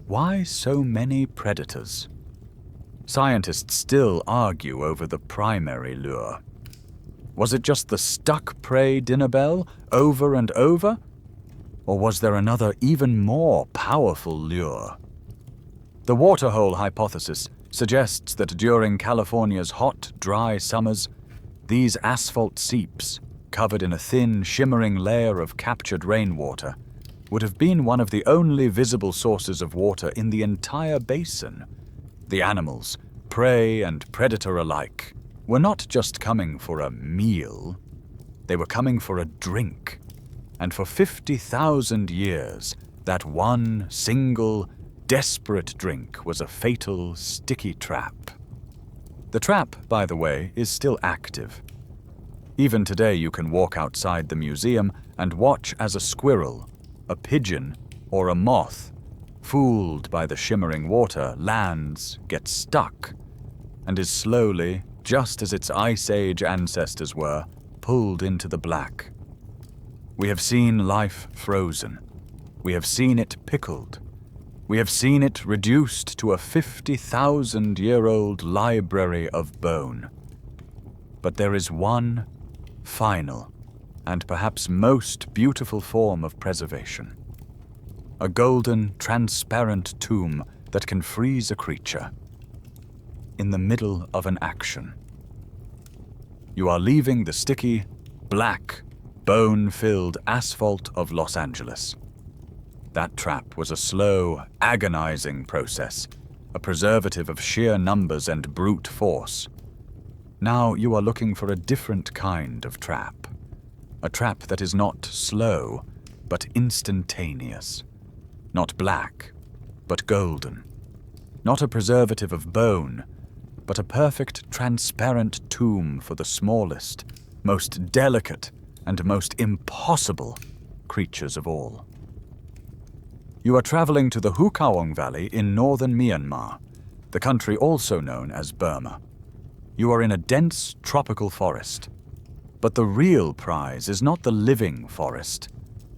Why so many predators? Scientists still argue over the primary lure. Was it just the stuck prey dinner bell over and over? Or was there another, even more powerful lure? The waterhole hypothesis suggests that during California's hot, dry summers, these asphalt seeps, covered in a thin, shimmering layer of captured rainwater, would have been one of the only visible sources of water in the entire basin. The animals, prey and predator alike, were not just coming for a meal, they were coming for a drink. And for 50,000 years, that one single, desperate drink was a fatal, sticky trap. The trap, by the way, is still active. Even today you can walk outside the museum and watch as a squirrel, a pigeon, or a moth, fooled by the shimmering water, lands, gets stuck, and is slowly, just as its Ice Age ancestors were, pulled into the black. We have seen life frozen. We have seen it pickled. We have seen it reduced to a 50,000-year-old library of bone. But there is one final and perhaps most beautiful form of preservation. A golden, transparent tomb that can freeze a creature in the middle of an action. You are leaving the sticky, black, bone-filled asphalt of Los Angeles. That trap was a slow, agonizing process, a preservative of sheer numbers and brute force. Now you are looking for a different kind of trap. A trap that is not slow, but instantaneous. Not black, but golden. Not a preservative of bone, but a perfect, transparent tomb for the smallest, most delicate, and most impossible creatures of all. You are traveling to the Hukawng Valley in northern Myanmar, the country also known as Burma. You are in a dense tropical forest. But the real prize is not the living forest.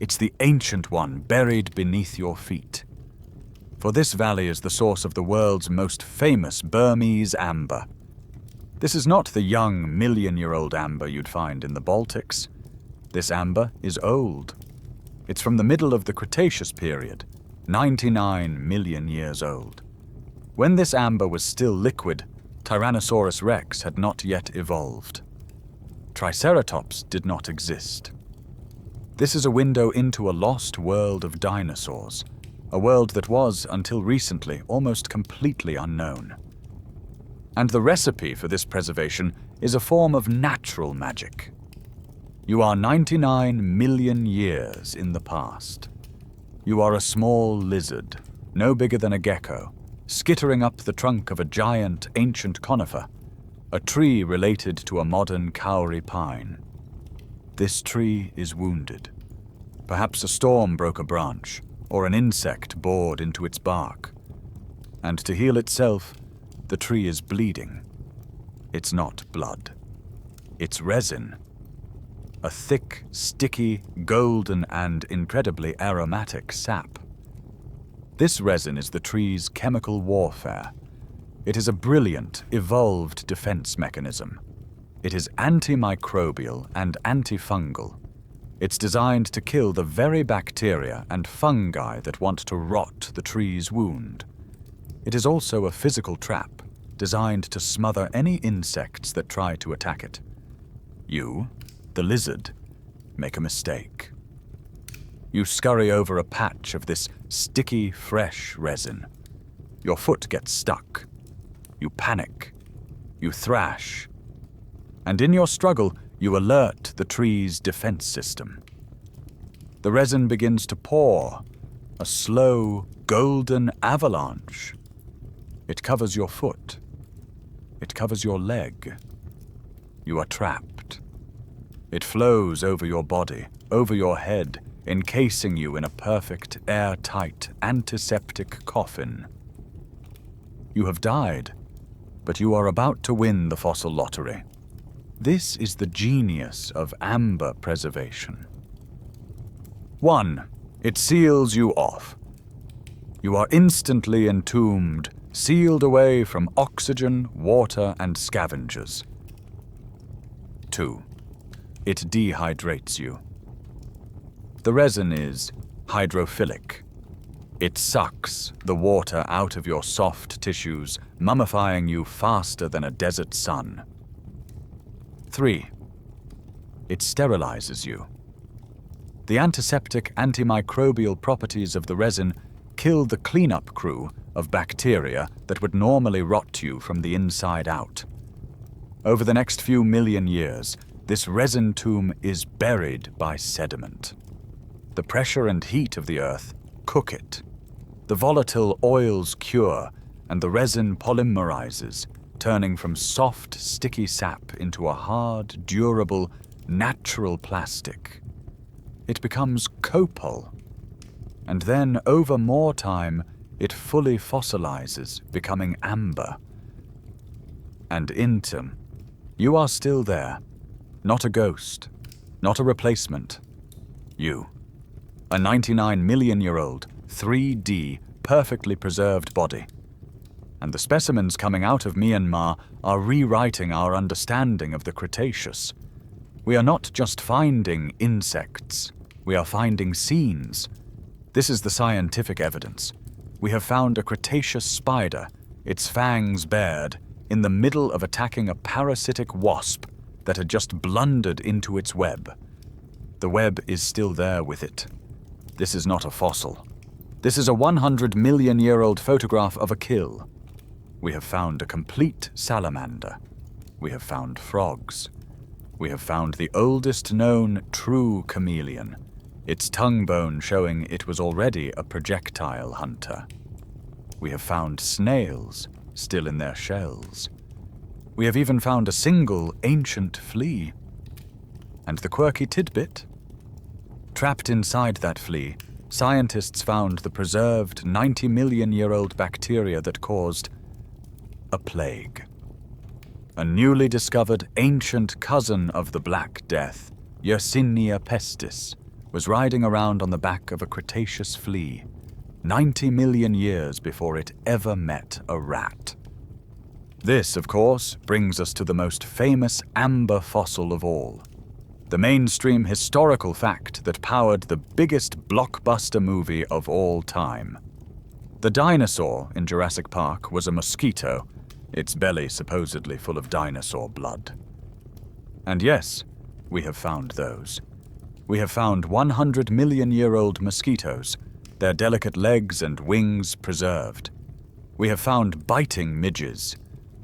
It's the ancient one buried beneath your feet. For this valley is the source of the world's most famous Burmese amber. This is not the young, million-year-old amber you'd find in the Baltics. This amber is old. It's from the middle of the Cretaceous period, 99 million years old. When this amber was still liquid, Tyrannosaurus rex had not yet evolved. Triceratops did not exist. This is a window into a lost world of dinosaurs, a world that was, until recently, almost completely unknown. And the recipe for this preservation is a form of natural magic. You are 99 million years in the past. You are a small lizard, no bigger than a gecko, skittering up the trunk of a giant ancient conifer, a tree related to a modern kauri pine. This tree is wounded. Perhaps a storm broke a branch, or an insect bored into its bark. And to heal itself, the tree is bleeding. It's not blood. It's resin. A thick, sticky, golden, and incredibly aromatic sap. This resin is the tree's chemical warfare. It is a brilliant, evolved defense mechanism. It is antimicrobial and antifungal. It's designed to kill the very bacteria and fungi that want to rot the tree's wound. It is also a physical trap, designed to smother any insects that try to attack it. You, the lizard, make a mistake. You scurry over a patch of this sticky, fresh resin. Your foot gets stuck. You panic. You thrash. And in your struggle, you alert the tree's defense system. The resin begins to pour, a slow, golden avalanche. It covers your foot. It covers your leg. You are trapped. It flows over your body, over your head, encasing you in a perfect, airtight, antiseptic coffin. You have died, but you are about to win the fossil lottery. This is the genius of amber preservation. 1. It seals you off. You are instantly entombed, sealed away from oxygen, water, and scavengers. 2. It dehydrates you. The resin is hydrophilic. It sucks the water out of your soft tissues, mummifying you faster than a desert sun. 3. It sterilizes you. The antiseptic, antimicrobial properties of the resin kill the cleanup crew of bacteria that would normally rot you from the inside out. Over the next few million years, this resin tomb is buried by sediment. The pressure and heat of the earth cook it. The volatile oils cure, and the resin polymerizes, turning from soft, sticky sap into a hard, durable, natural plastic. It becomes copal, and then, over more time, it fully fossilizes, becoming amber. And Intim, you are still there, not a ghost, not a replacement. You, a 99-million-year-old, 3D, perfectly preserved body. And the specimens coming out of Myanmar are rewriting our understanding of the Cretaceous. We are not just finding insects, we are finding scenes. This is the scientific evidence. We have found a Cretaceous spider, its fangs bared, in the middle of attacking a parasitic wasp that had just blundered into its web. The web is still there with it. This is not a fossil. This is a 100-million-year-old photograph of a kill. We have found a complete salamander. We have found frogs. We have found the oldest known true chameleon, its tongue bone showing it was already a projectile hunter. We have found snails, still in their shells. We have even found a single ancient flea. And the quirky tidbit? Trapped inside that flea, scientists found the preserved 90-million-year-old bacteria that caused a plague. A newly discovered ancient cousin of the Black Death, Yersinia pestis, was riding around on the back of a Cretaceous flea, 90 million years before it ever met a rat. This, of course, brings us to the most famous amber fossil of all, the mainstream historical fact that powered the biggest blockbuster movie of all time. The dinosaur in Jurassic Park was a mosquito, its belly supposedly full of dinosaur blood. And yes, we have found those. We have found 100-million-year-old mosquitoes, their delicate legs and wings preserved. We have found biting midges.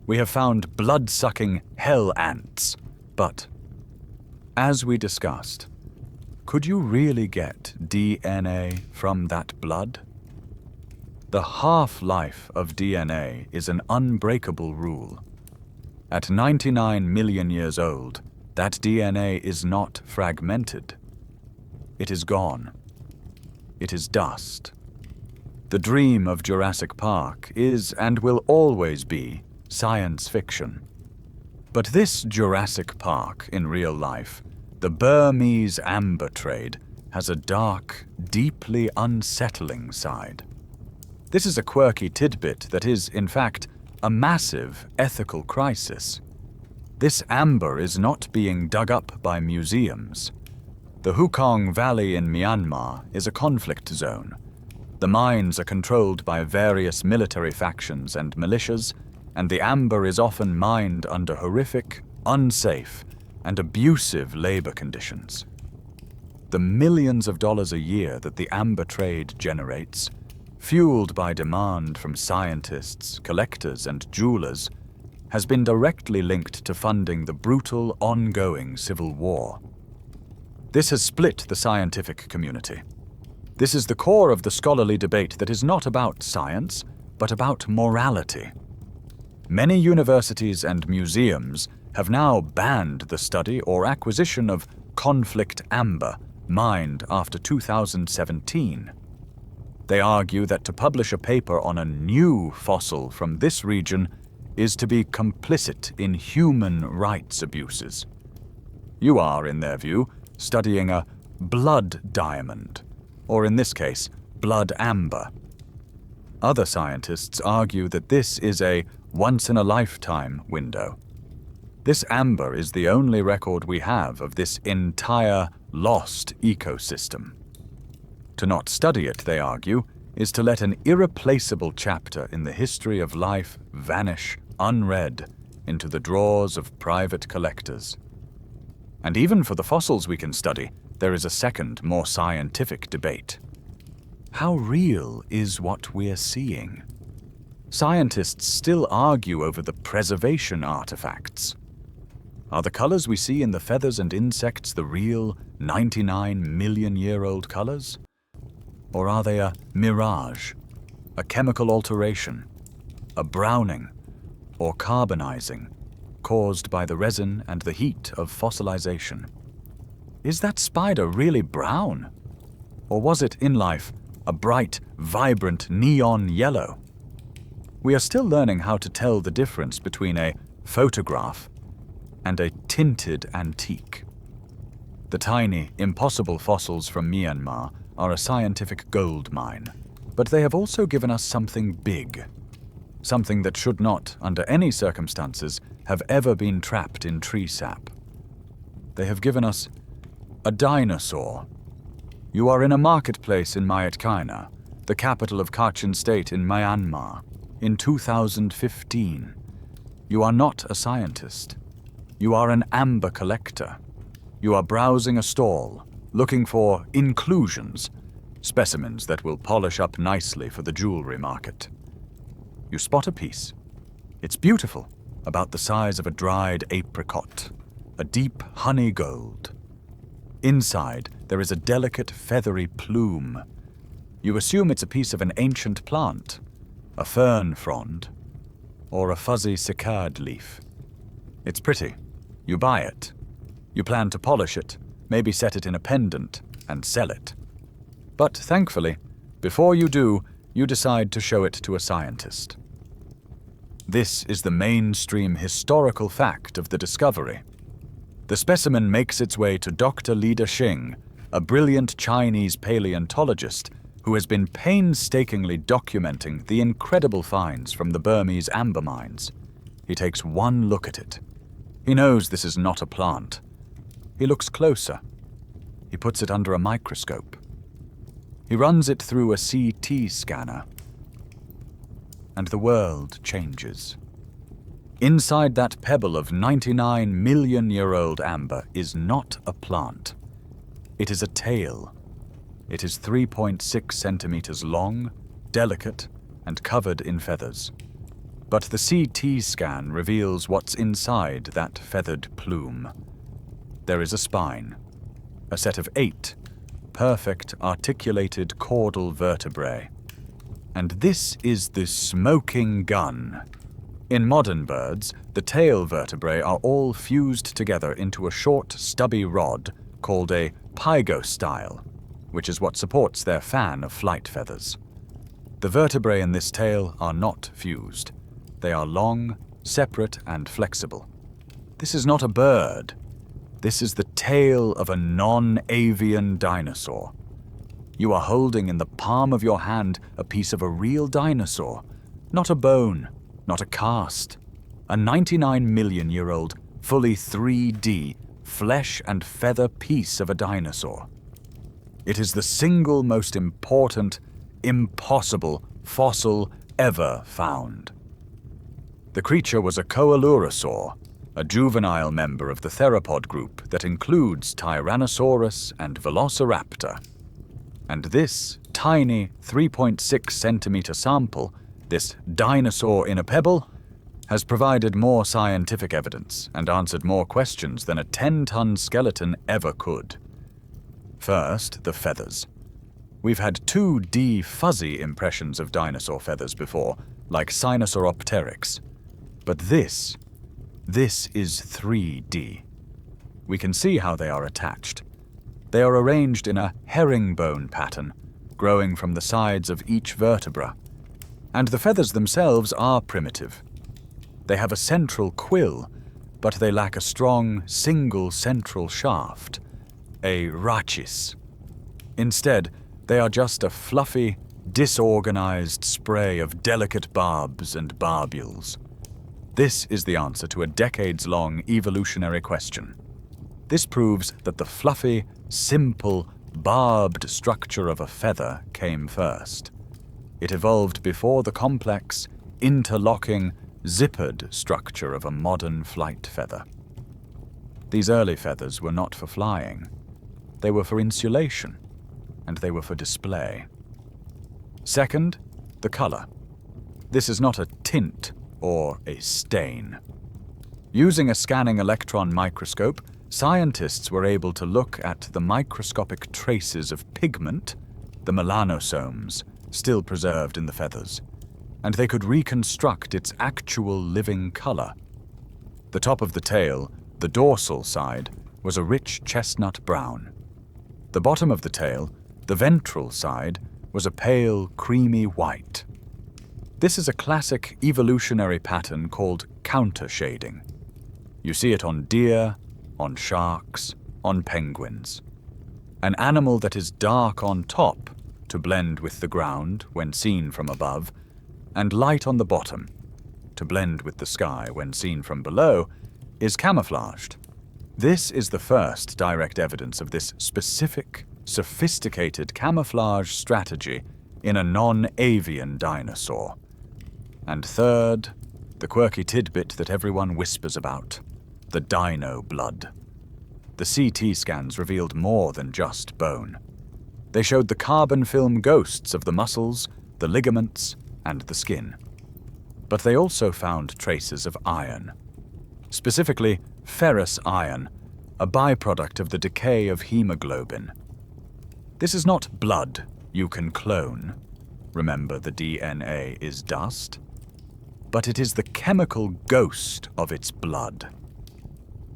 We have found blood-sucking hell ants. But, as we discussed, could you really get DNA from that blood? The half-life of DNA is an unbreakable rule. At 99 million years old, that DNA is not fragmented. It is gone. It is dust. The dream of Jurassic Park is and will always be science fiction. But this Jurassic Park in real life, the Burmese amber trade, has a dark, deeply unsettling side. This is a quirky tidbit that is, in fact, a massive ethical crisis. This amber is not being dug up by museums. The Hukong Valley in Myanmar is a conflict zone. The mines are controlled by various military factions and militias, and the amber is often mined under horrific, unsafe, and abusive labor conditions. The millions of dollars a year that the amber trade generates, fueled by demand from scientists, collectors, and jewelers, has been directly linked to funding the brutal, ongoing civil war. This has split the scientific community. This is the core of the scholarly debate that is not about science, but about morality. Many universities and museums have now banned the study or acquisition of conflict amber mined after 2017. They argue that to publish a paper on a new fossil from this region is to be complicit in human rights abuses. You are, in their view, studying a blood diamond, or in this case, blood amber. Other scientists argue that this is a once-in-a-lifetime window. This amber is the only record we have of this entire lost ecosystem. To not study it, they argue, is to let an irreplaceable chapter in the history of life vanish unread into the drawers of private collectors. And even for the fossils we can study, there is a second, more scientific debate. How real is what we're seeing? Scientists still argue over the preservation artifacts. Are the colors we see in the feathers and insects the real 99-million-year-old colors? Or are they a mirage, a chemical alteration, a browning, or carbonizing caused by the resin and the heat of fossilization? Is that spider really brown? Or was it, in life, a bright, vibrant neon yellow? We are still learning how to tell the difference between a photograph and a tinted antique. The tiny, impossible fossils from Myanmar are a scientific gold mine, but they have also given us something big, something that should not, under any circumstances, have ever been trapped in tree sap. They have given us a dinosaur. You are in a marketplace in Myitkyina, the capital of Kachin State in Myanmar, in 2015. You are not a scientist. You are an amber collector. You are browsing a stall, looking for inclusions, specimens that will polish up nicely for the jewelry market. You spot a piece. It's beautiful, about the size of a dried apricot, a deep honey gold. Inside, there is a delicate feathery plume. You assume it's a piece of an ancient plant, a fern frond, or a fuzzy cycad leaf. It's pretty. You buy it. You plan to polish it, maybe set it in a pendant, and sell it. But thankfully, before you do, you decide to show it to a scientist. This is the mainstream historical fact of the discovery. The specimen makes its way to Dr. Li Dexing, a brilliant Chinese paleontologist who has been painstakingly documenting the incredible finds from the Burmese amber mines. He takes one look at it. He knows this is not a plant. He looks closer. He puts it under a microscope. He runs it through a CT scanner. And the world changes. Inside that pebble of 99-million-year-old amber is not a plant. It is a tail. It is 3.6 centimeters long, delicate, and covered in feathers. But the CT scan reveals what's inside that feathered plume. There is a spine, a set of 8 perfect articulated caudal vertebrae. And this is the smoking gun. In modern birds, the tail vertebrae are all fused together into a short, stubby rod called a pygostyle, which is what supports their fan of flight feathers. The vertebrae in this tail are not fused. They are long, separate, and flexible. This is not a bird. This is the tail of a non-avian dinosaur. You are holding in the palm of your hand a piece of a real dinosaur, not a bone, not a cast. A 99-million-year-old, fully 3D, flesh and feather piece of a dinosaur. It is the single most important, impossible fossil ever found. The creature was a coelurosaur, a juvenile member of the theropod group that includes Tyrannosaurus and Velociraptor. And this tiny 3.6 centimeter sample, this dinosaur in a pebble, has provided more scientific evidence and answered more questions than a 10-ton skeleton ever could. First, the feathers. We've had 2D fuzzy impressions of dinosaur feathers before, like Sinosauropteryx. But this is 3D. We can see how they are attached. They are arranged in a herringbone pattern, growing from the sides of each vertebra. And the feathers themselves are primitive. They have a central quill, but they lack a strong, single central shaft, a rachis. Instead, they are just a fluffy, disorganized spray of delicate barbs and barbules. This is the answer to a decades-long evolutionary question. This proves that the fluffy, simple, barbed structure of a feather came first. It evolved before the complex, interlocking, zippered structure of a modern flight feather. These early feathers were not for flying. They were for insulation, and they were for display. Second, the color. This is not a tint or a stain. Using a scanning electron microscope, scientists were able to look at the microscopic traces of pigment, the melanosomes, still preserved in the feathers, and they could reconstruct its actual living color. The top of the tail, the dorsal side, was a rich chestnut brown. The bottom of the tail, the ventral side, was a pale, creamy white. This is a classic evolutionary pattern called countershading. You see it on deer, on sharks, on penguins. An animal that is dark on top to blend with the ground when seen from above, and light on the bottom to blend with the sky when seen from below, is camouflaged. This is the first direct evidence of this specific, sophisticated camouflage strategy in a non-avian dinosaur. And third, the quirky tidbit that everyone whispers about, the dino blood. The CT scans revealed more than just bone. They showed the carbon film ghosts of the muscles, the ligaments, and the skin. But they also found traces of iron. Specifically, ferrous iron, a byproduct of the decay of hemoglobin. This is not blood you can clone. Remember, the DNA is dust. But it is the chemical ghost of its blood.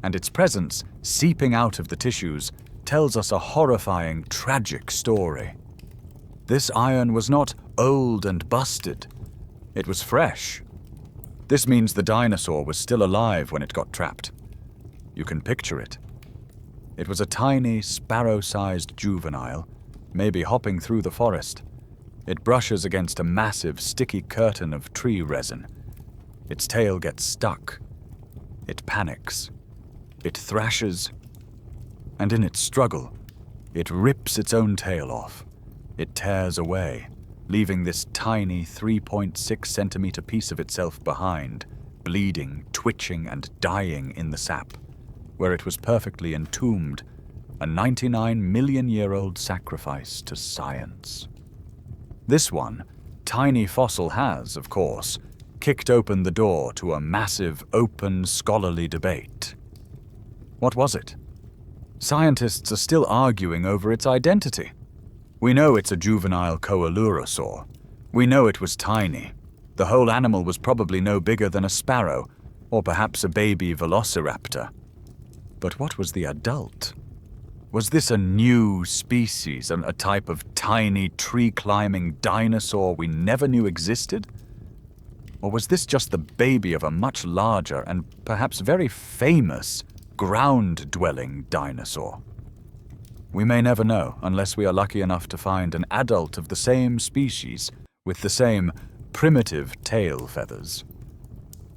And its presence, seeping out of the tissues, tells us a horrifying, tragic story. This iron was not old and busted. It was fresh. This means the dinosaur was still alive when it got trapped. You can picture it. It was a tiny, sparrow-sized juvenile, maybe hopping through the forest. It brushes against a massive, sticky curtain of tree resin. Its tail gets stuck. It panics. It thrashes. And in its struggle, it rips its own tail off. It tears away, leaving this tiny 3.6 centimeter piece of itself behind, bleeding, twitching, and dying in the sap, where it was perfectly entombed, a 99-million-year-old sacrifice to science. This one, tiny fossil has, of course, kicked open the door to a massive, open, scholarly debate. What was it? Scientists are still arguing over its identity. We know it's a juvenile coelurosaur. We know it was tiny. The whole animal was probably no bigger than a sparrow, or perhaps a baby velociraptor. But what was the adult? Was this a new species, a type of tiny, tree-climbing dinosaur we never knew existed? Or was this just the baby of a much larger and perhaps very famous ground-dwelling dinosaur? We may never know unless we are lucky enough to find an adult of the same species with the same primitive tail feathers.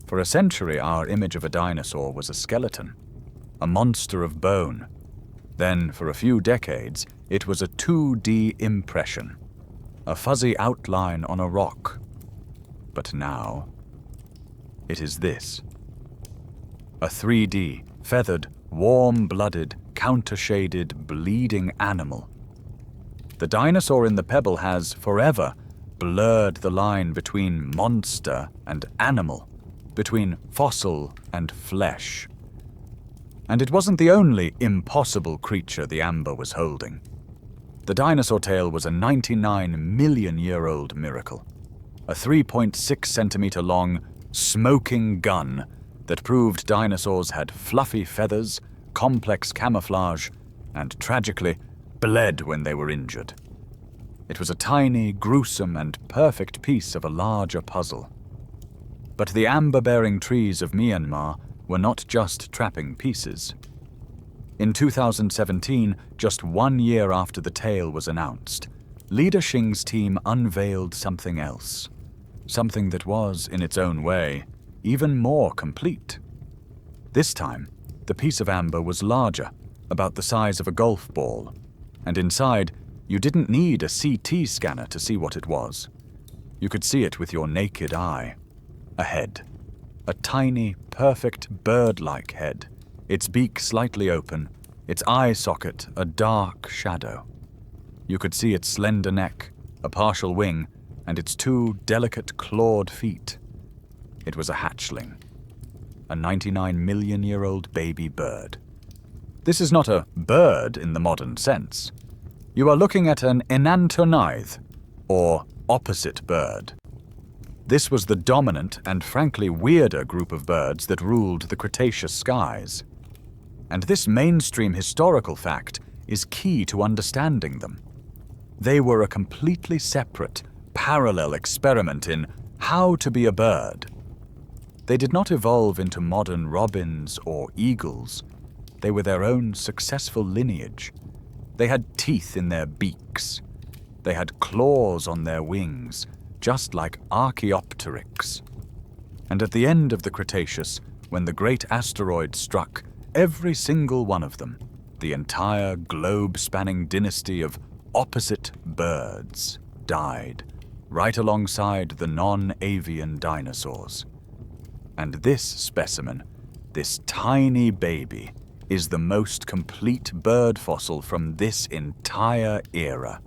For a century, our image of a dinosaur was a skeleton, a monster of bone. Then, for a few decades, it was a 2D impression, a fuzzy outline on a rock. But now, it is this. A 3D, feathered, warm-blooded, counter-shaded, bleeding animal. The dinosaur in the pebble has, forever, blurred the line between monster and animal, between fossil and flesh. And it wasn't the only impossible creature the amber was holding. The dinosaur tail was a 99-million-year-old miracle. A 3.6 centimeter long, smoking gun that proved dinosaurs had fluffy feathers, complex camouflage, and tragically, bled when they were injured. It was a tiny, gruesome, and perfect piece of a larger puzzle. But the amber-bearing trees of Myanmar were not just trapping pieces. In 2017, just 1 year after the tale was announced, Leader Xing's team unveiled something else. Something that was, in its own way, even more complete. This time, the piece of amber was larger, about the size of a golf ball, and inside, you didn't need a CT scanner to see what it was. You could see it with your naked eye. A head. A tiny, perfect bird-like head, its beak slightly open, its eye socket a dark shadow. You could see its slender neck, a partial wing, and its two delicate clawed feet. It was a hatchling, a 99-million-year-old baby bird. This is not a bird in the modern sense. You are looking at an enantiornithe, or opposite bird. This was the dominant and frankly weirder group of birds that ruled the Cretaceous skies. And this mainstream historical fact is key to understanding them. They were a completely separate, parallel experiment in how to be a bird. They did not evolve into modern robins or eagles. They were their own successful lineage. They had teeth in their beaks. They had claws on their wings, just like Archaeopteryx. And at the end of the Cretaceous, when the great asteroid struck, every single one of them, the entire globe-spanning dynasty of opposite birds, died, right alongside the non-avian dinosaurs. And this specimen, this tiny baby, is the most complete bird fossil from this entire era.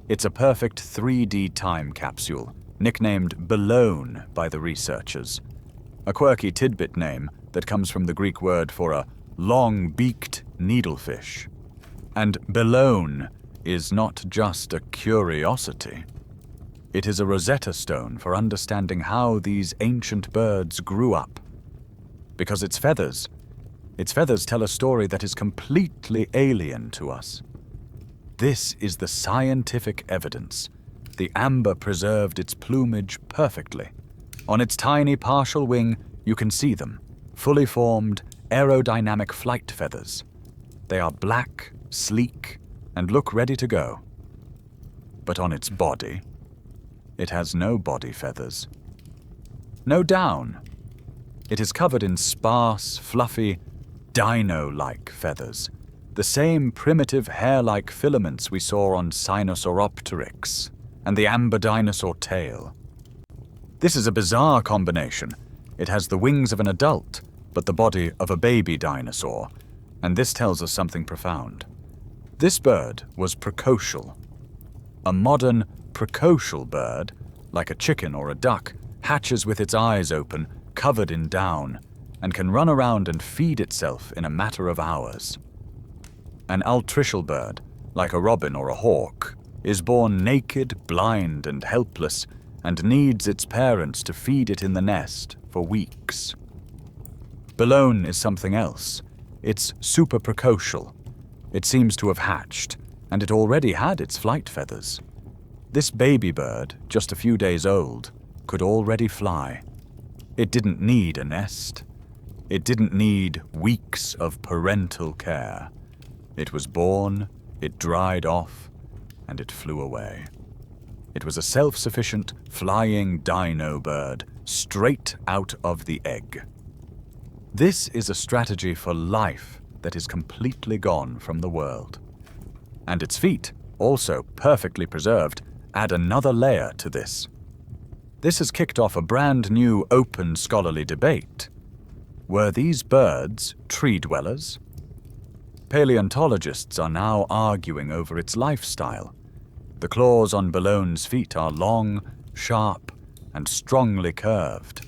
It's a perfect 3D time capsule, nicknamed Bellone by the researchers, a quirky tidbit name that comes from the Greek word for a long-beaked needlefish. And Bellone is not just a curiosity. It is a Rosetta Stone for understanding how these ancient birds grew up. Because its feathers tell a story that is completely alien to us. This is the scientific evidence. The amber preserved its plumage perfectly. On its tiny partial wing, you can see them, fully formed, aerodynamic flight feathers. They are black, sleek, and look ready to go. But on its body, it has no body feathers. No down. It is covered in sparse, fluffy, dino-like feathers, the same primitive hair-like filaments we saw on Sinosauropteryx and the amber dinosaur tail. This is a bizarre combination. It has the wings of an adult, but the body of a baby dinosaur, and this tells us something profound. This bird was precocial. A modern precocial bird, like a chicken or a duck, hatches with its eyes open, covered in down, and can run around and feed itself in a matter of hours. An altricial bird, like a robin or a hawk, is born naked, blind, and helpless, and needs its parents to feed it in the nest for weeks. Bellone is something else. It's super precocial. It seems to have hatched, and it already had its flight feathers. This baby bird, just a few days old, could already fly. It didn't need a nest. It didn't need weeks of parental care. It was born, it dried off, and it flew away. It was a self-sufficient, flying dino bird, straight out of the egg. This is a strategy for life that is completely gone from the world. And its feet, also perfectly preserved, add another layer to this. This has kicked off a brand new open scholarly debate. Were these birds tree dwellers? Paleontologists are now arguing over its lifestyle. The claws on Bellone's feet are long, sharp, and strongly curved.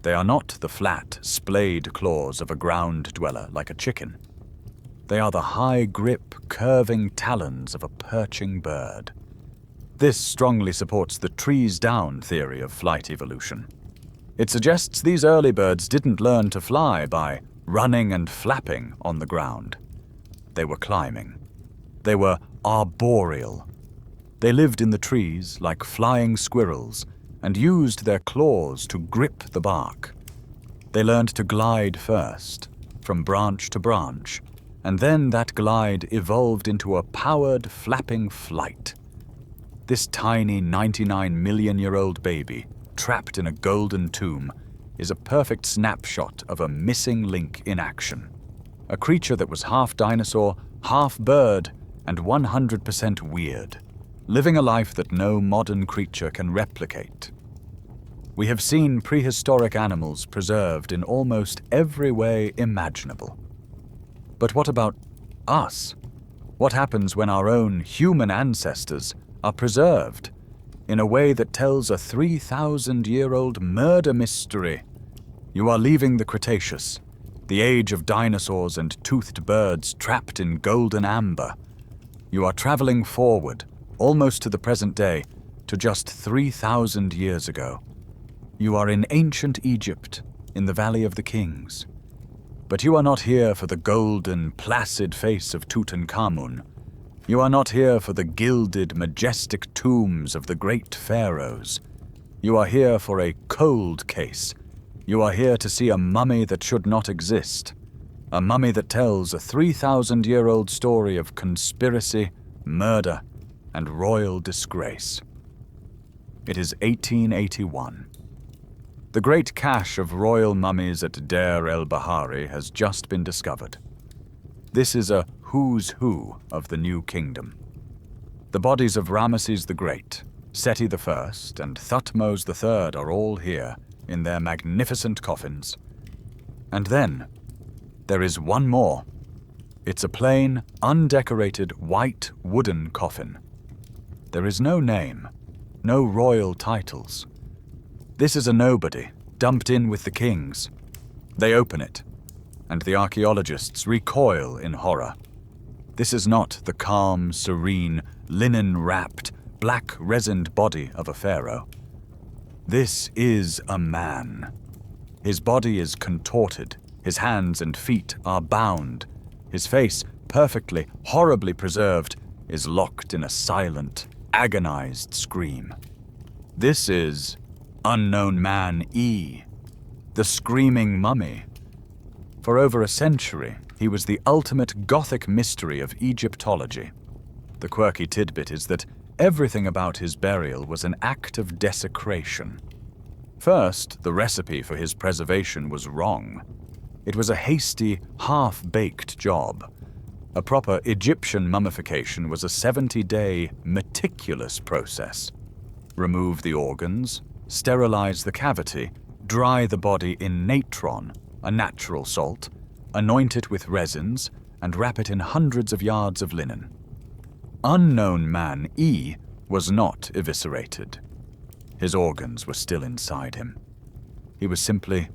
They are not the flat, splayed claws of a ground dweller like a chicken. They are the high-grip, curving talons of a perching bird. This strongly supports the trees-down theory of flight evolution. It suggests these early birds didn't learn to fly by running and flapping on the ground. They were climbing. They were arboreal. They lived in the trees like flying squirrels and used their claws to grip the bark. They learned to glide first, from branch to branch, and then that glide evolved into a powered, flapping flight. This tiny 99-million-year-old baby, trapped in a golden tomb, is a perfect snapshot of a missing link in action. A creature that was half dinosaur, half bird, and 100% weird, living a life that no modern creature can replicate. We have seen prehistoric animals preserved in almost every way imaginable. But what about us? What happens when our own human ancestors are preserved in a way that tells a 3,000-year-old murder mystery? You are leaving the Cretaceous, the age of dinosaurs and toothed birds trapped in golden amber. You are traveling forward, almost to the present day, to just 3,000 years ago. You are in ancient Egypt, in the Valley of the Kings. But you are not here for the golden, placid face of Tutankhamun. You are not here for the gilded, majestic tombs of the great pharaohs. You are here for a cold case. You are here to see a mummy that should not exist. A mummy that tells a 3,000-year-old story of conspiracy, murder, and royal disgrace. It is 1881. The great cache of royal mummies at Deir el-Bahari has just been discovered. This is a who's who of the New Kingdom. The bodies of Ramesses the Great, Seti I, and Thutmose III are all here in their magnificent coffins. And then, there is one more. It's a plain, undecorated, white wooden coffin. There is no name, no royal titles. This is a nobody, dumped in with the kings. They open it, and the archaeologists recoil in horror. This is not the calm, serene, linen-wrapped, black-resined body of a pharaoh. This is a man. His body is contorted, his hands and feet are bound, his face, perfectly, horribly preserved, is locked in a silent, agonized scream. This is Unknown Man E, the screaming mummy. For over a century, he was the ultimate Gothic mystery of Egyptology. The quirky tidbit is that everything about his burial was an act of desecration. First, the recipe for his preservation was wrong. It was a hasty, half-baked job. A proper Egyptian mummification was a 70-day, meticulous process. Remove the organs, sterilize the cavity, dry the body in natron, a natural salt, anoint it with resins, and wrap it in hundreds of yards of linen. Unknown Man E was not eviscerated. His organs were still inside him. He was simply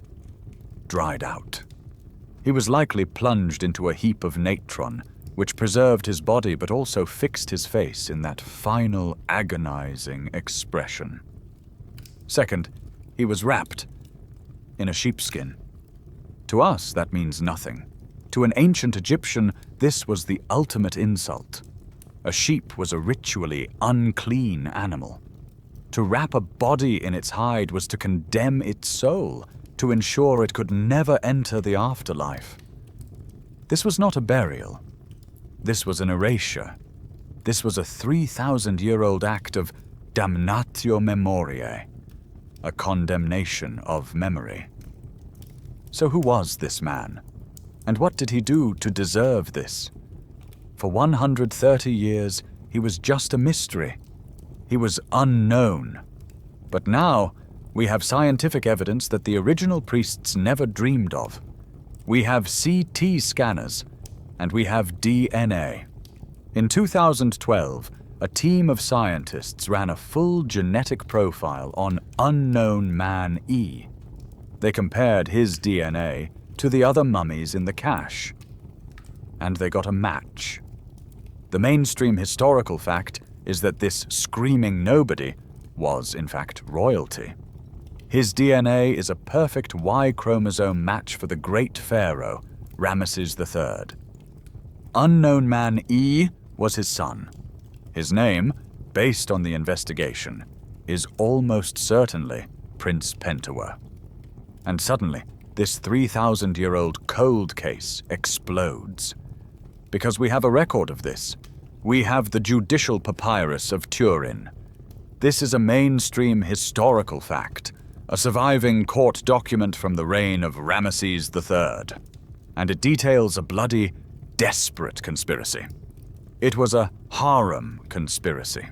dried out. He was likely plunged into a heap of natron, which preserved his body but also fixed his face in that final, agonizing expression. Second, he was wrapped in a sheepskin. To us, that means nothing. To an ancient Egyptian, this was the ultimate insult. A sheep was a ritually unclean animal. To wrap a body in its hide was to condemn its soul, to ensure it could never enter the afterlife. This was not a burial. This was an erasure. This was a 3,000-year-old act of damnatio memoriae, a condemnation of memory. So who was this man? And what did he do to deserve this? For 130 years, he was just a mystery. He was unknown. But now, we have scientific evidence that the original priests never dreamed of. We have CT scanners, and we have DNA. In 2012, a team of scientists ran a full genetic profile on Unknown Man E. They compared his DNA to the other mummies in the cache, and they got a match. The mainstream historical fact is that this screaming nobody was, in fact, royalty. His DNA is a perfect Y chromosome match for the great pharaoh, Ramesses III. Unknown Man E was his son. His name, based on the investigation, is almost certainly Prince Pentuer. And suddenly, this 3,000-year-old cold case explodes. Because we have a record of this. We have the judicial papyrus of Turin. This is a mainstream historical fact, a surviving court document from the reign of Ramesses III, and it details a bloody, desperate conspiracy. It was a harem conspiracy.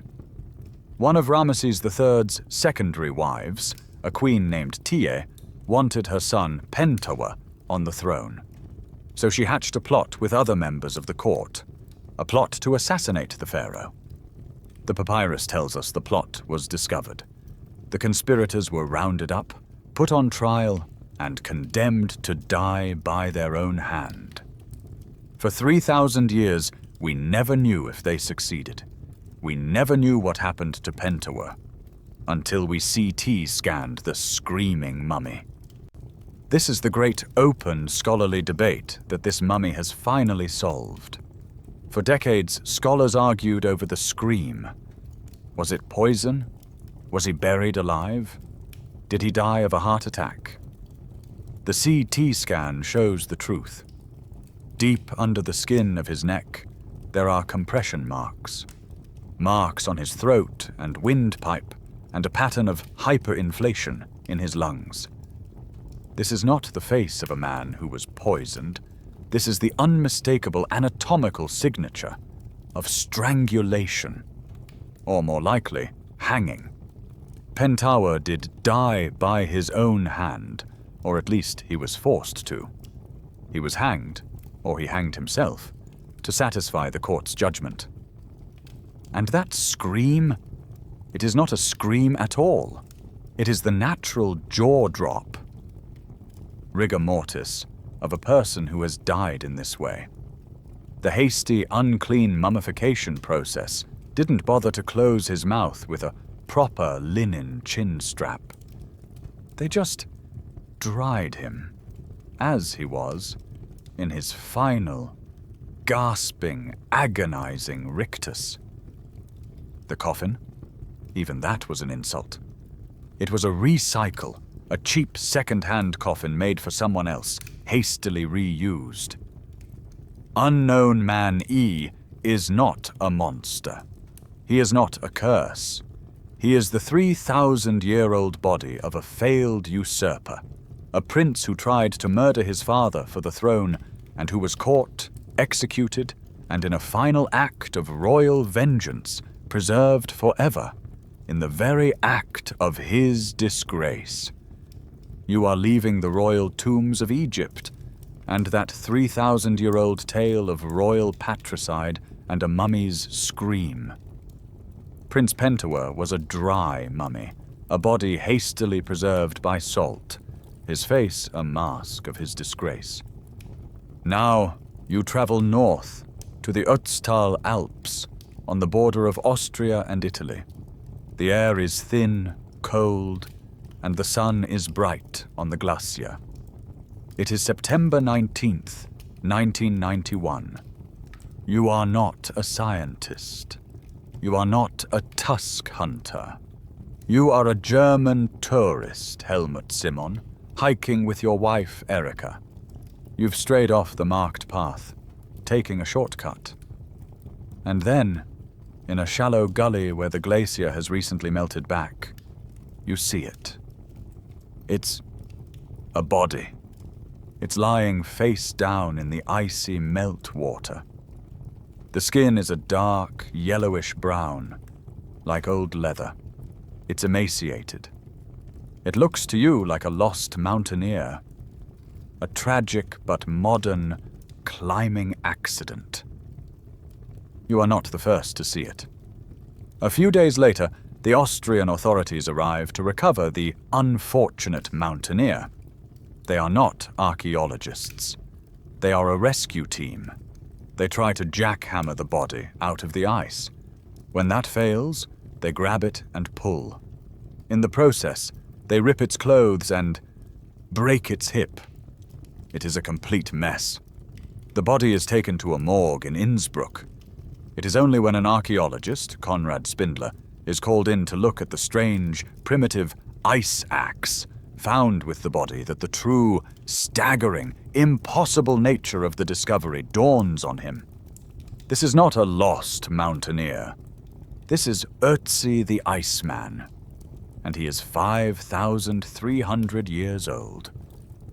One of Ramesses III's secondary wives, a queen named Tie, wanted her son Pentuer on the throne. So she hatched a plot with other members of the court, a plot to assassinate the pharaoh. The papyrus tells us the plot was discovered. The conspirators were rounded up, put on trial, and condemned to die by their own hand. For 3,000 years, we never knew if they succeeded. We never knew what happened to Pentuer, until we CT scanned the screaming mummy. This is the great open scholarly debate that this mummy has finally solved. For decades, scholars argued over the scream. Was it poison? Was he buried alive? Did he die of a heart attack? The CT scan shows the truth. Deep under the skin of his neck, there are compression marks. Marks on his throat and windpipe, and a pattern of hyperinflation in his lungs. This is not the face of a man who was poisoned. This is the unmistakable anatomical signature of strangulation, or more likely, hanging. Pentuer did die by his own hand, or at least he was forced to. He was hanged, or he hanged himself, to satisfy the court's judgment. And that scream, it is not a scream at all. It is the natural jaw drop, rigor mortis, of a person who has died in this way. The hasty, unclean mummification process didn't bother to close his mouth with a proper linen chin strap. They just dried him, as he was, in his final, gasping, agonizing rictus. The coffin? Even that was an insult. It was a recycle, a cheap second-hand coffin made for someone else, hastily reused. Unknown Man E is not a monster. He is not a curse. He is the 3,000-year-old body of a failed usurper, a prince who tried to murder his father for the throne and who was caught, executed, and in a final act of royal vengeance, preserved forever in the very act of his disgrace. You are leaving the royal tombs of Egypt and that 3,000-year-old tale of royal patricide and a mummy's scream. Prince Pentuer was a dry mummy, a body hastily preserved by salt, his face a mask of his disgrace. Now you travel north to the Ötztal Alps, on the border of Austria and Italy. The air is thin, cold, and the sun is bright on the glacier. It is September 19th, 1991. You are not a scientist. You are not a tusk hunter. You are a German tourist, Helmut Simon, hiking with your wife, Erika. You've strayed off the marked path, taking a shortcut. And then, in a shallow gully where the glacier has recently melted back, you see it. It's a body. It's lying face down in the icy meltwater. The skin is a dark, yellowish brown, like old leather. It's emaciated. It looks to you like a lost mountaineer. A tragic but modern climbing accident. You are not the first to see it. A few days later, the Austrian authorities arrive to recover the unfortunate mountaineer. They are not archaeologists. They are a rescue team. They try to jackhammer the body out of the ice. When that fails, they grab it and pull. In the process, they rip its clothes and break its hip. It is a complete mess. The body is taken to a morgue in Innsbruck. It is only when an archaeologist, Konrad Spindler, is called in to look at the strange, primitive ice axe found with the body that the true, staggering, impossible nature of the discovery dawns on him. This is not a lost mountaineer. This is Ötzi the Iceman. and he is 5,300 years old.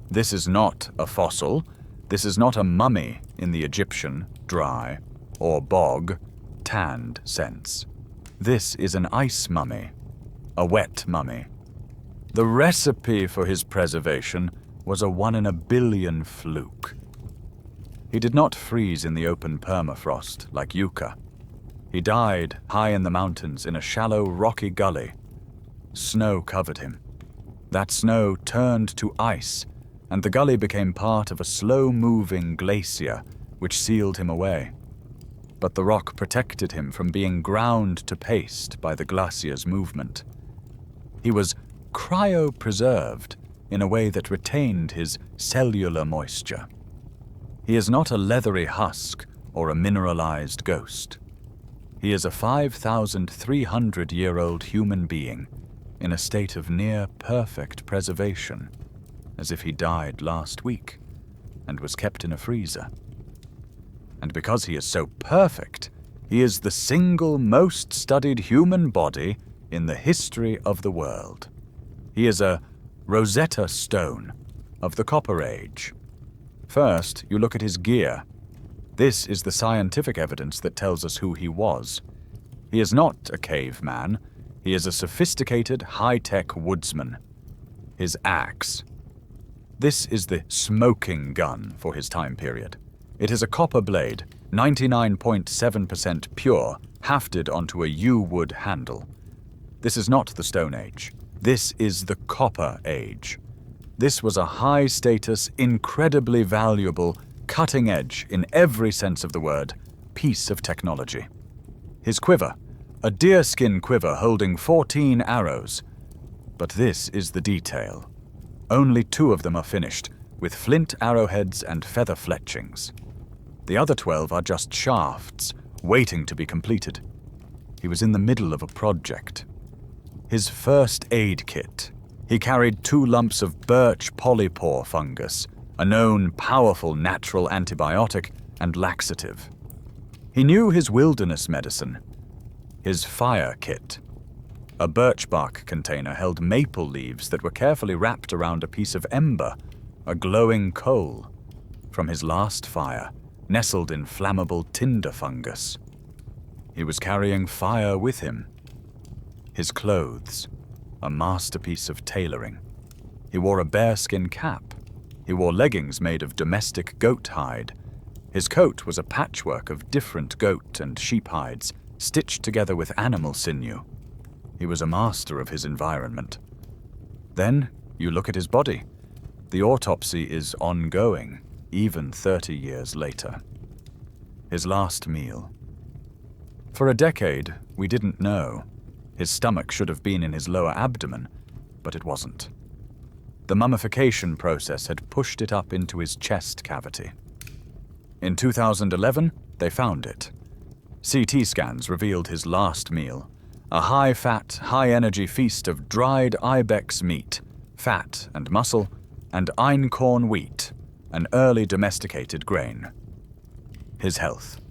This is not a fossil. This is not a mummy in the Egyptian, dry, or bog, tanned sense. This is an ice mummy, a wet mummy. The recipe for his preservation was a 1 in a billion fluke. He did not freeze in the open permafrost like Yucca. He died high in the mountains in a shallow, rocky gully. Snow covered him. That snow turned to ice, and the gully became part of a slow-moving glacier which sealed him away. But the rock protected him from being ground to paste by the glacier's movement. He was cryopreserved in a way that retained his cellular moisture. He is not a leathery husk or a mineralized ghost. He is a 5,300-year-old human being in a state of near-perfect preservation, as if he died last week and was kept in a freezer. And because he is so perfect, he is the single most studied human body in the history of the world. He is a Rosetta Stone of the Copper Age. First, you look at his gear. This is the scientific evidence that tells us who he was. He is not a caveman. He is a sophisticated, high-tech woodsman. His axe. This is the smoking gun for his time period. It is a copper blade, 99.7% pure, hafted onto a yew wood handle. This is not the Stone Age. This is the Copper Age. This was a high-status, incredibly valuable, cutting-edge, in every sense of the word, piece of technology. His quiver, a deerskin quiver holding 14 arrows. But this is the detail. Only 2 of them are finished, with flint arrowheads and feather fletchings. The other 12 are just shafts, waiting to be completed. He was in the middle of a project. His first aid kit. He carried 2 lumps of birch polypore fungus, a known powerful natural antibiotic and laxative. He knew his wilderness medicine. His fire kit. A birch bark container held maple leaves that were carefully wrapped around a piece of ember, a glowing coal, from his last fire, nestled in flammable tinder fungus. He was carrying fire with him. His clothes, a masterpiece of tailoring. He wore a bearskin cap. He wore leggings made of domestic goat hide. His coat was a patchwork of different goat and sheep hides, stitched together with animal sinew. He was a master of his environment. Then you look at his body. The autopsy is ongoing, even 30 years later. His last meal. For a decade, we didn't know. His stomach should have been in his lower abdomen, but it wasn't. The mummification process had pushed it up into his chest cavity. In 2011, they found it. CT scans revealed his last meal, a high-fat, high-energy feast of dried ibex meat, fat and muscle, and einkorn wheat, an early domesticated grain. His health.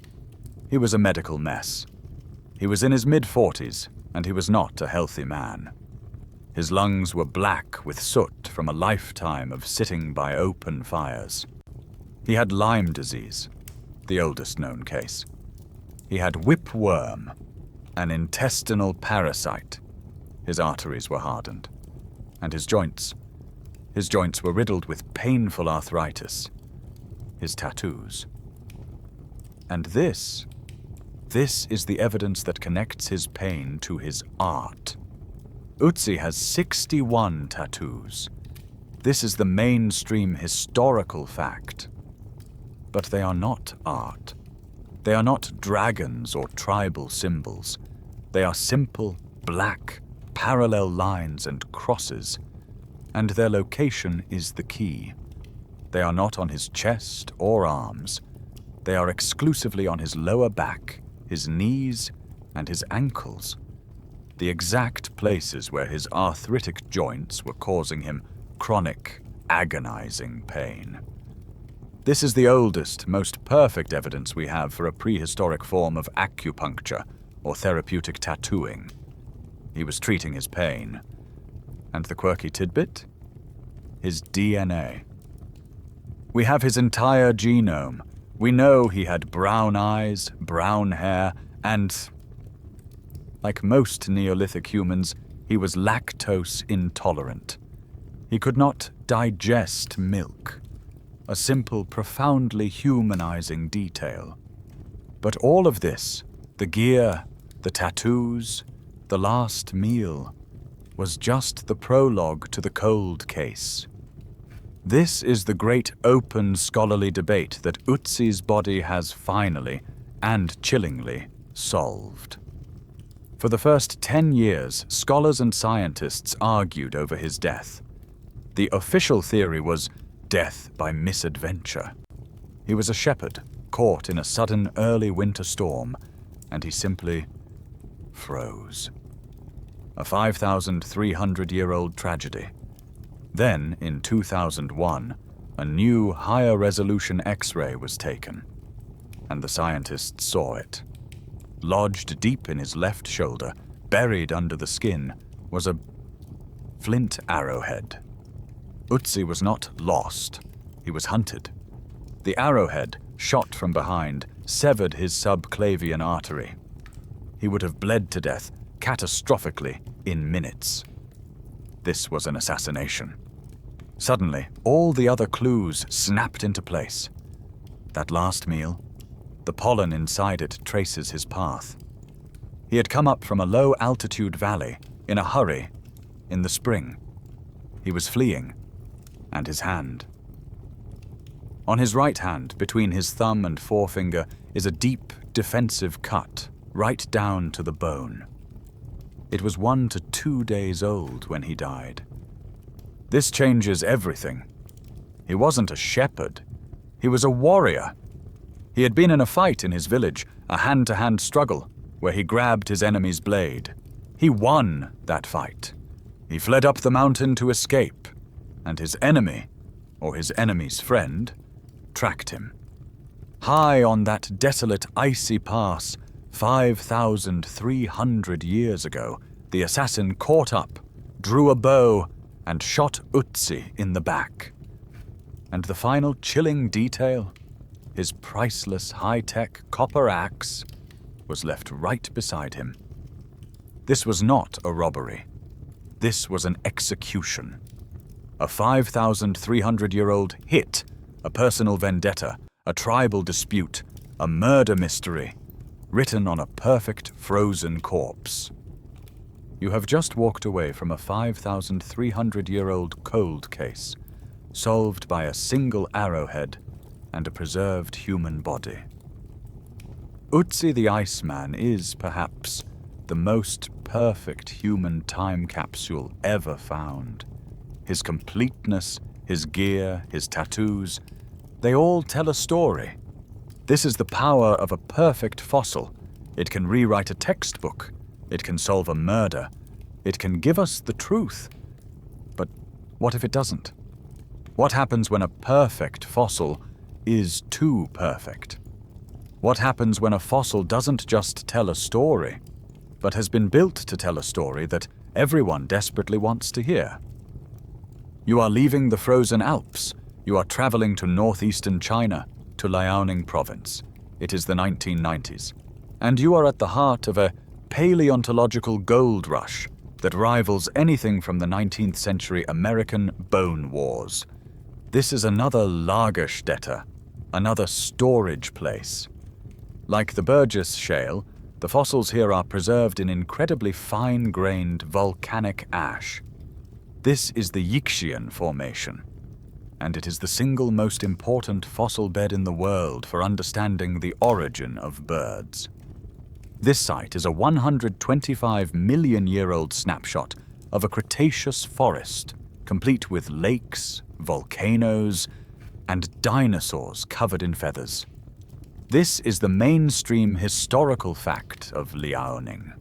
He was a medical mess. He was in his mid-40s, and he was not a healthy man. His lungs were black with soot from a lifetime of sitting by open fires. He had Lyme disease, the oldest known case. He had whipworm, an intestinal parasite. His arteries were hardened, and his joints were riddled with painful arthritis. His tattoos. And this is the evidence that connects his pain to his art. Ötzi has 61 tattoos. This is the mainstream historical fact. But they are not art. They are not dragons or tribal symbols. They are simple, black, parallel lines and crosses. And their location is the key. They are not on his chest or arms. They are exclusively on his lower back, his knees, and his ankles. The exact places where his arthritic joints were causing him chronic, agonizing pain. This is the oldest, most perfect evidence we have for a prehistoric form of acupuncture or therapeutic tattooing. He was treating his pain, And the quirky tidbit? His DNA. We have his entire genome. We know he had brown eyes, brown hair, and, like most Neolithic humans, he was lactose intolerant. He could not digest milk, a simple, profoundly humanizing detail. But all of this, the gear, the tattoos, the last meal, was just the prologue to the cold case. This is the great open scholarly debate that Ötzi's body has finally, and chillingly, solved. For the first 10 years, scholars and scientists argued over his death. The official theory was death by misadventure. He was a shepherd, caught in a sudden early winter storm, and he simply froze. A 5,300-year-old tragedy. Then, in 2001, a new, higher-resolution X-ray was taken, and the scientists saw it. Lodged deep in his left shoulder, buried under the skin, was a flint arrowhead. Ötzi was not lost. He was hunted. The arrowhead, shot from behind, severed his subclavian artery. He would have bled to death, catastrophically, in minutes. This was an assassination. Suddenly, all the other clues snapped into place. That last meal, the pollen inside it traces his path. He had come up from a low-altitude valley, in a hurry, in the spring. He was fleeing, and his hand. On his right hand, between his thumb and forefinger, is a deep, defensive cut, right down to the bone. It was 1 to 2 days old when he died. This changes everything. He wasn't a shepherd. He was a warrior. He had been in a fight in his village, a hand-to-hand struggle, where he grabbed his enemy's blade. He won that fight. He fled up the mountain to escape, and his enemy, or his enemy's friend, tracked him. High on that desolate, icy pass, 5,300 years ago, the assassin caught up, drew a bow, and shot Ötzi in the back. And the final chilling detail, his priceless high-tech copper axe, was left right beside him. This was not a robbery. This was an execution. A 5,300-year-old hit, a personal vendetta, a tribal dispute, a murder mystery, written on a perfect frozen corpse. You have just walked away from a 5,300-year-old cold case, solved by a single arrowhead and a preserved human body. Ötzi the Iceman is, perhaps, the most perfect human time capsule ever found. His completeness, his gear, his tattoos, they all tell a story. This is the power of a perfect fossil. It can rewrite a textbook. It can solve a murder. It can give us the truth. But what if it doesn't? What happens when a perfect fossil is too perfect? What happens when a fossil doesn't just tell a story, but has been built to tell a story that everyone desperately wants to hear? You are leaving the frozen Alps. You are traveling to northeastern China, to Liaoning province. It is the 1990s. And you are at the heart of a paleontological gold rush that rivals anything from the 19th century American bone wars. This is another Lagerstätten, another storage place. Like the Burgess Shale, the fossils here are preserved in incredibly fine-grained volcanic ash. This is the Yixian Formation, and it is the single most important fossil bed in the world for understanding the origin of birds. This site is a 125-million-year-old snapshot of a Cretaceous forest, complete with lakes, volcanoes, and dinosaurs covered in feathers. This is the mainstream historical fact of Liaoning.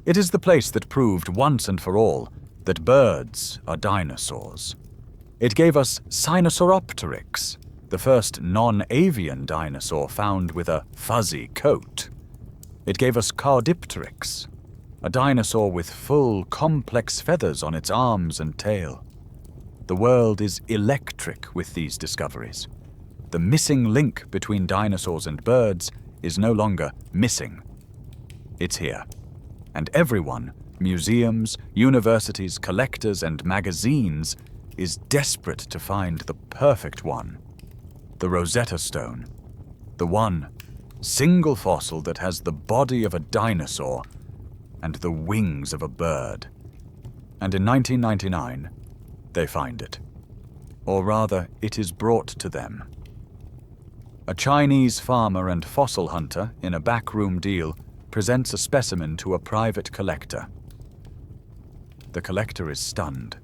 It is the place that proved once and for all that birds are dinosaurs. It gave us Sinosauropteryx, the first non-avian dinosaur found with a fuzzy coat. It gave us Caudipteryx, a dinosaur with full, complex feathers on its arms and tail. The world is electric with these discoveries. The missing link between dinosaurs and birds is no longer missing. It's here. And everyone, museums, universities, collectors, and magazines, is desperate to find the perfect one. The Rosetta Stone. The one single fossil that has the body of a dinosaur and the wings of a bird. And in 1999, they find it. Or rather, it is brought to them. A Chinese farmer and fossil hunter in a backroom deal presents a specimen to a private collector. The collector is stunned.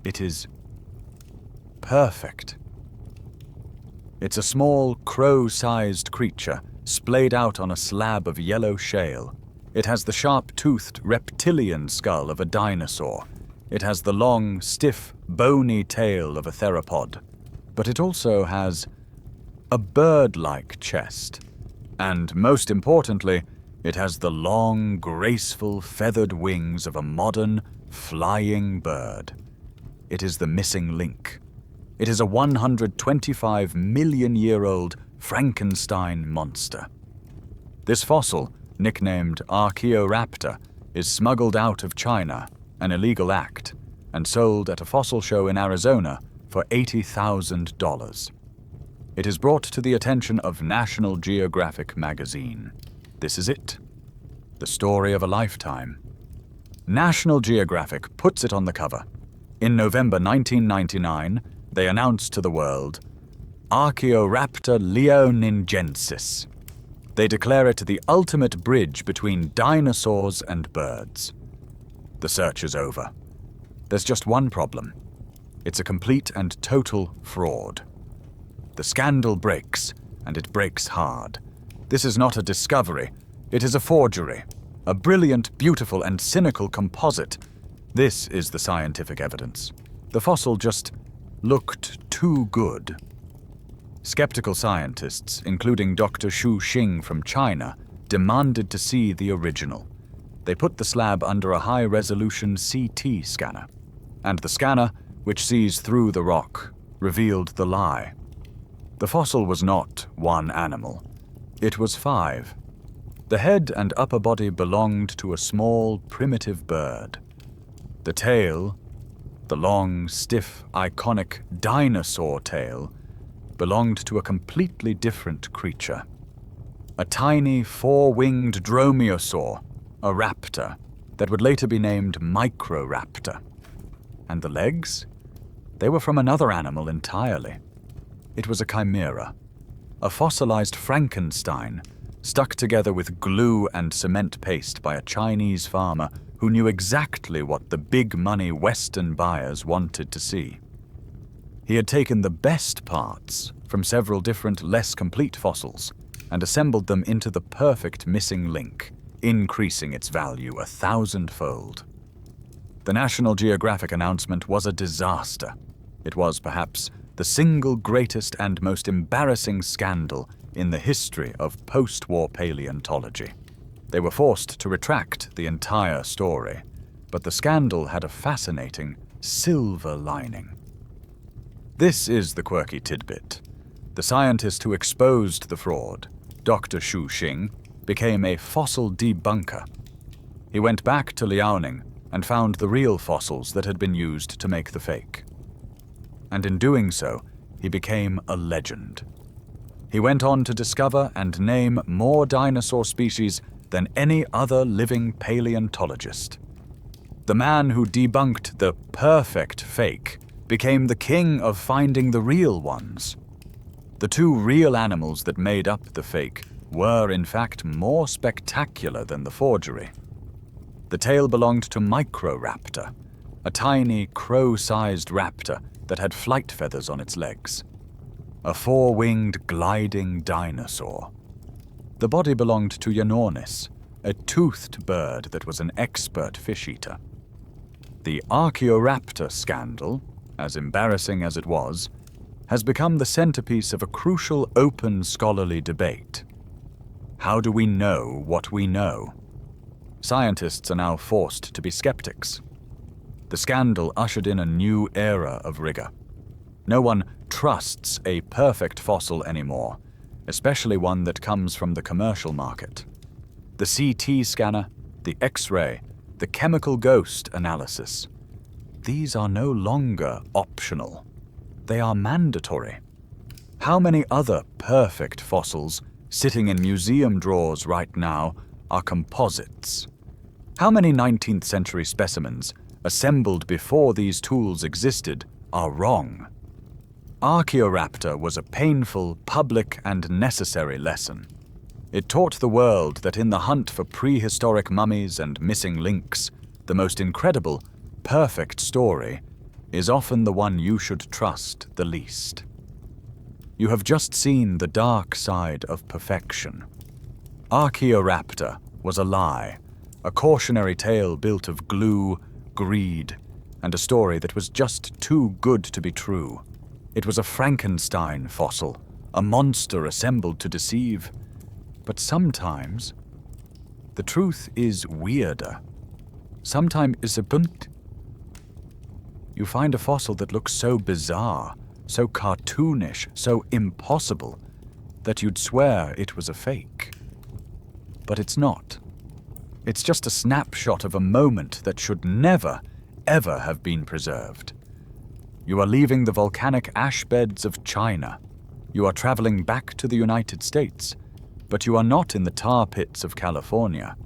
It is perfect. It's a small, crow-sized creature splayed out on a slab of yellow shale. It has the sharp-toothed reptilian skull of a dinosaur. It has the long, stiff, bony tail of a theropod. But it also has a bird-like chest. And most importantly, it has the long, graceful, feathered wings of a modern, flying bird. It is the missing link. It is a 125-million-year-old Frankenstein monster. This fossil, nicknamed Archaeoraptor, is smuggled out of China, an illegal act, and sold at a fossil show in Arizona for $80,000. It is brought to the attention of National Geographic magazine. This is it. The story of a lifetime. National Geographic puts it on the cover. In November 1999, they announced to the world, Archaeoraptor leoningensis. They declare it the ultimate bridge between dinosaurs and birds. The search is over. There's just one problem. It's a complete and total fraud. The scandal breaks, and it breaks hard. This is not a discovery. It is a forgery. A brilliant, beautiful, and cynical composite. This is the scientific evidence. The fossil just looked too good. Skeptical scientists, including Dr. Xu Xing from China, demanded to see the original. They put the slab under a high-resolution CT scanner. And the scanner, which sees through the rock, revealed the lie. The fossil was not one animal. It was 5. The head and upper body belonged to a small, primitive bird. The tail, the long, stiff, iconic dinosaur tail, belonged to a completely different creature. A tiny, 4-winged dromaeosaur, a raptor, that would later be named Microraptor. And the legs? They were from another animal entirely. It was a chimera, a fossilized Frankenstein, stuck together with glue and cement paste by a Chinese farmer who knew exactly what the big-money Western buyers wanted to see. He had taken the best parts from several different, less complete fossils and assembled them into the perfect missing link, increasing its value 1,000-fold. The National Geographic announcement was a disaster. It was, perhaps, the single greatest and most embarrassing scandal in the history of post-war paleontology. They were forced to retract the entire story, but the scandal had a fascinating silver lining. This is the quirky tidbit. The scientist who exposed the fraud, Dr. Xu Xing, became a fossil debunker. He went back to Liaoning and found the real fossils that had been used to make the fake. And in doing so, he became a legend. He went on to discover and name more dinosaur species than any other living paleontologist. The man who debunked the perfect fake became the king of finding the real ones. The 2 real animals that made up the fake were, in fact, more spectacular than the forgery. The tail belonged to Microraptor, a tiny, crow-sized raptor that had flight feathers on its legs. A 4-winged gliding dinosaur. The body belonged to Yanornis, a toothed bird that was an expert fish-eater. The Archaeoraptor scandal, as embarrassing as it was, has become the centerpiece of a crucial open scholarly debate. How do we know what we know? Scientists are now forced to be skeptics. The scandal ushered in a new era of rigor. No one trusts a perfect fossil anymore, especially one that comes from the commercial market. The CT scanner, the X-ray, the chemical ghost analysis. These are no longer optional. They are mandatory. How many other perfect fossils sitting in museum drawers right now are composites? How many 19th century specimens assembled before these tools existed are wrong? Archaeoraptor was a painful, public, and necessary lesson. It taught the world that in the hunt for prehistoric mummies and missing links, the most incredible, perfect story is often the one you should trust the least. You have just seen the dark side of perfection. Archaeoraptor was a lie, a cautionary tale built of glue, greed, and a story that was just too good to be true. It was a Frankenstein fossil, a monster assembled to deceive. But sometimes, the truth is weirder. Sometimes it's a bunt. You find a fossil that looks so bizarre, so cartoonish, so impossible, that you'd swear it was a fake. But it's not. It's just a snapshot of a moment that should never, ever have been preserved. You are leaving the volcanic ash beds of China. You are traveling back to the United States, but you are not in the tar pits of California.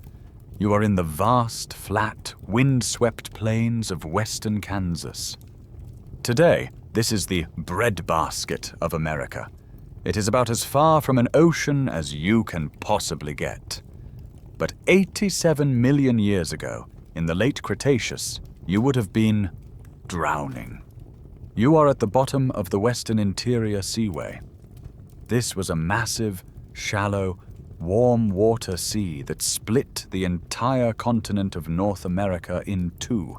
You are in the vast, flat, wind-swept plains of western Kansas. Today, this is the breadbasket of America. It is about as far from an ocean as you can possibly get. But 87 million years ago, in the late Cretaceous, you would have been drowning. You are at the bottom of the Western Interior Seaway. This was a massive, shallow, warm water sea that split the entire continent of North America in two.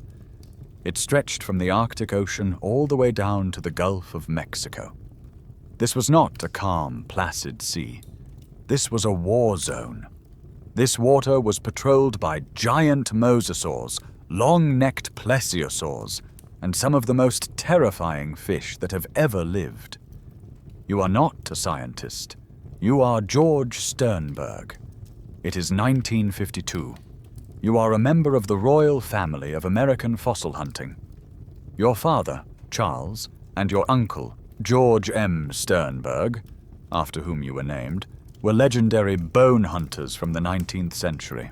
It stretched from the Arctic Ocean all the way down to the Gulf of Mexico. This was not a calm, placid sea. This was a war zone. This water was patrolled by giant mosasaurs, long-necked plesiosaurs, and some of the most terrifying fish that have ever lived. You are not a scientist. You are George Sternberg. It is 1952. You are a member of the royal family of American fossil hunting. Your father, Charles, and your uncle, George M. Sternberg, after whom you were named, were legendary bone hunters from the 19th century.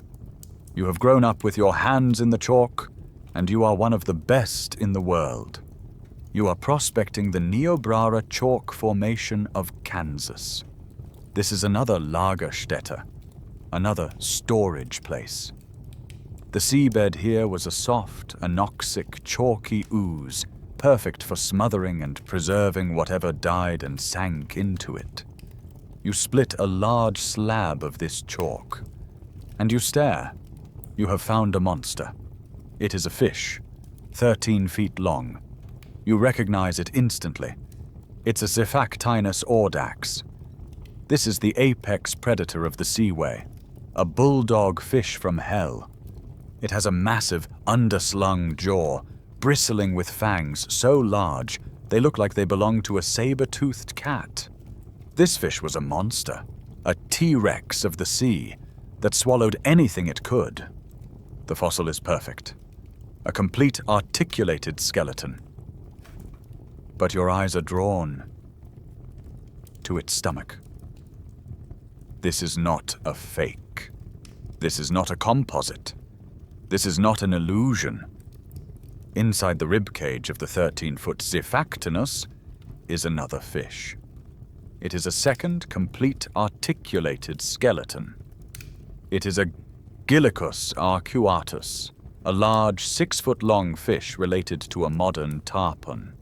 You have grown up with your hands in the chalk, and you are one of the best in the world. You are prospecting the Niobrara Chalk Formation of Kansas. This is another Lagerstätten, another storage place. The seabed here was a soft, anoxic, chalky ooze, perfect for smothering and preserving whatever died and sank into it. You split a large slab of this chalk, and you stare. You have found a monster. It is a fish, 13 feet long. You recognize it instantly. It's a Xiphactinus audax. This is the apex predator of the seaway, a bulldog fish from hell. It has a massive, underslung jaw, bristling with fangs so large they look like they belong to a saber-toothed cat. This fish was a monster, a T-Rex of the sea that swallowed anything it could. The fossil is perfect, a complete articulated skeleton. But your eyes are drawn to its stomach. This is not a fake. This is not a composite. This is not an illusion. Inside the ribcage of the 13-foot Xiphactinus is another fish. It is a second, complete, articulated skeleton. It is a Gylicus arcuatus, a large 6-foot-long fish related to a modern tarpon.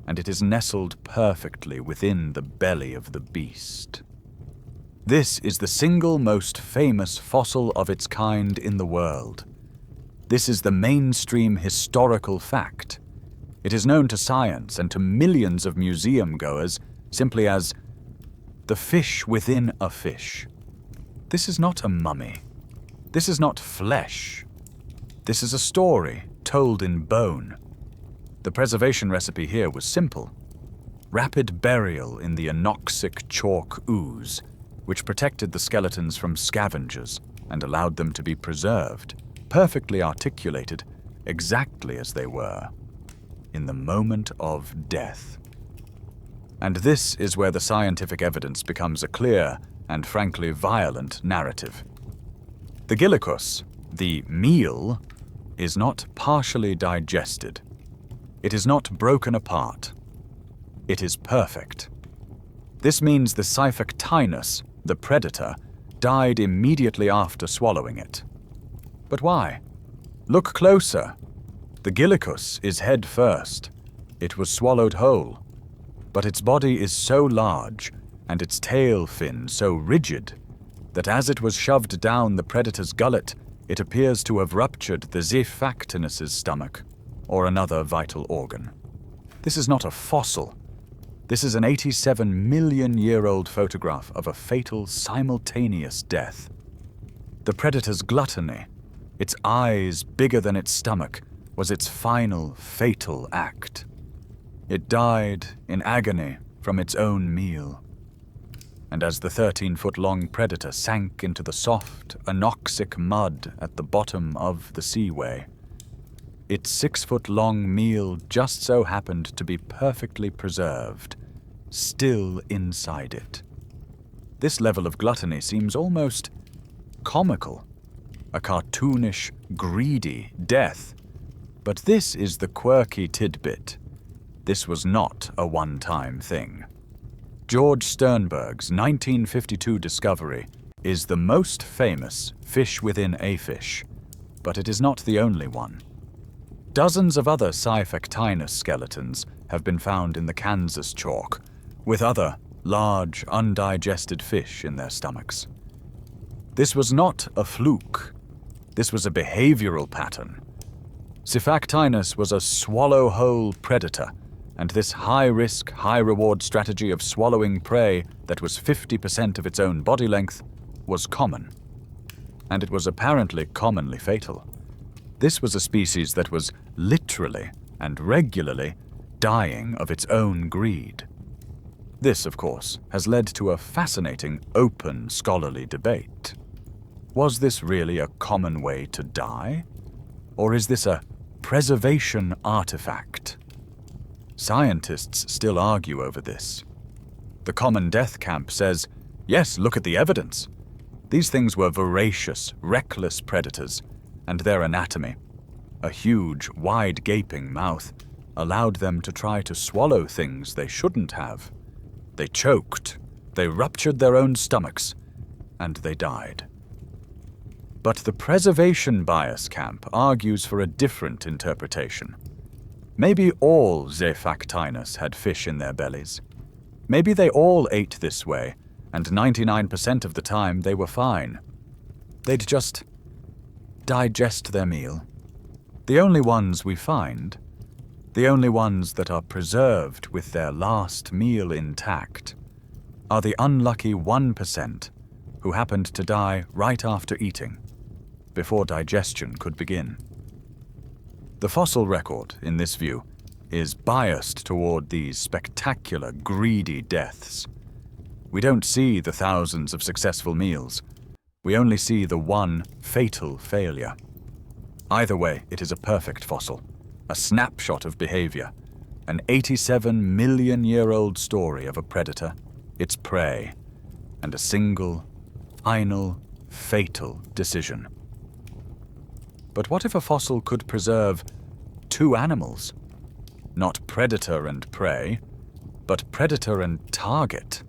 And it is nestled perfectly within the belly of the beast. This is the single most famous fossil of its kind in the world. This is the mainstream historical fact. It is known to science and to millions of museum goers simply as the fish within a fish. This is not a mummy. This is not flesh. This is a story told in bone. The preservation recipe here was simple. Rapid burial in the anoxic chalk ooze, which protected the skeletons from scavengers and allowed them to be preserved, perfectly articulated, exactly as they were, in the moment of death. And this is where the scientific evidence becomes a clear and frankly violent narrative. The Gillicus, the meal, is not partially digested. It is not broken apart. It is perfect. This means the Siphactinus, the predator, died immediately after swallowing it. But why? Look closer. The Gillicus is head first. It was swallowed whole. But its body is so large, and its tail fin so rigid, that as it was shoved down the predator's gullet, it appears to have ruptured the Siphactinus's stomach, or another vital organ. This is not a fossil. This is an 87-million-year-old photograph of a fatal simultaneous death. The predator's gluttony, its eyes bigger than its stomach, was its final, fatal act. It died in agony from its own meal. And as the 13-foot-long predator sank into the soft, anoxic mud at the bottom of the seaway, its 6-foot-long meal just so happened to be perfectly preserved, still inside it. This level of gluttony seems almost comical, a cartoonish, greedy death. But this is the quirky tidbit. This was not a one-time thing. George Sternberg's 1952 discovery is the most famous fish within a fish, but it is not the only one. Dozens of other Siphactinus skeletons have been found in the Kansas chalk, with other large, undigested fish in their stomachs. This was not a fluke. This was a behavioral pattern. Siphactinus was a swallow-whole predator, and this high-risk, high-reward strategy of swallowing prey that was 50% of its own body length was common. And it was apparently commonly fatal. This was a species that was literally and regularly dying of its own greed. This, of course, has led to a fascinating, open, scholarly debate. Was this really a common way to die? Or is this a preservation artifact? Scientists still argue over this. The Common Death Camp says, yes, look at the evidence. These things were voracious, reckless predators, and their anatomy, a huge, wide-gaping mouth, allowed them to try to swallow things they shouldn't have. They choked, they ruptured their own stomachs, and they died. But the preservation bias camp argues for a different interpretation. Maybe all Siphactinus had fish in their bellies. Maybe they all ate this way, and 99% of the time they were fine. They'd just digest their meal. The only ones we find, the only ones that are preserved with their last meal intact, are the unlucky 1% who happened to die right after eating, before digestion could begin. The fossil record, in this view, is biased toward these spectacular, greedy deaths. We don't see the thousands of successful meals. We only see the one fatal failure. Either way, it is a perfect fossil, a snapshot of behavior, an 87-million-year-old story of a predator, its prey, and a single, final, fatal decision. But what if a fossil could preserve two animals? Not predator and prey, but predator and target.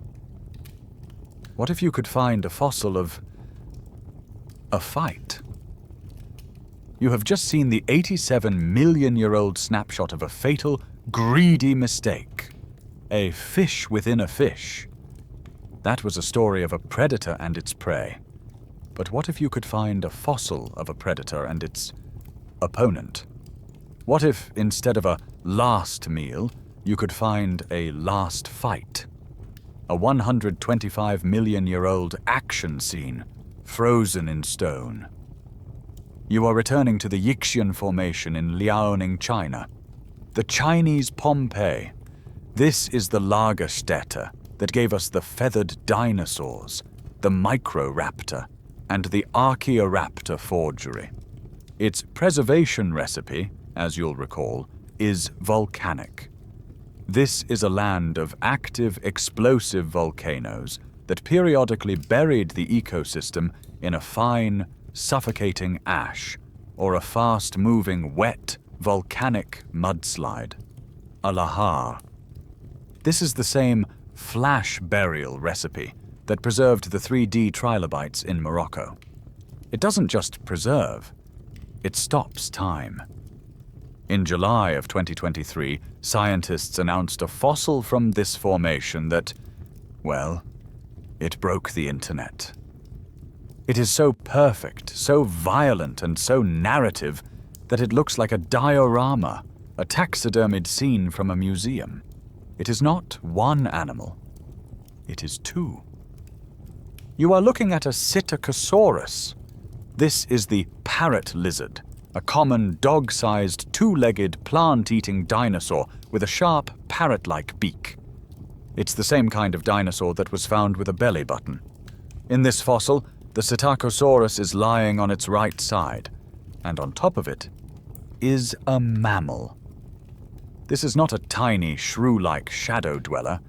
What if you could find a fossil of a fight? You have just seen the 87-million-year-old snapshot of a fatal, greedy mistake. A fish within a fish. That was a story of a predator and its prey. But what if you could find a fossil of a predator and its opponent? What if, instead of a last meal, you could find a last fight? A 125-million-year-old action scene, frozen in stone, You are returning to the Yixian Formation in Liaoning, China. The Chinese Pompeii. This is the Lagerstätten that gave us the feathered dinosaurs, the Microraptor, and the Archaeoraptor forgery. Its preservation recipe, as you'll recall, is volcanic. This is a land of active, explosive volcanoes that periodically buried the ecosystem in a fine, suffocating ash, or a fast-moving, wet, volcanic mudslide, a lahar. This is the same flash burial recipe that preserved the 3D trilobites in Morocco. It doesn't just preserve, it stops time. In July of 2023, scientists announced a fossil from this formation that, well, it broke the internet. It is so perfect, so violent, and so narrative that it looks like a diorama, a taxidermied scene from a museum. It is not one animal, it is two. You are looking at a Psittacosaurus. This is the parrot lizard, a common dog-sized, two-legged, plant-eating dinosaur with a sharp, parrot-like beak. It's the same kind of dinosaur that was found with a belly button. In this fossil, the Psittacosaurus is lying on its right side, and on top of it is a mammal. This is not a tiny, shrew-like shadow dweller.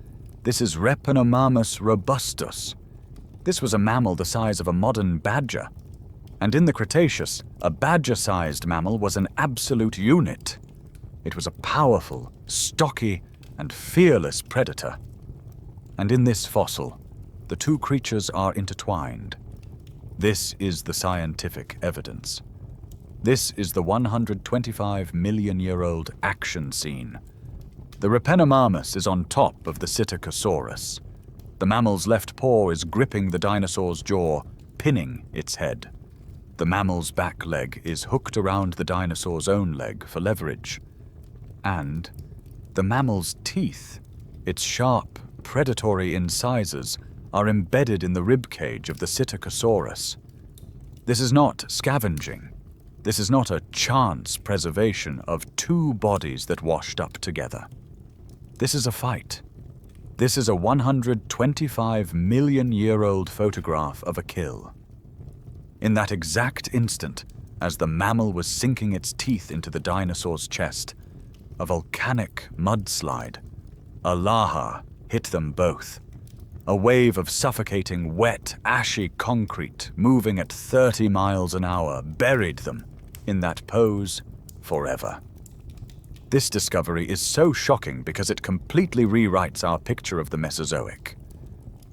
This is Repenomamus robustus. This was a mammal the size of a modern badger. And in the Cretaceous, a badger-sized mammal was an absolute unit. It was a powerful, stocky, and fearless predator. And in this fossil, the two creatures are intertwined. This is the scientific evidence. This is the 125-million-year-old action scene. The Repenomamus is on top of the Psittacosaurus. The mammal's left paw is gripping the dinosaur's jaw, pinning its head. The mammal's back leg is hooked around the dinosaur's own leg for leverage. And the mammal's teeth, its sharp, predatory incisors, are embedded in the ribcage of the Psittacosaurus. This is not scavenging. This is not a chance preservation of two bodies that washed up together. This is a fight. This is a 125-million-year-old photograph of a kill. In that exact instant, as the mammal was sinking its teeth into the dinosaur's chest, a volcanic mudslide, a lahar, hit them both. A wave of suffocating, wet, ashy concrete moving at 30 miles an hour buried them in that pose forever. This discovery is so shocking because it completely rewrites our picture of the Mesozoic.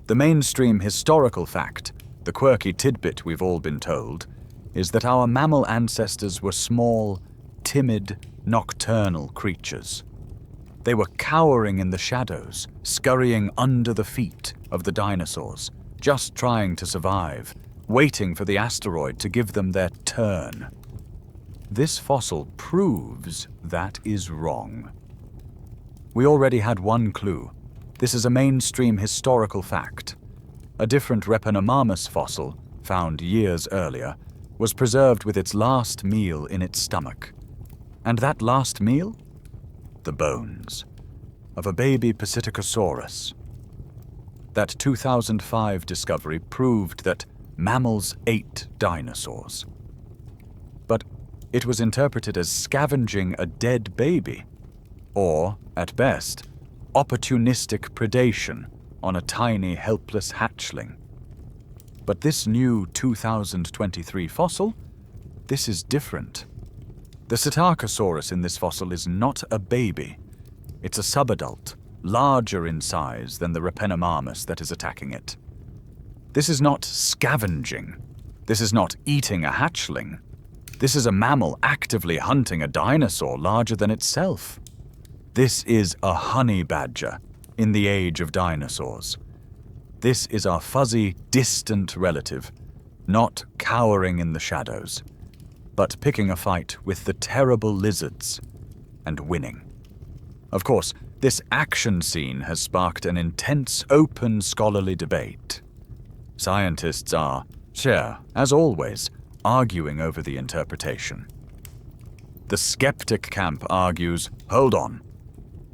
The mainstream historical fact, the quirky tidbit we've all been told, is that our mammal ancestors were small, timid, nocturnal creatures. They were cowering in the shadows, scurrying under the feet of the dinosaurs, just trying to survive, waiting for the asteroid to give them their turn. This fossil proves that is wrong. We already had one clue. This is a mainstream historical fact. A different Repenomamus fossil, found years earlier, was preserved with its last meal in its stomach. And that last meal? The bones of a baby Psittacosaurus. That 2005 discovery proved that mammals ate dinosaurs. But it was interpreted as scavenging a dead baby, or, at best, opportunistic predation on a tiny, helpless hatchling. But this new 2023 fossil, this is different. The Psittacosaurus in this fossil is not a baby. It's a subadult, larger in size than the Repenomamus that is attacking it. This is not scavenging. This is not eating a hatchling. This is a mammal actively hunting a dinosaur larger than itself. This is a honey badger in the age of dinosaurs. This is our fuzzy, distant relative, not cowering in the shadows, but picking a fight with the terrible lizards and winning. Of course, this action scene has sparked an intense, open scholarly debate. Scientists are, as always, arguing over the interpretation. The skeptic camp argues, hold on,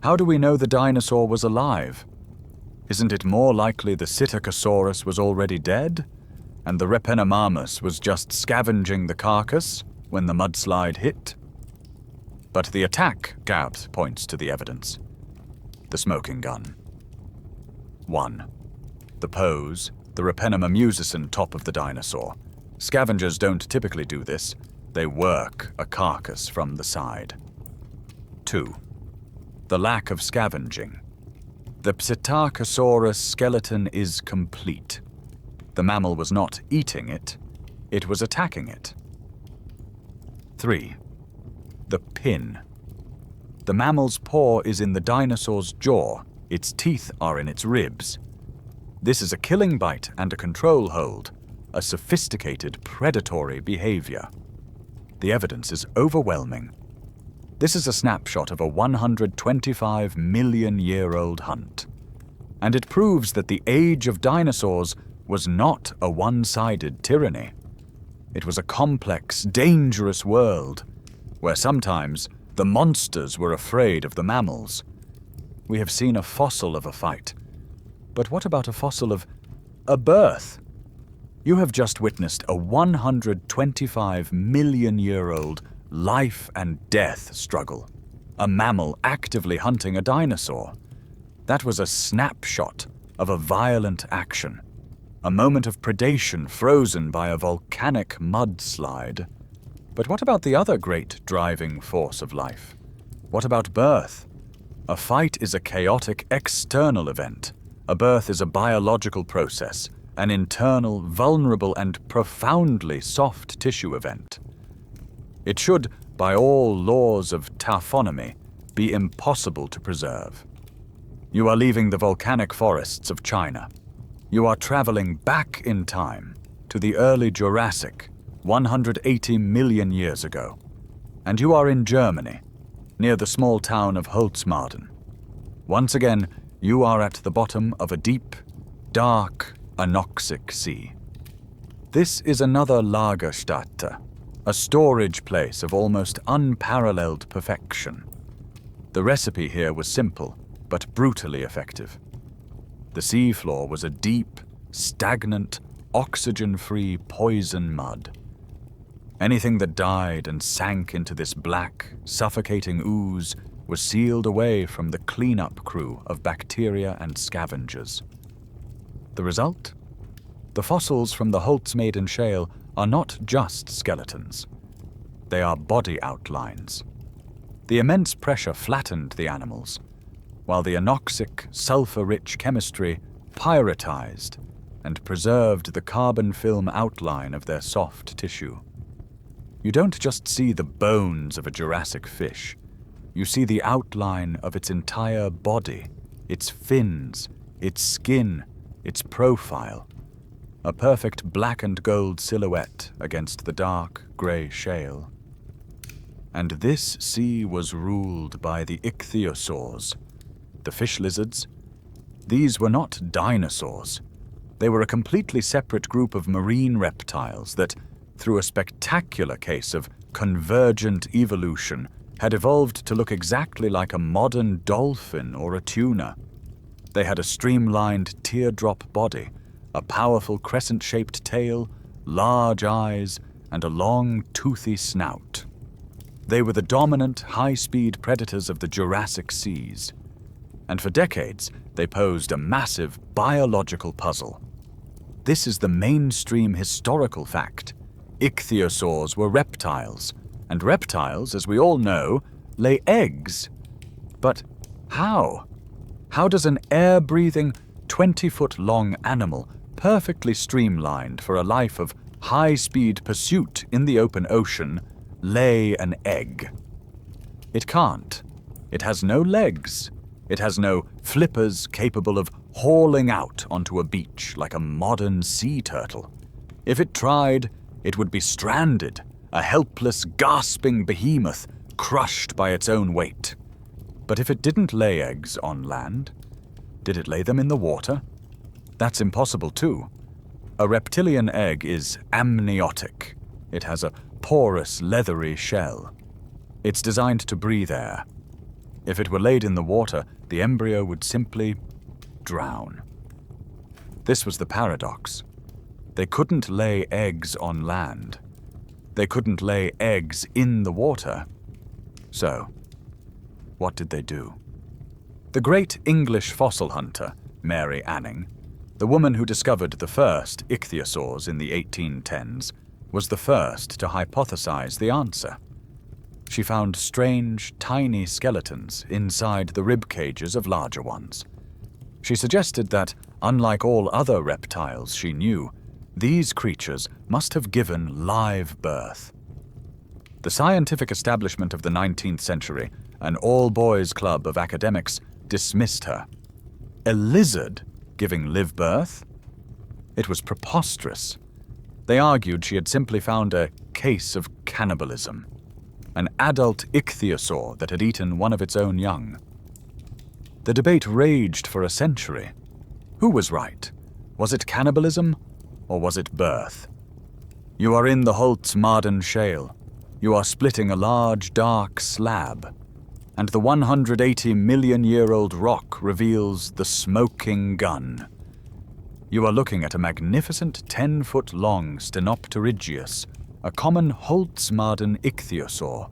how do we know the dinosaur was alive? Isn't it more likely the Psittacosaurus was already dead, and the Repenomammus was just scavenging the carcass when the mudslide hit? But the attack camp points to the evidence. The smoking gun. 1. The pose, the Repenomamusicin top of the dinosaur. Scavengers don't typically do this. They work a carcass from the side. 2. The lack of scavenging. The Psittacosaurus skeleton is complete. The mammal was not eating it, it was attacking it. 3. The pin. The mammal's paw is in the dinosaur's jaw, its teeth are in its ribs. This is a killing bite and a control hold, a sophisticated predatory behavior. The evidence is overwhelming. This is a snapshot of a 125-million-year-old hunt. And it proves that the age of dinosaurs was not a one-sided tyranny. It was a complex, dangerous world, where sometimes the monsters were afraid of the mammals. We have seen a fossil of a fight. But what about a fossil of a birth? You have just witnessed a 125-million-year-old life and death struggle. A mammal actively hunting a dinosaur. That was a snapshot of a violent action. A moment of predation frozen by a volcanic mudslide. But what about the other great driving force of life? What about birth? A fight is a chaotic external event. A birth is a biological process, an internal, vulnerable, and profoundly soft tissue event. It should, by all laws of taphonomy, be impossible to preserve. You are leaving the volcanic forests of China. You are traveling back in time to the early Jurassic, 180 million years ago. And you are in Germany, near the small town of Holzmaden. Once again, you are at the bottom of a deep, dark, anoxic sea. This is another Lagerstätten, a storage place of almost unparalleled perfection. The recipe here was simple, but brutally effective. The seafloor was a deep, stagnant, oxygen-free poison mud. Anything that died and sank into this black, suffocating ooze was sealed away from the cleanup crew of bacteria and scavengers. The result? The fossils from the Holzmaden Shale are not just skeletons. They are body outlines. The immense pressure flattened the animals, while the anoxic, sulfur-rich chemistry pyretized and preserved the carbon film outline of their soft tissue. You don't just see the bones of a Jurassic fish. You see the outline of its entire body, its fins, its skin, its profile. A perfect black and gold silhouette against the dark, grey shale. And this sea was ruled by the ichthyosaurs, the fish lizards. These were not dinosaurs. They were a completely separate group of marine reptiles that, through a spectacular case of convergent evolution, had evolved to look exactly like a modern dolphin or a tuna. They had a streamlined teardrop body, a powerful crescent-shaped tail, large eyes, and a long, toothy snout. They were the dominant, high-speed predators of the Jurassic seas. And for decades, they posed a massive biological puzzle. This is the mainstream historical fact. Ichthyosaurs were reptiles, and reptiles, as we all know, lay eggs. But how? How does an air-breathing, 20-foot-long animal, perfectly streamlined for a life of high-speed pursuit in the open ocean, lay an egg? It can't. It has no legs. It has no flippers capable of hauling out onto a beach like a modern sea turtle. If it tried, it would be stranded, a helpless, gasping behemoth crushed by its own weight. But if it didn't lay eggs on land, did it lay them in the water? That's impossible too. A reptilian egg is amniotic. It has a porous, leathery shell. It's designed to breathe air. If it were laid in the water, the embryo would simply drown. This was the paradox. They couldn't lay eggs on land. They couldn't lay eggs in the water. So, what did they do? The great English fossil hunter, Mary Anning, the woman who discovered the first ichthyosaurs in the 1810s, was the first to hypothesize the answer. She found strange, tiny skeletons inside the rib cages of larger ones. She suggested that, unlike all other reptiles she knew, these creatures must have given live birth. The scientific establishment of the 19th century, an all-boys club of academics, dismissed her. A lizard giving live birth? It was preposterous. They argued she had simply found a case of cannibalism, an adult ichthyosaur that had eaten one of its own young. The debate raged for a century. Who was right? Was it cannibalism, or was it birth? You are in the Tollund Shale. You are splitting a large, dark slab, and the 180-million-year-old rock reveals the smoking gun. You are looking at a magnificent 10-foot-long Stenopterygius, a common Holtzmaden ichthyosaur.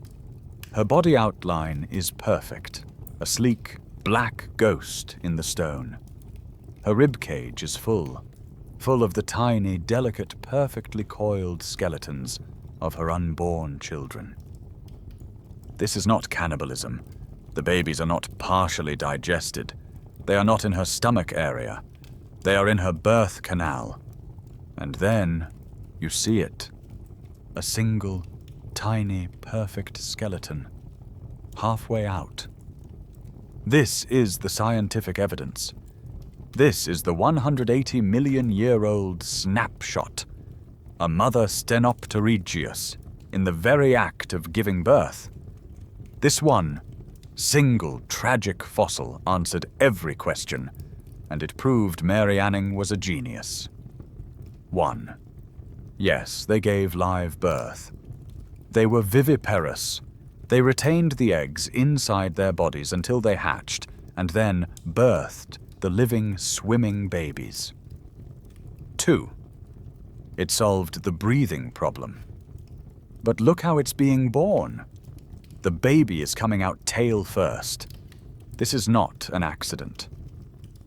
Her body outline is perfect, a sleek, black ghost in the stone. Her ribcage is full of the tiny, delicate, perfectly coiled skeletons of her unborn children. This is not cannibalism. The babies are not partially digested. They are not in her stomach area. They are in her birth canal. And then you see it. A single, tiny, perfect skeleton, halfway out. This is the scientific evidence. This is the 180-million-year-old snapshot, a mother Stenopterygius in the very act of giving birth. This one, single, tragic fossil answered every question, and it proved Mary Anning was a genius. 1. Yes, they gave live birth. They were viviparous. They retained the eggs inside their bodies until they hatched, and then birthed the living, swimming babies. 2. It solved the breathing problem. But look how it's being born. The baby is coming out tail first. This is not an accident.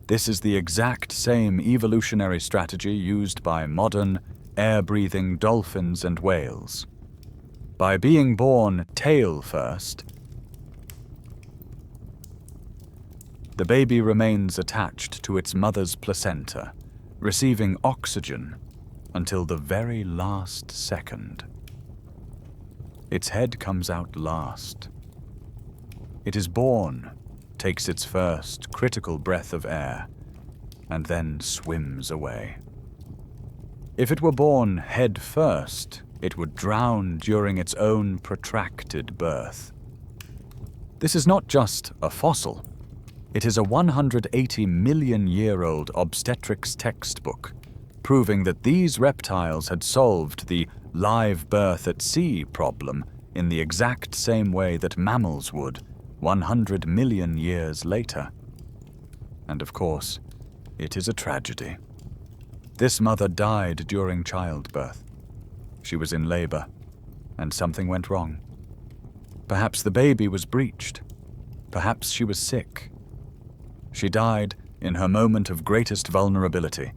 This is the exact same evolutionary strategy used by modern, air-breathing dolphins and whales. By being born tail first, the baby remains attached to its mother's placenta, receiving oxygen until the very last second. Its head comes out last. It is born, takes its first critical breath of air, and then swims away. If it were born head first, it would drown during its own protracted birth. This is not just a fossil. It is a 180-million-year-old obstetrics textbook, proving that these reptiles had solved the live birth at sea problem in the exact same way that mammals would 100 million years later. And of course, it is a tragedy. This mother died during childbirth. She was in labor, and something went wrong. Perhaps the baby was breached. Perhaps she was sick. She died in her moment of greatest vulnerability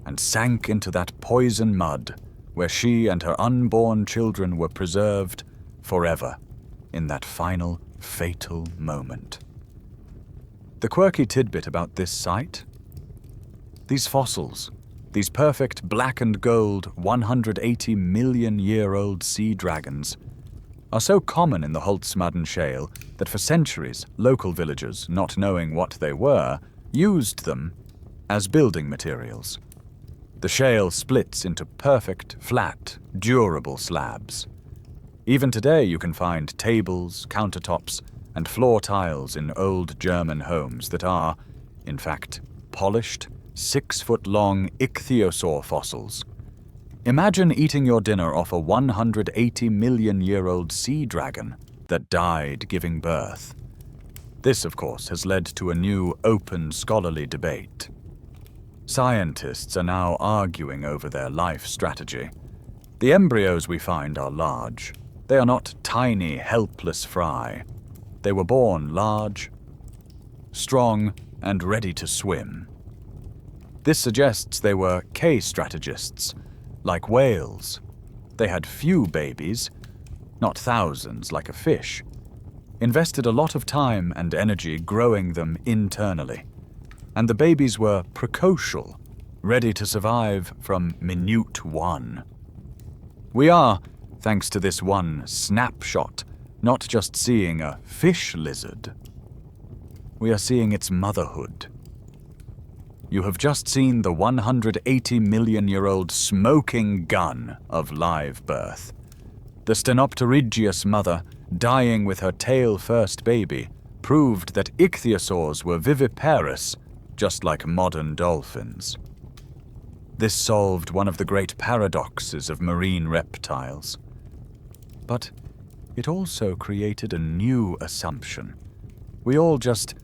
and sank into that poison mud where she and her unborn children were preserved forever in that final, fatal moment. The quirky tidbit about this site? These fossils, these perfect black and gold 180-million-year-old sea dragons, are so common in the Holtzmaden Shale that for centuries local villagers, not knowing what they were, used them as building materials. The shale splits into perfect, flat, durable slabs. Even today you can find tables, countertops, and floor tiles in old German homes that are, in fact, polished, 6-foot-long ichthyosaur fossils. Imagine eating your dinner off a 180-million-year-old sea dragon that died giving birth. This, of course, has led to a new open scholarly debate. Scientists are now arguing over their life strategy. The embryos we find are large. They are not tiny, helpless fry. They were born large, strong, and ready to swim. This suggests they were K-strategists, like whales. They had few babies, not thousands like a fish, invested a lot of time and energy growing them internally, and the babies were precocial, ready to survive from minute one. We are, thanks to this one snapshot, not just seeing a fish lizard. We are seeing its motherhood. You have just seen the 180-million-year-old smoking gun of live birth. The stenopterygious mother, dying with her tail-first baby, proved that ichthyosaurs were viviparous, just like modern dolphins. This solved one of the great paradoxes of marine reptiles. But it also created a new assumption. We all just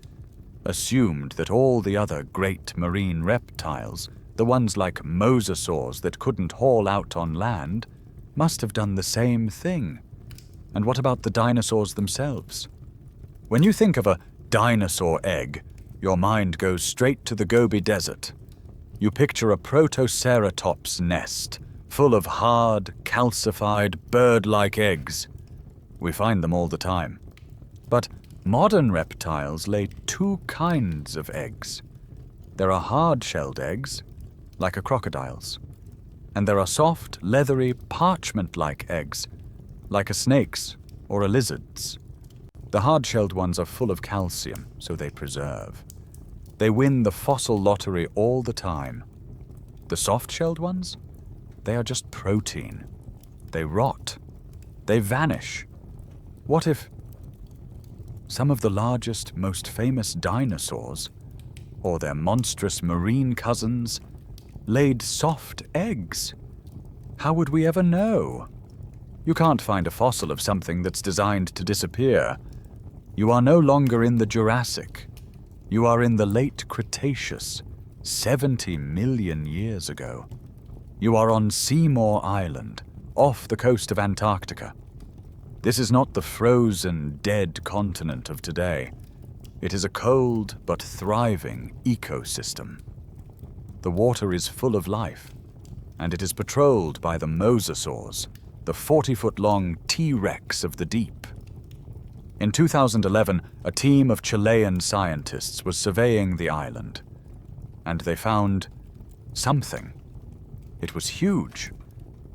assumed that all the other great marine reptiles, the ones like mosasaurs that couldn't haul out on land, must have done the same thing. And what about the dinosaurs themselves? When you think of a dinosaur egg, your mind goes straight to the Gobi Desert. You picture a protoceratops nest, full of hard, calcified, bird-like eggs. We find them all the time. But modern reptiles lay two kinds of eggs. There are hard-shelled eggs, like a crocodile's, and there are soft, leathery, parchment-like eggs, like a snake's or a lizard's. The hard-shelled ones are full of calcium, so they preserve. They win the fossil lottery all the time. The soft-shelled ones? They are just protein. They rot. They vanish. What if some of the largest, most famous dinosaurs, or their monstrous marine cousins, laid soft eggs? How would we ever know? You can't find a fossil of something that's designed to disappear. You are no longer in the Jurassic. You are in the late Cretaceous, 70 million years ago. You are on Seymour Island, off the coast of Antarctica. This is not the frozen, dead continent of today. It is a cold but thriving ecosystem. The water is full of life, and it is patrolled by the mosasaurs, the 40-foot-long T-Rex of the deep. In 2011, a team of Chilean scientists was surveying the island, and they found something. It was huge.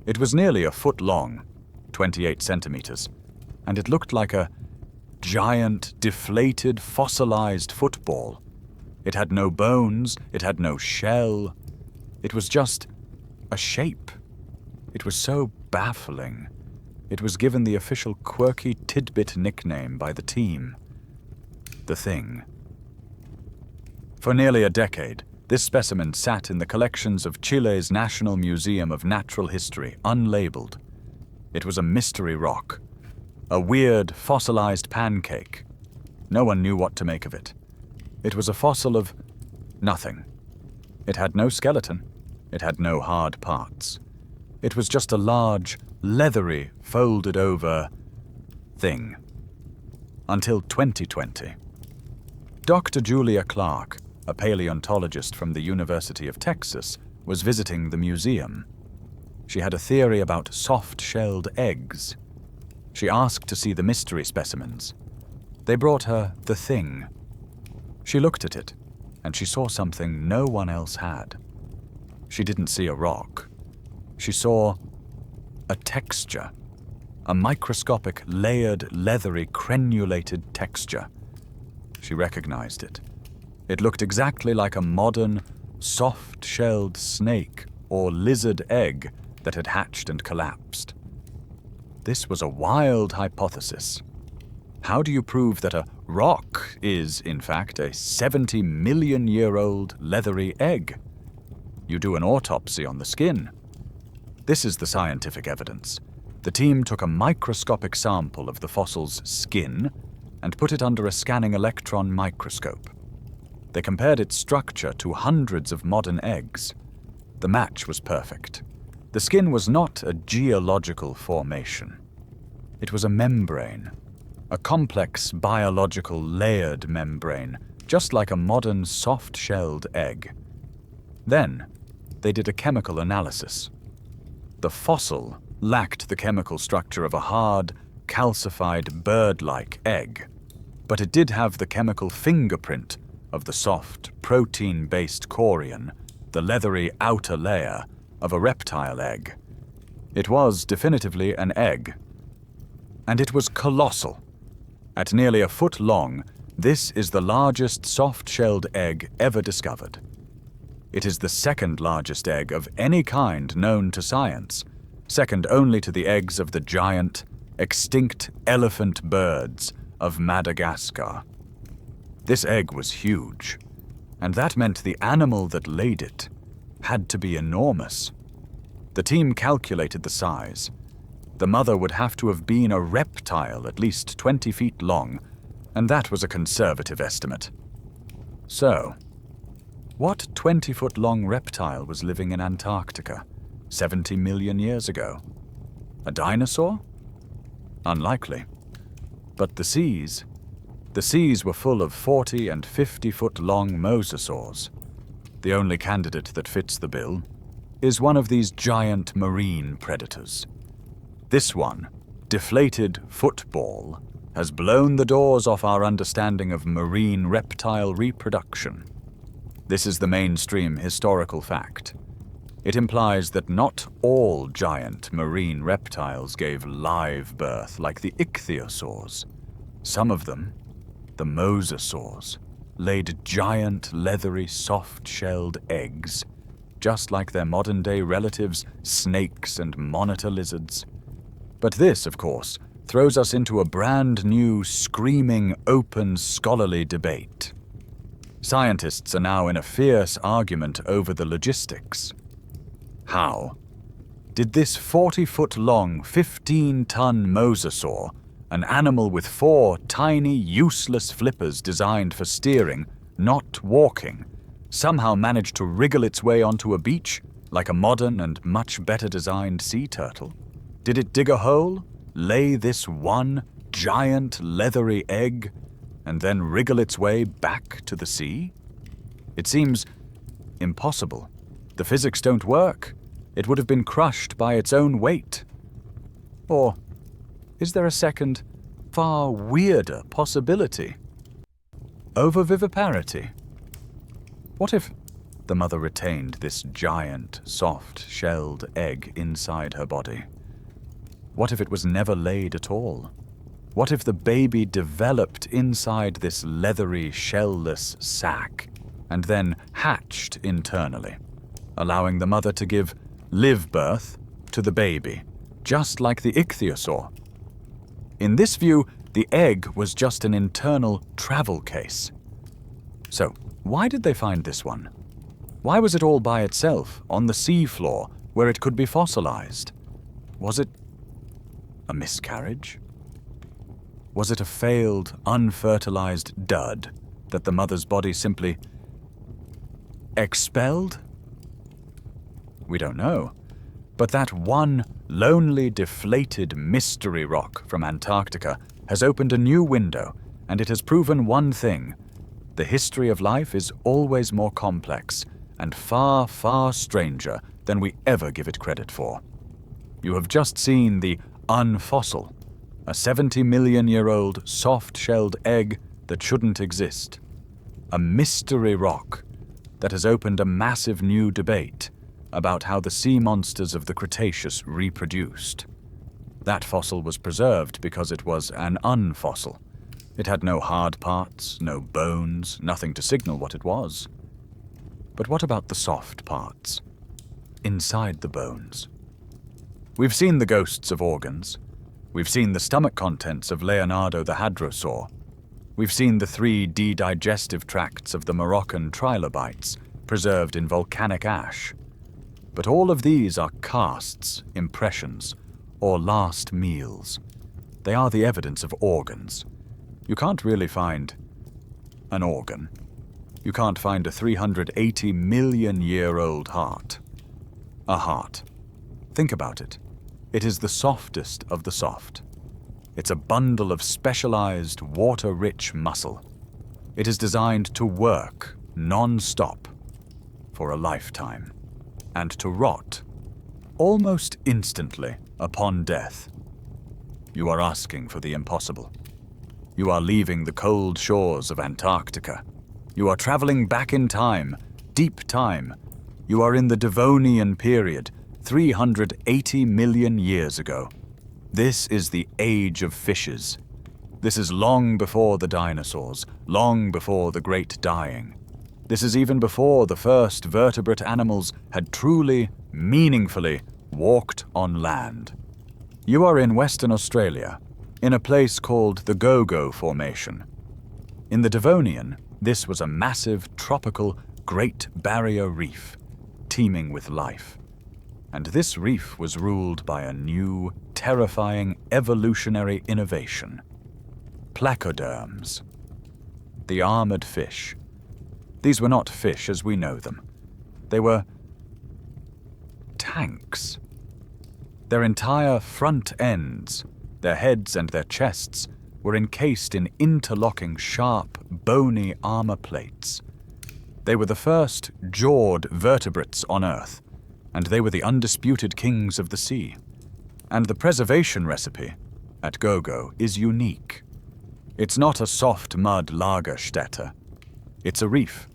It was nearly a foot long, 28 centimeters, and it looked like a giant, deflated, fossilized football. It had no bones, it had no shell. It was just a shape. It was so baffling. It was given the official quirky tidbit nickname by the team, the Thing. For nearly a decade, this specimen sat in the collections of Chile's National Museum of Natural History, unlabeled. It was a mystery rock, a weird, fossilized pancake. No one knew what to make of it. It was a fossil of nothing. It had no skeleton. It had no hard parts. It was just a large, leathery, folded-over thing. Until 2020. Dr. Julia Clark, a paleontologist from the University of Texas, was visiting the museum. She had a theory about soft-shelled eggs. She asked to see the mystery specimens. They brought her the Thing. She looked at it, and she saw something no one else had. She didn't see a rock. She saw a texture, a microscopic, layered, leathery, crenulated texture. She recognized it. It looked exactly like a modern, soft-shelled snake or lizard egg that had hatched and collapsed. This was a wild hypothesis. How do you prove that a rock is, in fact, a 70-million-year-old leathery egg? You do an autopsy on the skin. This is the scientific evidence. The team took a microscopic sample of the fossil's skin and put it under a scanning electron microscope. They compared its structure to hundreds of modern eggs. The match was perfect. The skin was not a geological formation. It was a membrane, a complex biological layered membrane, just like a modern soft-shelled egg. Then, they did a chemical analysis. The fossil lacked the chemical structure of a hard, calcified bird-like egg, but it did have the chemical fingerprint of the soft, protein-based chorion, the leathery outer layer of a reptile egg. It was definitively an egg. And it was colossal. At nearly a foot long, this is the largest soft-shelled egg ever discovered. It is the second largest egg of any kind known to science, second only to the eggs of the giant, extinct elephant birds of Madagascar. This egg was huge, and that meant the animal that laid it had to be enormous. The team calculated the size. The mother would have to have been a reptile at least 20 feet long, and that was a conservative estimate. So, what 20-foot-long reptile was living in Antarctica 70 million years ago? A dinosaur? Unlikely. But the seas were full of 40 and 50-foot-long mosasaurs. The only candidate that fits the bill is one of these giant marine predators. This one, deflated football, has blown the doors off our understanding of marine reptile reproduction. This is the mainstream historical fact. It implies that not all giant marine reptiles gave live birth like the ichthyosaurs. Some of them, the mosasaurs, laid giant, leathery, soft-shelled eggs, just like their modern-day relatives, snakes and monitor lizards. But this, of course, throws us into a brand new, screaming, open, scholarly debate. Scientists are now in a fierce argument over the logistics. How did this 40-foot-long, 15-ton mosasaur, an animal with 4 tiny, useless flippers designed for steering, not walking, somehow manage to wriggle its way onto a beach like a modern and much better designed sea turtle? Did it dig a hole, lay this one giant leathery egg, and then wriggle its way back to the sea? It seems impossible. The physics don't work. It would have been crushed by its own weight. Or is there a second, far weirder possibility? Ovoviviparity. What if the mother retained this giant, soft-shelled egg inside her body? What if it was never laid at all? What if the baby developed inside this leathery, shell-less sac and then hatched internally, allowing the mother to give live birth to the baby, just like the ichthyosaur? In this view, the egg was just an internal travel case. So, why did they find this one? Why was it all by itself, on the seafloor, where it could be fossilized? Was it a miscarriage? Was it a failed, unfertilized dud that the mother's body simply expelled? We don't know. But that one lonely, deflated mystery rock from Antarctica has opened a new window, and it has proven one thing. The history of life is always more complex and far, far stranger than we ever give it credit for. You have just seen the unfossil, a 70-million-year-old soft-shelled egg that shouldn't exist. A mystery rock that has opened a massive new debate about how the sea monsters of the Cretaceous reproduced. That fossil was preserved because it was an unfossil. It had no hard parts, no bones, nothing to signal what it was. But what about the soft parts? Inside the bones. We've seen the ghosts of organs. We've seen the stomach contents of Leonardo the hadrosaur. We've seen the 3D digestive tracts of the Moroccan trilobites, preserved in volcanic ash. But all of these are casts, impressions, or last meals. They are the evidence of organs. You can't really find an organ. You can't find a 380 million year old heart. A heart. Think about it. It is the softest of the soft. It's a bundle of specialized, water-rich muscle. It is designed to work non-stop for a lifetime, and to rot almost instantly upon death. You are asking for the impossible. You are leaving the cold shores of Antarctica. You are traveling back in time, deep time. You are in the Devonian period, 380 million years ago. This is the age of fishes. This is long before the dinosaurs, long before the Great Dying. This is even before the first vertebrate animals had truly, meaningfully walked on land. You are in Western Australia, in a place called the Gogo Formation. In the Devonian, this was a massive, tropical, Great Barrier Reef, teeming with life. And this reef was ruled by a new, terrifying evolutionary innovation. Placoderms. The armored fish. These were not fish as we know them. They were tanks. Their entire front ends, their heads and their chests, were encased in interlocking, sharp, bony armor plates. They were the first jawed vertebrates on Earth, and they were the undisputed kings of the sea. And the preservation recipe at Gogo is unique. It's not a soft mud Lagerstätten. It's a reef.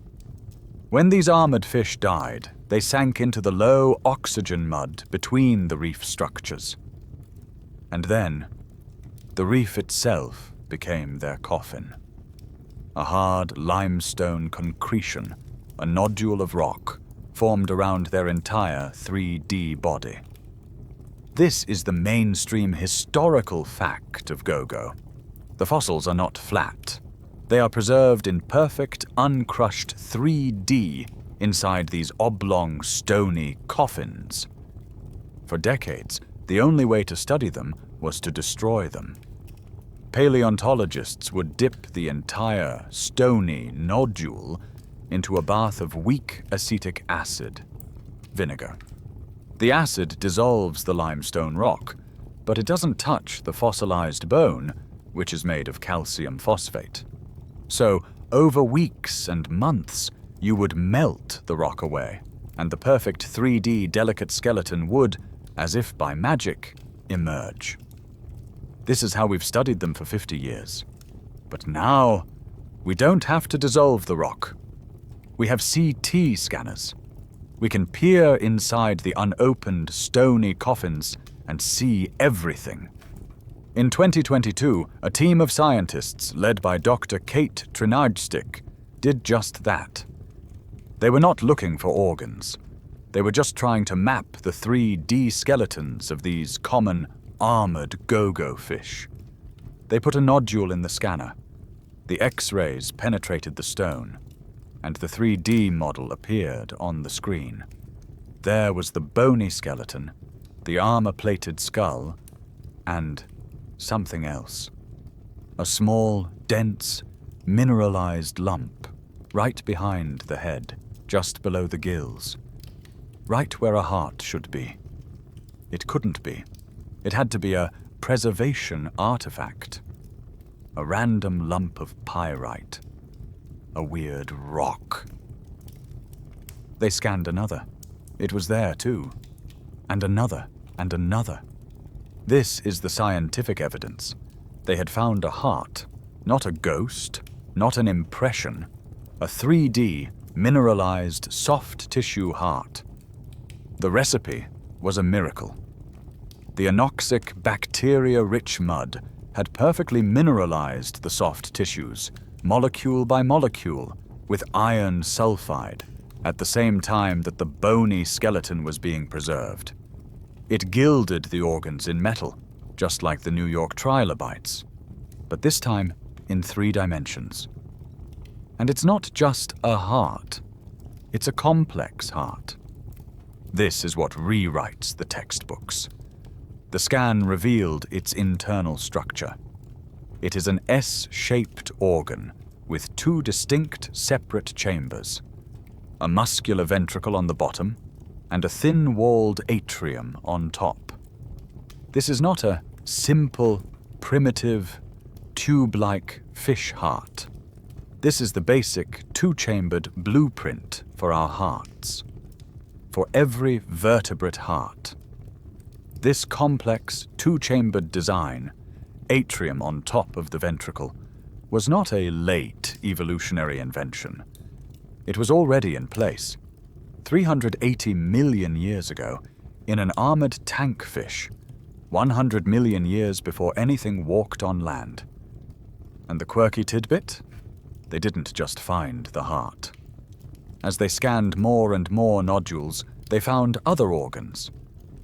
When these armored fish died, they sank into the low oxygen mud between the reef structures. And then, the reef itself became their coffin. A hard limestone concretion, a nodule of rock, formed around their entire 3D body. This is the mainstream historical fact of Gogo. The fossils are not flat. They are preserved in perfect, uncrushed 3D inside these oblong, stony coffins. For decades, the only way to study them was to destroy them. Paleontologists would dip the entire stony nodule into a bath of weak acetic acid, vinegar. The acid dissolves the limestone rock, but it doesn't touch the fossilized bone, which is made of calcium phosphate. So, over weeks and months, you would melt the rock away, and the perfect 3D delicate skeleton would, as if by magic, emerge. This is how we've studied them for 50 years. But now, we don't have to dissolve the rock. We have CT scanners. We can peer inside the unopened, stony coffins and see everything. In 2022, a team of scientists led by Dr. Kate Trinajstic did just that. They were not looking for organs. They were just trying to map the 3D skeletons of these common, armored Gogo fish. They put a nodule in the scanner. The X-rays penetrated the stone, and the 3D model appeared on the screen. There was the bony skeleton, the armor-plated skull, and something else. A small, dense, mineralized lump, right behind the head, just below the gills. Right where a heart should be. It couldn't be. It had to be a preservation artifact. A random lump of pyrite. A weird rock. They scanned another. It was there too. And another, and another. This is the scientific evidence. They had found a heart, not a ghost, not an impression, a 3D, mineralized, soft tissue heart. The recipe was a miracle. The anoxic, bacteria-rich mud had perfectly mineralized the soft tissues, molecule by molecule, with iron sulfide, at the same time that the bony skeleton was being preserved. It gilded the organs in metal, just like the New York trilobites, but this time in 3 dimensions. And it's not just a heart. It's a complex heart. This is what rewrites the textbooks. The scan revealed its internal structure. It is an S-shaped organ with two distinct separate chambers, a muscular ventricle on the bottom and a thin-walled atrium on top. This is not a simple, primitive, tube-like fish heart. This is the basic two-chambered blueprint for our hearts, for every vertebrate heart. This complex two-chambered design, atrium on top of the ventricle, was not a late evolutionary invention. It was already in place, 380 million years ago, in an armored tankfish, 100 million years before anything walked on land. And the quirky tidbit? They didn't just find the heart. As they scanned more and more nodules, they found other organs.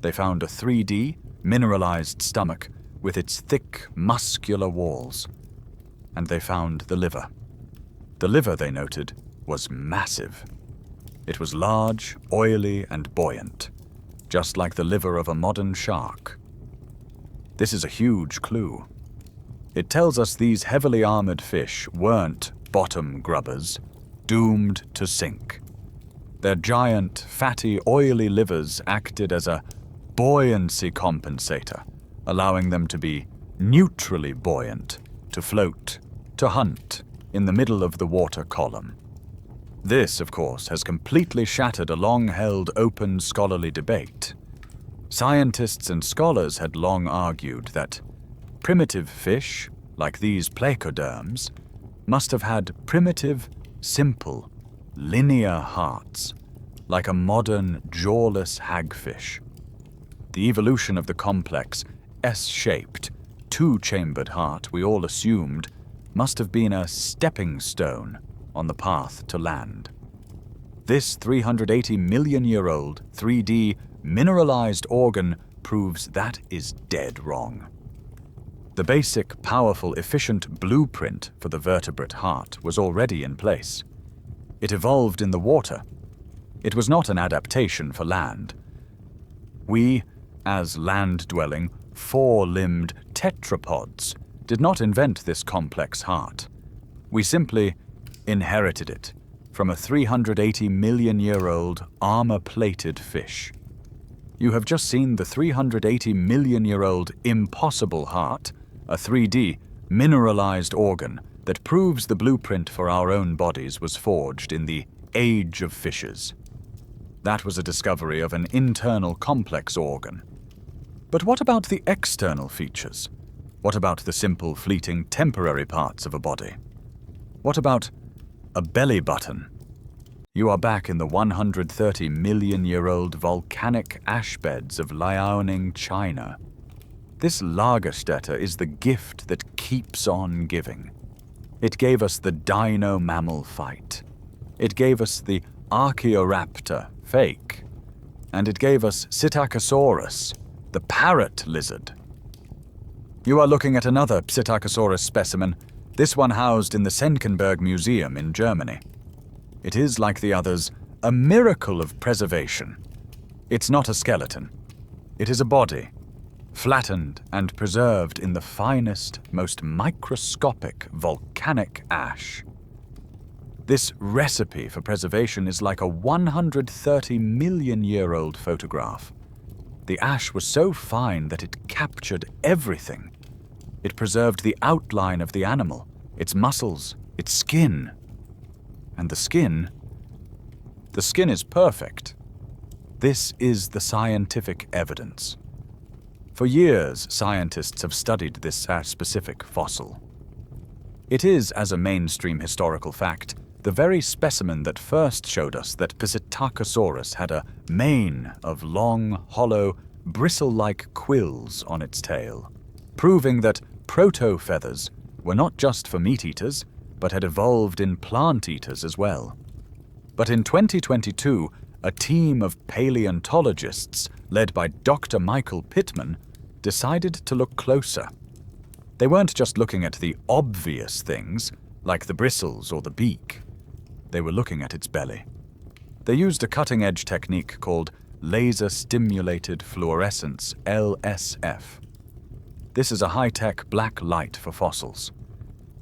They found a 3D, mineralized stomach with its thick, muscular walls. And they found the liver. The liver, they noted, was massive. It was large, oily, and buoyant, just like the liver of a modern shark. This is a huge clue. It tells us these heavily armored fish weren't bottom grubbers, doomed to sink. Their giant, fatty, oily livers acted as a buoyancy compensator, allowing them to be neutrally buoyant, to float, to hunt in the middle of the water column. This, of course, has completely shattered a long-held open scholarly debate. Scientists and scholars had long argued that primitive fish, like these placoderms, must have had primitive, simple, linear hearts, like a modern, jawless hagfish. The evolution of the complex, S-shaped, two-chambered heart we all assumed must have been a stepping stone on the path to land. This 380 million-year-old 3D mineralized organ proves that is dead wrong. The basic, powerful, efficient blueprint for the vertebrate heart was already in place. It evolved in the water. It was not an adaptation for land. We, as land-dwelling, four-limbed tetrapods, did not invent this complex heart. We simply inherited it from a 380 million-year-old armor-plated fish. You have just seen the 380 million-year-old impossible heart, a 3D, mineralized organ that proves the blueprint for our own bodies was forged in the Age of Fishes. That was a discovery of an internal complex organ. But what about the external features? What about the simple, fleeting, temporary parts of a body? What about a belly button? You are back in the 130 million-year-old volcanic ash beds of Liaoning, China. This Lagerstätten is the gift that keeps on giving. It gave us the dino-mammal fight. It gave us the Archaeoraptor, fake. And it gave us Psittacosaurus, the parrot lizard. You are looking at another Psittacosaurus specimen, this one housed in the Senckenberg Museum in Germany. It is, like the others, a miracle of preservation. It's not a skeleton. It is a body, flattened and preserved in the finest, most microscopic volcanic ash. This recipe for preservation is like a 130 million-year-old photograph. The ash was so fine that it captured everything. It preserved the outline of the animal, its muscles, its skin. And the skin is perfect. This is the scientific evidence. For years, scientists have studied this specific fossil. It is, as a mainstream historical fact, the very specimen that first showed us that Psittacosaurus had a mane of long, hollow, bristle-like quills on its tail, proving that proto-feathers were not just for meat-eaters, but had evolved in plant-eaters as well. But in 2022, a team of paleontologists, led by Dr. Michael Pittman, decided to look closer. They weren't just looking at the obvious things, like the bristles or the beak. They were looking at its belly. They used a cutting-edge technique called laser-stimulated fluorescence, LSF. This is a high-tech black light for fossils.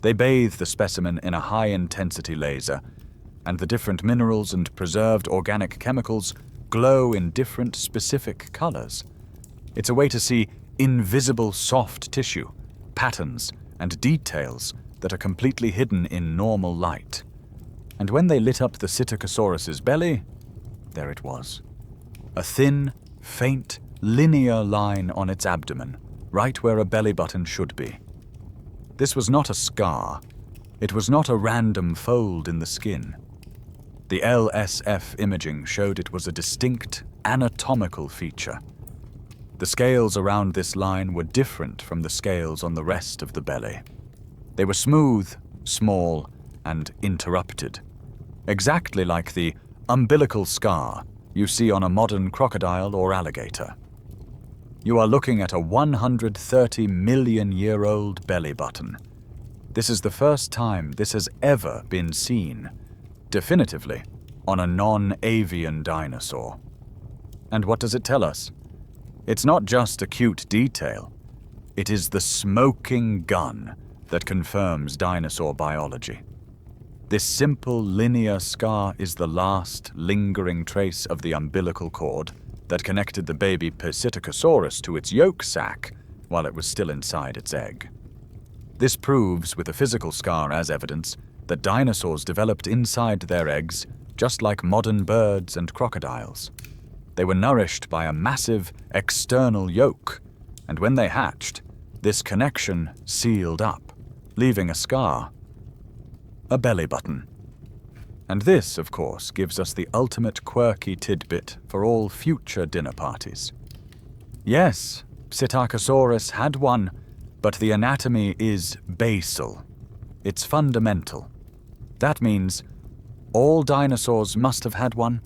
They bathe the specimen in a high-intensity laser, and the different minerals and preserved organic chemicals glow in different specific colors. It's a way to see invisible soft tissue, patterns, and details that are completely hidden in normal light. And when they lit up the Psittacosaurus's belly, there it was. A thin, faint, linear line on its abdomen, right where a belly button should be. This was not a scar. It was not a random fold in the skin. The LSF imaging showed it was a distinct anatomical feature. The scales around this line were different from the scales on the rest of the belly. They were smooth, small, and interrupted, exactly like the umbilical scar you see on a modern crocodile or alligator. You are looking at a 130 million year old belly button. This is the first time this has ever been seen, definitively, on a non-avian dinosaur. And what does it tell us? It's not just a cute detail. It is the smoking gun that confirms dinosaur biology. This simple linear scar is the last lingering trace of the umbilical cord that connected the baby Psittacosaurus to its yolk sac while it was still inside its egg. This proves, with a physical scar as evidence, that dinosaurs developed inside their eggs just like modern birds and crocodiles. They were nourished by a massive external yolk, and when they hatched, this connection sealed up, leaving a scar, a belly button. And this, of course, gives us the ultimate quirky tidbit for all future dinner parties. Yes, Psittacosaurus had one, but the anatomy is basal. It's fundamental. That means all dinosaurs must have had one,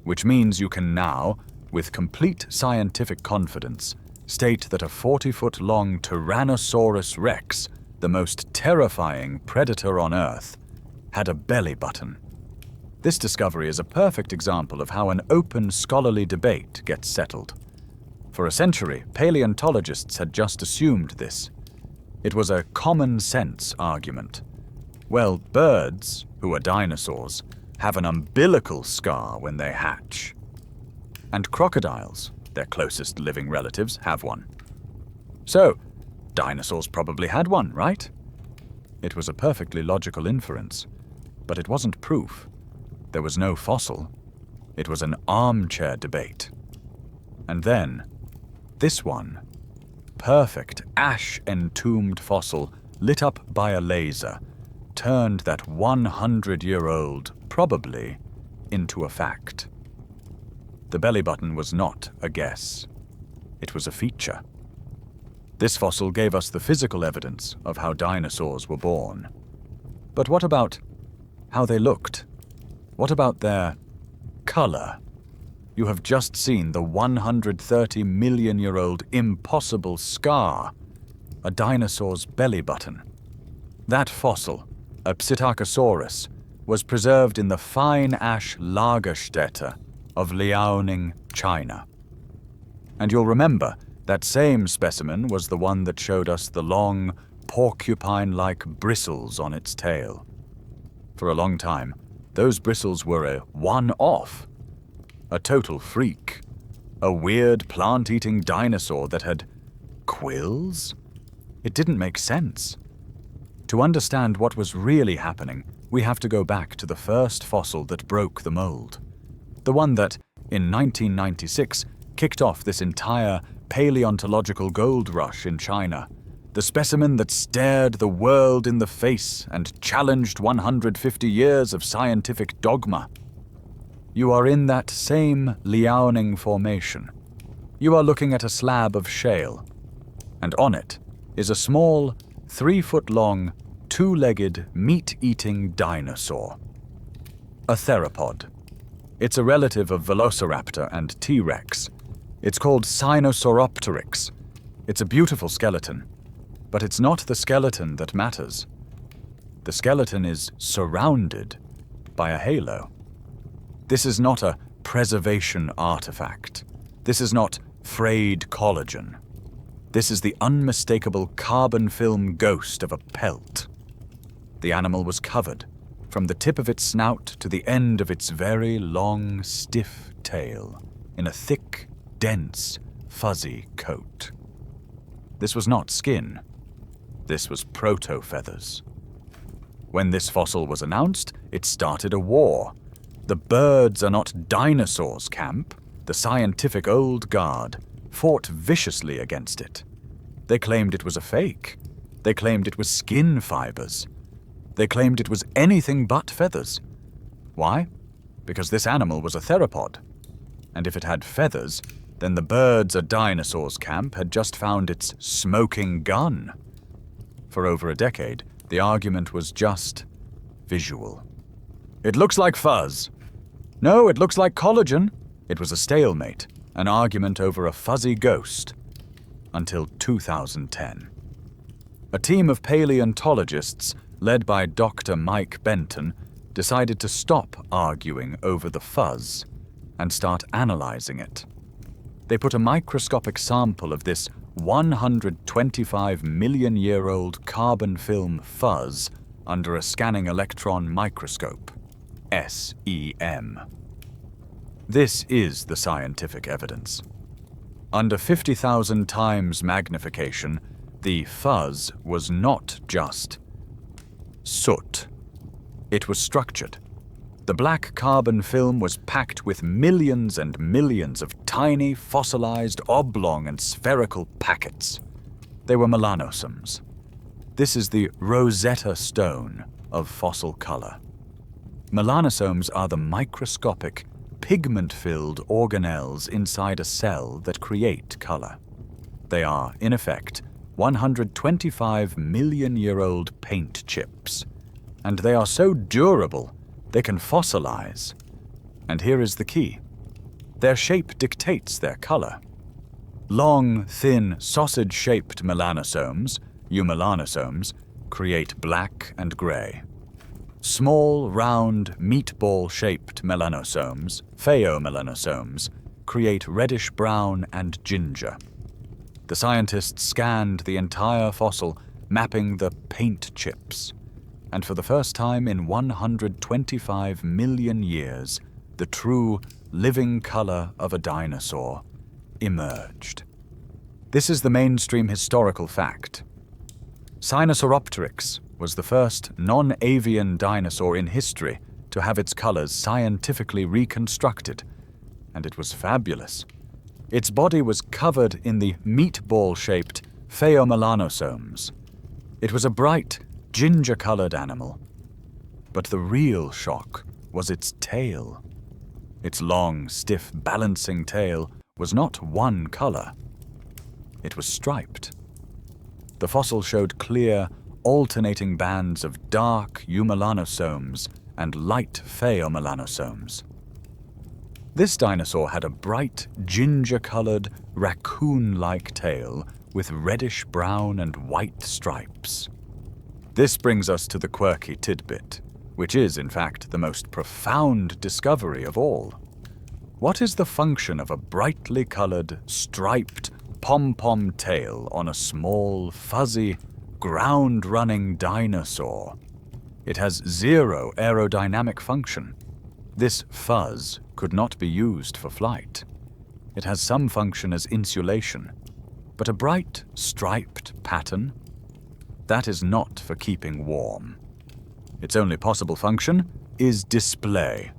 which means you can now, with complete scientific confidence, state that a 40-foot-long Tyrannosaurus rex, the most terrifying predator on Earth, had a belly button. This discovery is a perfect example of how an open scholarly debate gets settled. For a century, paleontologists had just assumed this. It was a common-sense argument. Well, birds, who are dinosaurs, have an umbilical scar when they hatch. And crocodiles, their closest living relatives, have one. So, dinosaurs probably had one, right? It was a perfectly logical inference, but it wasn't proof. There was no fossil. It was an armchair debate. And then, this one, perfect ash-entombed fossil lit up by a laser, turned that 100-year-old, probably, into a fact. The belly button was not a guess. It was a feature. This fossil gave us the physical evidence of how dinosaurs were born. But what about how they looked? What about their color? You have just seen the 130 million-year-old impossible scar, a dinosaur's belly button. That fossil, a Psittacosaurus, was preserved in the fine ash Lagerstätten of Liaoning, China. And you'll remember, that same specimen was the one that showed us the long, porcupine-like bristles on its tail. For a long time, those bristles were a one-off, a total freak, a weird plant-eating dinosaur that had quills? It didn't make sense. To understand what was really happening, we have to go back to the first fossil that broke the mold. The one that, in 1996, kicked off this entire paleontological gold rush in China. The specimen that stared the world in the face and challenged 150 years of scientific dogma. You are in that same Liaoning formation. You are looking at a slab of shale, and on it is a small, 3-foot-long, 2-legged, meat-eating dinosaur. A theropod. It's a relative of Velociraptor and T-Rex. It's called Sinosauropteryx. It's a beautiful skeleton, but it's not the skeleton that matters. The skeleton is surrounded by a halo. This is not a preservation artifact. This is not frayed collagen. This is the unmistakable carbon film ghost of a pelt. The animal was covered, from the tip of its snout to the end of its very long, stiff tail, in a thick, dense, fuzzy coat. This was not skin. This was proto-feathers. When this fossil was announced, it started a war. The birds are not dinosaurs camp, the scientific old guard, fought viciously against it. They claimed it was a fake. They claimed it was skin fibers. They claimed it was anything but feathers. Why? Because this animal was a theropod. And if it had feathers, then the birds at dinosaurs camp had just found its smoking gun. For over a decade, the argument was just visual. It looks like fuzz. No, it looks like collagen. It was a stalemate, an argument over a fuzzy ghost. Until 2010. A team of paleontologists, led by Dr. Mike Benton, decided to stop arguing over the fuzz and start analyzing it. They put a microscopic sample of this 125-million-year-old carbon film fuzz under a scanning electron microscope, SEM. This is the scientific evidence. Under 50,000 times magnification, the fuzz was not just soot. It was structured. The black carbon film was packed with millions and millions of tiny, fossilized, oblong and spherical packets. They were melanosomes. This is the Rosetta Stone of fossil color. Melanosomes are the microscopic, pigment-filled organelles inside a cell that create color. They are, in effect, 125-million-year-old paint chips. And they are so durable, they can fossilize. And here is the key. Their shape dictates their color. Long, thin, sausage-shaped melanosomes, eumelanosomes, create black and gray. Small, round, meatball-shaped melanosomes, phaeomelanosomes, create reddish-brown and ginger. The scientists scanned the entire fossil, mapping the paint chips. And for the first time in 125 million years, the true living color of a dinosaur emerged. This is the mainstream historical fact. Sinosauropteryx was the first non-avian dinosaur in history to have its colors scientifically reconstructed, and it was fabulous. Its body was covered in the meatball-shaped phaeomelanosomes. It was a bright, ginger-colored animal. But the real shock was its tail. Its long, stiff, balancing tail was not one color. It was striped. The fossil showed clear, alternating bands of dark eumelanosomes and light phaeomelanosomes. This dinosaur had a bright, ginger-colored, raccoon-like tail with reddish-brown and white stripes. This brings us to the quirky tidbit, which is, in fact, the most profound discovery of all. What is the function of a brightly colored, striped, pom-pom tail on a small, fuzzy, ground-running dinosaur? It has zero aerodynamic function. This fuzz could not be used for flight. It has some function as insulation, but a bright, striped pattern? That is not for keeping warm. Its only possible function is display.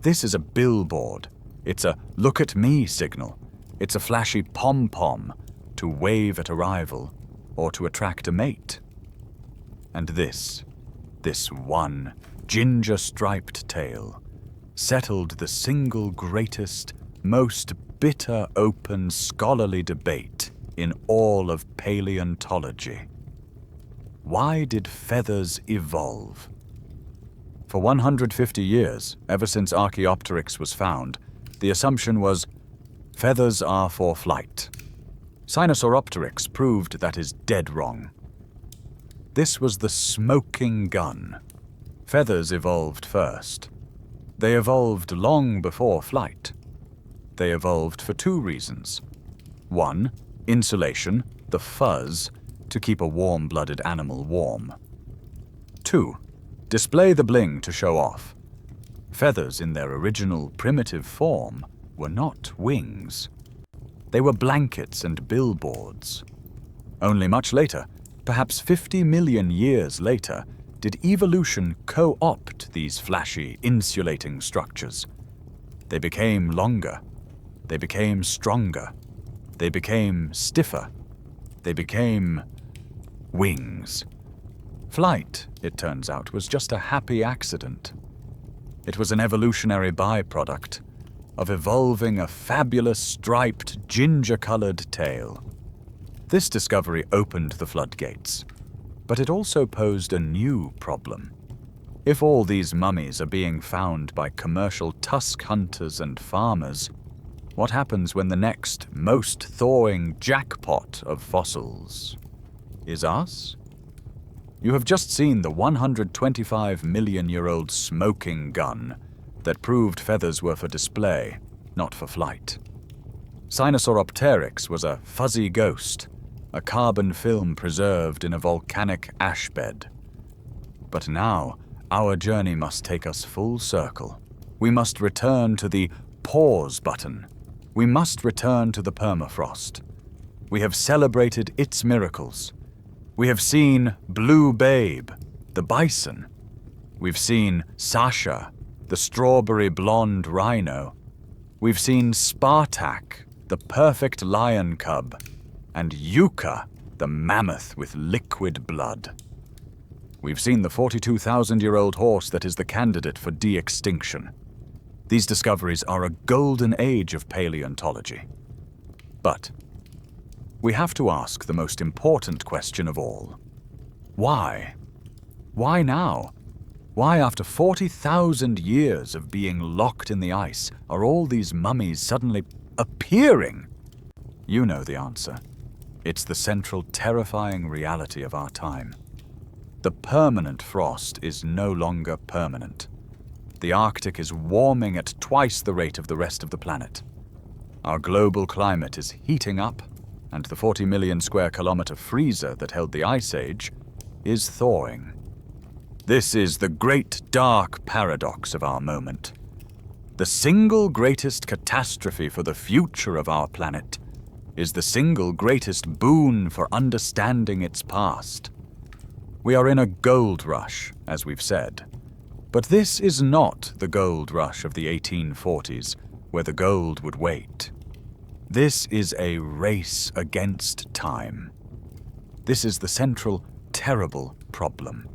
This is a billboard. It's a look at me signal. It's a flashy pom-pom to wave at a rival or to attract a mate. And this one ginger-striped tail settled the single greatest, most bitter open scholarly debate in all of paleontology. Why did feathers evolve? For 150 years, ever since Archaeopteryx was found, the assumption was feathers are for flight. Sinosauropteryx proved that is dead wrong. This was the smoking gun. Feathers evolved first. They evolved long before flight. They evolved for two reasons. One, insulation, the fuzz, to keep a warm-blooded animal warm. Two, display the bling to show off. Feathers in their original primitive form were not wings. They were blankets and billboards. Only much later, perhaps 50 million years later, did evolution co-opt these flashy, insulating structures. They became longer. They became stronger. They became stiffer. They became wings. Flight, it turns out, was just a happy accident. It was an evolutionary byproduct of evolving a fabulous striped, ginger-colored tail. This discovery opened the floodgates, but it also posed a new problem. If all these mummies are being found by commercial tusk hunters and farmers, what happens when the next most thawing jackpot of fossils is us? You have just seen the 125-million-year-old smoking gun that proved feathers were for display, not for flight. Sinosauropteryx was a fuzzy ghost, a carbon film preserved in a volcanic ash bed. But now, our journey must take us full circle. We must return to the pause button. We must return to the permafrost. We have celebrated its miracles. We have seen Blue Babe, the bison. We've seen Sasha, the strawberry blonde rhino. We've seen Spartak, the perfect lion cub, and Yucca, the mammoth with liquid blood. We've seen the 42,000-year-old horse that is the candidate for de-extinction. These discoveries are a golden age of paleontology. But we have to ask the most important question of all. Why? Why now? Why, after 40,000 years of being locked in the ice, are all these mummies suddenly appearing? You know the answer. It's the central terrifying reality of our time. The permanent frost is no longer permanent. The Arctic is warming at twice the rate of the rest of the planet. Our global climate is heating up, and the 40 million square kilometer freezer that held the Ice Age is thawing. This is the great dark paradox of our moment. The single greatest catastrophe for the future of our planet is the single greatest boon for understanding its past. We are in a gold rush, as we've said. But this is not the gold rush of the 1840s, where the gold would wait. This is a race against time. This is the central, terrible problem.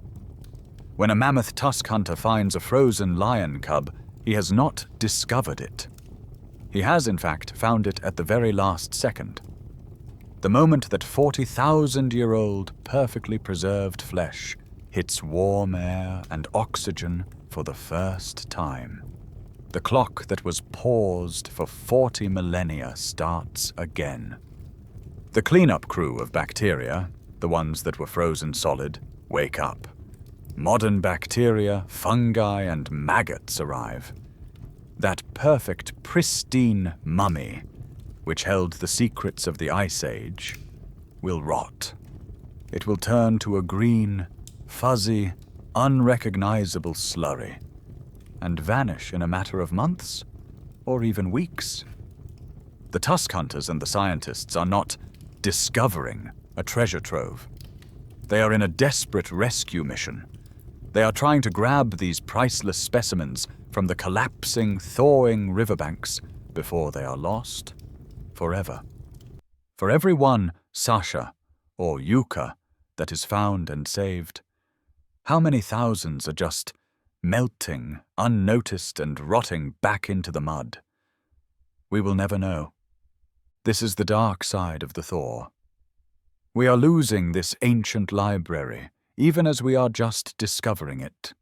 When a mammoth tusk hunter finds a frozen lion cub, he has not discovered it. He has, in fact, found it at the very last second. The moment that 40,000-year-old, perfectly preserved flesh hits warm air and oxygen for the first time. The clock that was paused for 40 millennia starts again. The cleanup crew of bacteria, the ones that were frozen solid, wake up. Modern bacteria, fungi, and maggots arrive. That perfect, pristine mummy, which held the secrets of the Ice Age, will rot. It will turn to a green, fuzzy, unrecognizable slurry, and vanish in a matter of months, or even weeks. The tusk hunters and the scientists are not discovering a treasure trove. They are in a desperate rescue mission. They are trying to grab these priceless specimens from the collapsing, thawing riverbanks before they are lost forever. For every one Sasha or Yucca that is found and saved, how many thousands are just melting, unnoticed, and rotting back into the mud? We will never know. This is the dark side of the thaw. We are losing this ancient library, even as we are just discovering it.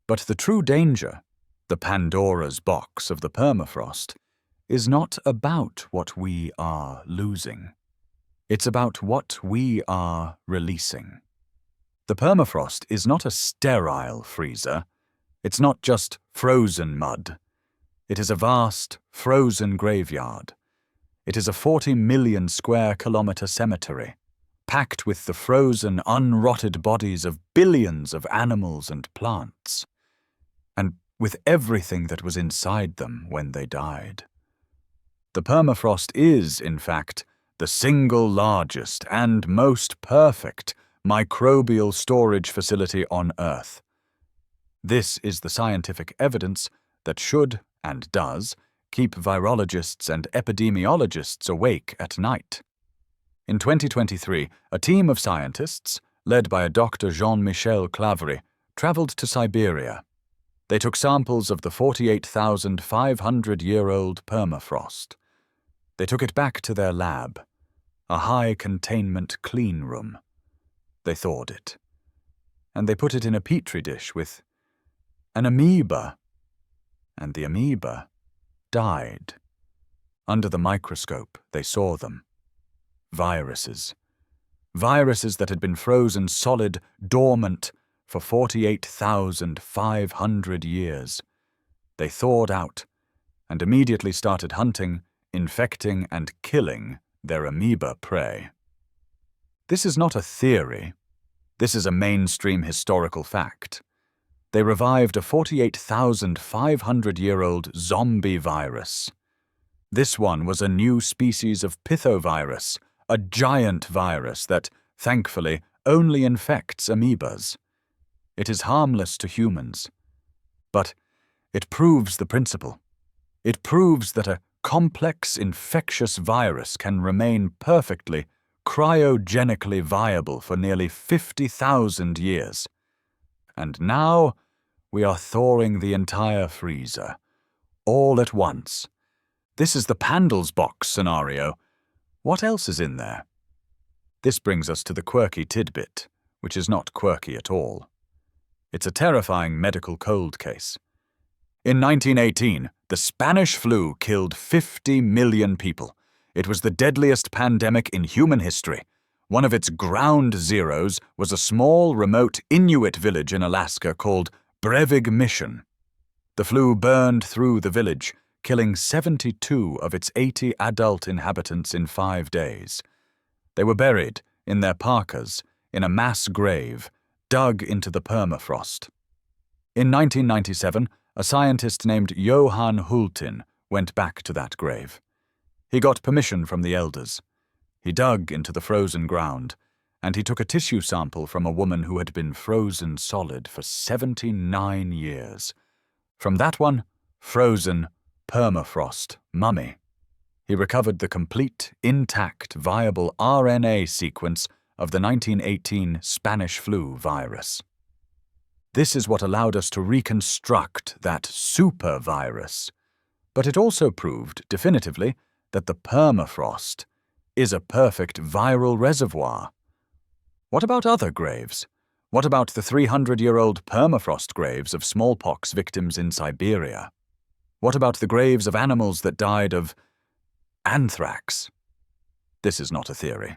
But the true danger, the Pandora's box of the permafrost, is not about what we are losing. It's about what we are releasing. The permafrost is not a sterile freezer. It's not just frozen mud. It is a vast, frozen graveyard. It is a 40 million square kilometer cemetery, packed with the frozen, unrotted bodies of billions of animals and plants, and with everything that was inside them when they died. The permafrost is, in fact, the single largest and most perfect microbial storage facility on Earth. This is the scientific evidence that should, and does, keep virologists and epidemiologists awake at night. In 2023, a team of scientists, led by a Dr. Jean-Michel Claverie, traveled to Siberia. They took samples of the 48,500-year-old permafrost. They took it back to their lab, a high-containment clean room. They thawed it, and they put it in a petri dish with an amoeba, and the amoeba died. Under the microscope, they saw them. Viruses. Viruses that had been frozen solid, dormant, for 48,500 years. They thawed out, and immediately started hunting, infecting, and killing their amoeba prey. This is not a theory. This is a mainstream historical fact. They revived a 48,500-year-old zombie virus. This one was a new species of pithovirus, a giant virus that, thankfully, only infects amoebas. It is harmless to humans. But it proves the principle. It proves that a complex infectious virus can remain perfectly, cryogenically viable for nearly 50,000 years. And now we are thawing the entire freezer, all at once. This is the Pandel's box scenario. What else is in there? This brings us to the quirky tidbit, which is not quirky at all. It's a terrifying medical cold case. In 1918, the Spanish flu killed 50 million people. It was the deadliest pandemic in human history. One of its ground zeros was a small, remote Inuit village in Alaska called Brevig Mission. The flu burned through the village, killing 72 of its 80 adult inhabitants in 5 days. They were buried, in their parkas, in a mass grave, dug into the permafrost. In 1997, a scientist named Johan Hultin went back to that grave. He got permission from the elders. He dug into the frozen ground, and he took a tissue sample from a woman who had been frozen solid for 79 years. From that one, frozen, permafrost mummy, he recovered the complete, intact, viable RNA sequence of the 1918 Spanish flu virus. This is what allowed us to reconstruct that super virus. But it also proved, definitively, that the permafrost is a perfect viral reservoir. What about other graves? What about the 300-year-old permafrost graves of smallpox victims in Siberia? What about the graves of animals that died of anthrax? This is not a theory.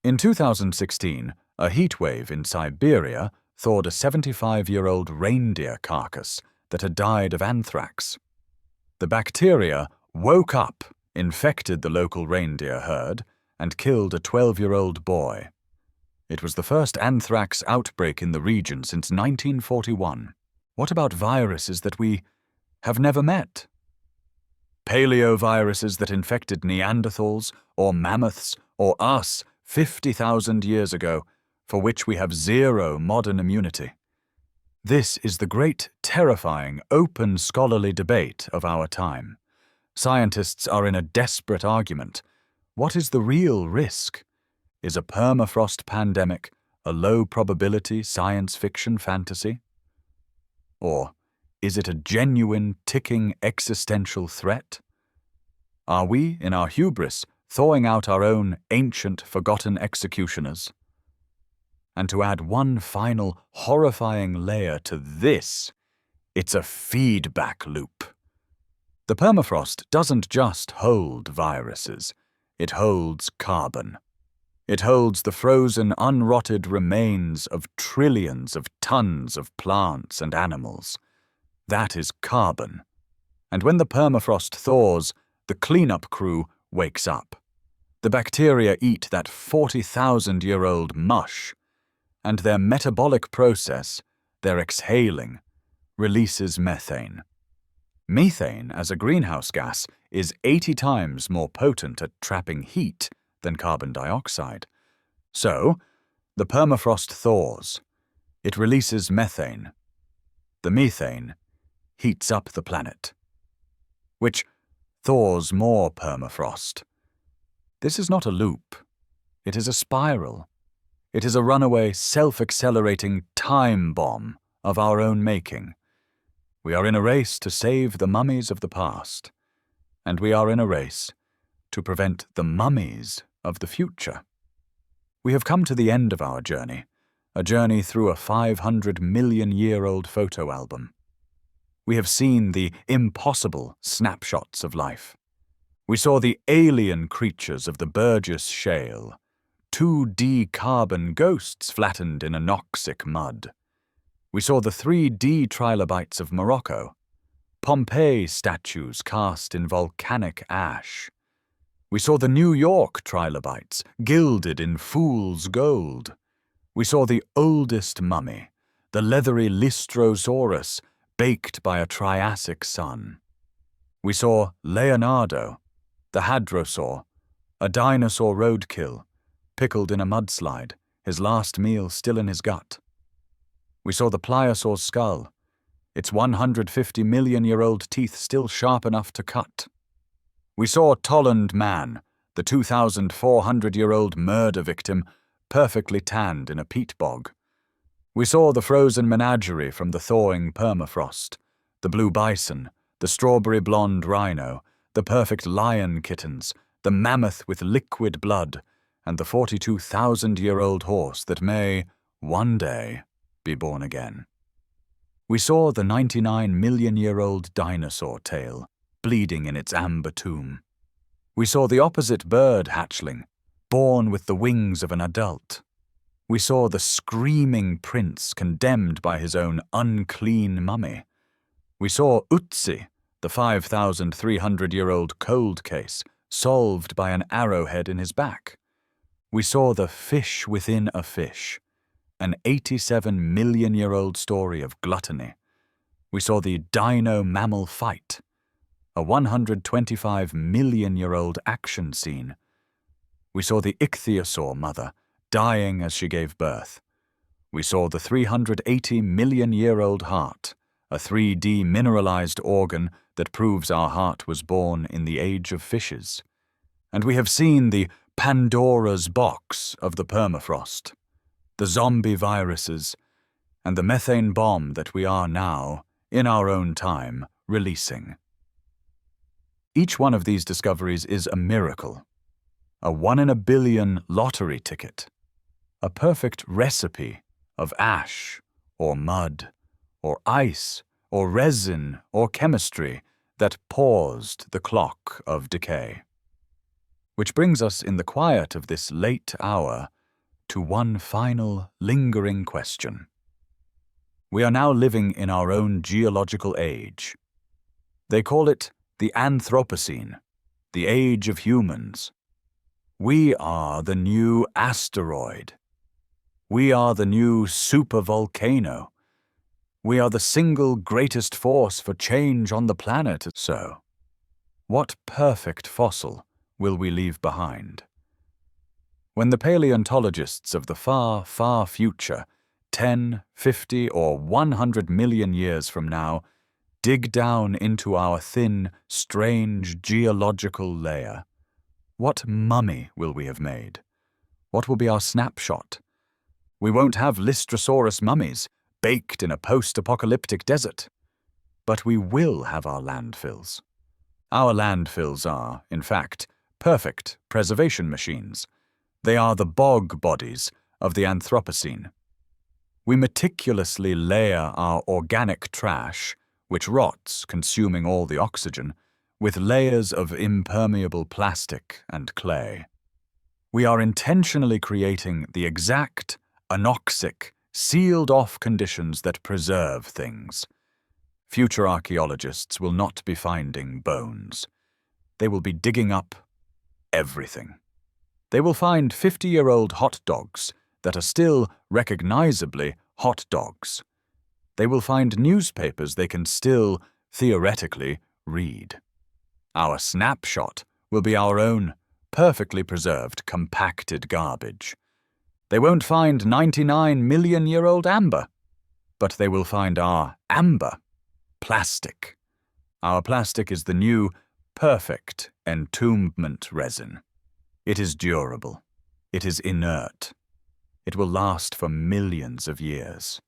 In 2016, a heatwave in Siberia thawed a 75-year-old reindeer carcass that had died of anthrax. The bacteria woke up, infected the local reindeer herd, and killed a 12-year-old boy. It was the first anthrax outbreak in the region since 1941. What about viruses that we have never met? Paleoviruses that infected Neanderthals, or mammoths, or us 50,000 years ago, for which we have zero modern immunity. This is the great, terrifying, open scholarly debate of our time. Scientists are in a desperate argument. What is the real risk? Is a permafrost pandemic a low-probability science fiction fantasy? Or is it a genuine, ticking existential threat? Are we, in our hubris, thawing out our own ancient, forgotten executioners? And to add one final, horrifying layer to this, it's a feedback loop. The permafrost doesn't just hold viruses, it holds carbon. It holds the frozen, unrotted remains of trillions of tons of plants and animals. That is carbon. And when the permafrost thaws, the cleanup crew wakes up. The bacteria eat that 40,000-year-old mush, and their metabolic process, their exhaling, releases methane. Methane, as a greenhouse gas, is 80 times more potent at trapping heat than carbon dioxide. So, the permafrost thaws. It releases methane. The methane heats up the planet, which thaws more permafrost. This is not a loop. It is a spiral. It is a runaway, self-accelerating time bomb of our own making. We are in a race to save the mummies of the past, and we are in a race to prevent the mummies of the future. We have come to the end of our journey, a journey through a 500-million-year-old photo album. We have seen the impossible snapshots of life. We saw the alien creatures of the Burgess Shale, 2D carbon ghosts flattened in anoxic mud. We saw the 3D trilobites of Morocco, Pompeii statues cast in volcanic ash. We saw the New York trilobites, gilded in fool's gold. We saw the oldest mummy, the leathery Lystrosaurus, baked by a Triassic sun. We saw Leonardo, the hadrosaur, a dinosaur roadkill, pickled in a mudslide, his last meal still in his gut. We saw the pliosaur's skull, its 150-million-year-old teeth still sharp enough to cut. We saw Tollund Man, the 2,400-year-old murder victim, perfectly tanned in a peat bog. We saw the frozen menagerie from the thawing permafrost, the blue bison, the strawberry blonde rhino, the perfect lion kittens, the mammoth with liquid blood, and the 42,000-year-old horse that may, one day, be born again. We saw the 99-million-year-old dinosaur tail, bleeding in its amber tomb. We saw the opposite bird hatchling, born with the wings of an adult. We saw the screaming prince condemned by his own unclean mummy. We saw Utsi, the 5,300-year-old cold case, solved by an arrowhead in his back. We saw the fish within a fish, an 87-million-year-old story of gluttony. We saw the dino-mammal fight, a 125-million-year-old action scene. We saw the ichthyosaur mother dying as she gave birth. We saw the 380-million-year-old heart, a 3D mineralized organ that proves our heart was born in the age of fishes. And we have seen the Pandora's box of the permafrost, the zombie viruses, and the methane bomb that we are now, in our own time, releasing. Each one of these discoveries is a miracle, a 1-in-a-billion lottery ticket, a perfect recipe of ash or mud or ice or resin or chemistry that paused the clock of decay. Which brings us in the quiet of this late hour to one final, lingering question. We are now living in our own geological age. They call it the Anthropocene, the age of humans. We are the new asteroid. We are the new supervolcano. We are the single greatest force for change on the planet. So, what perfect fossil will we leave behind? When the paleontologists of the far, far future, 10, 50, or 100 million years from now, dig down into our thin, strange geological layer, what mummy will we have made? What will be our snapshot? We won't have Lystrosaurus mummies, baked in a post-apocalyptic desert. But we will have our landfills. Our landfills are, in fact, perfect preservation machines. They are the bog bodies of the Anthropocene. We meticulously layer our organic trash, which rots, consuming all the oxygen, with layers of impermeable plastic and clay. We are intentionally creating the exact, anoxic, sealed-off conditions that preserve things. Future archaeologists will not be finding bones. They will be digging up everything. They will find 50-year-old hot dogs that are still recognizably hot dogs. They will find newspapers they can still, theoretically, read. Our snapshot will be our own, perfectly preserved, compacted garbage. They won't find 99-million-year-old amber, but they will find our amber, plastic. Our plastic is the new, perfect entombment resin. It is durable. It is inert. It will last for millions of years.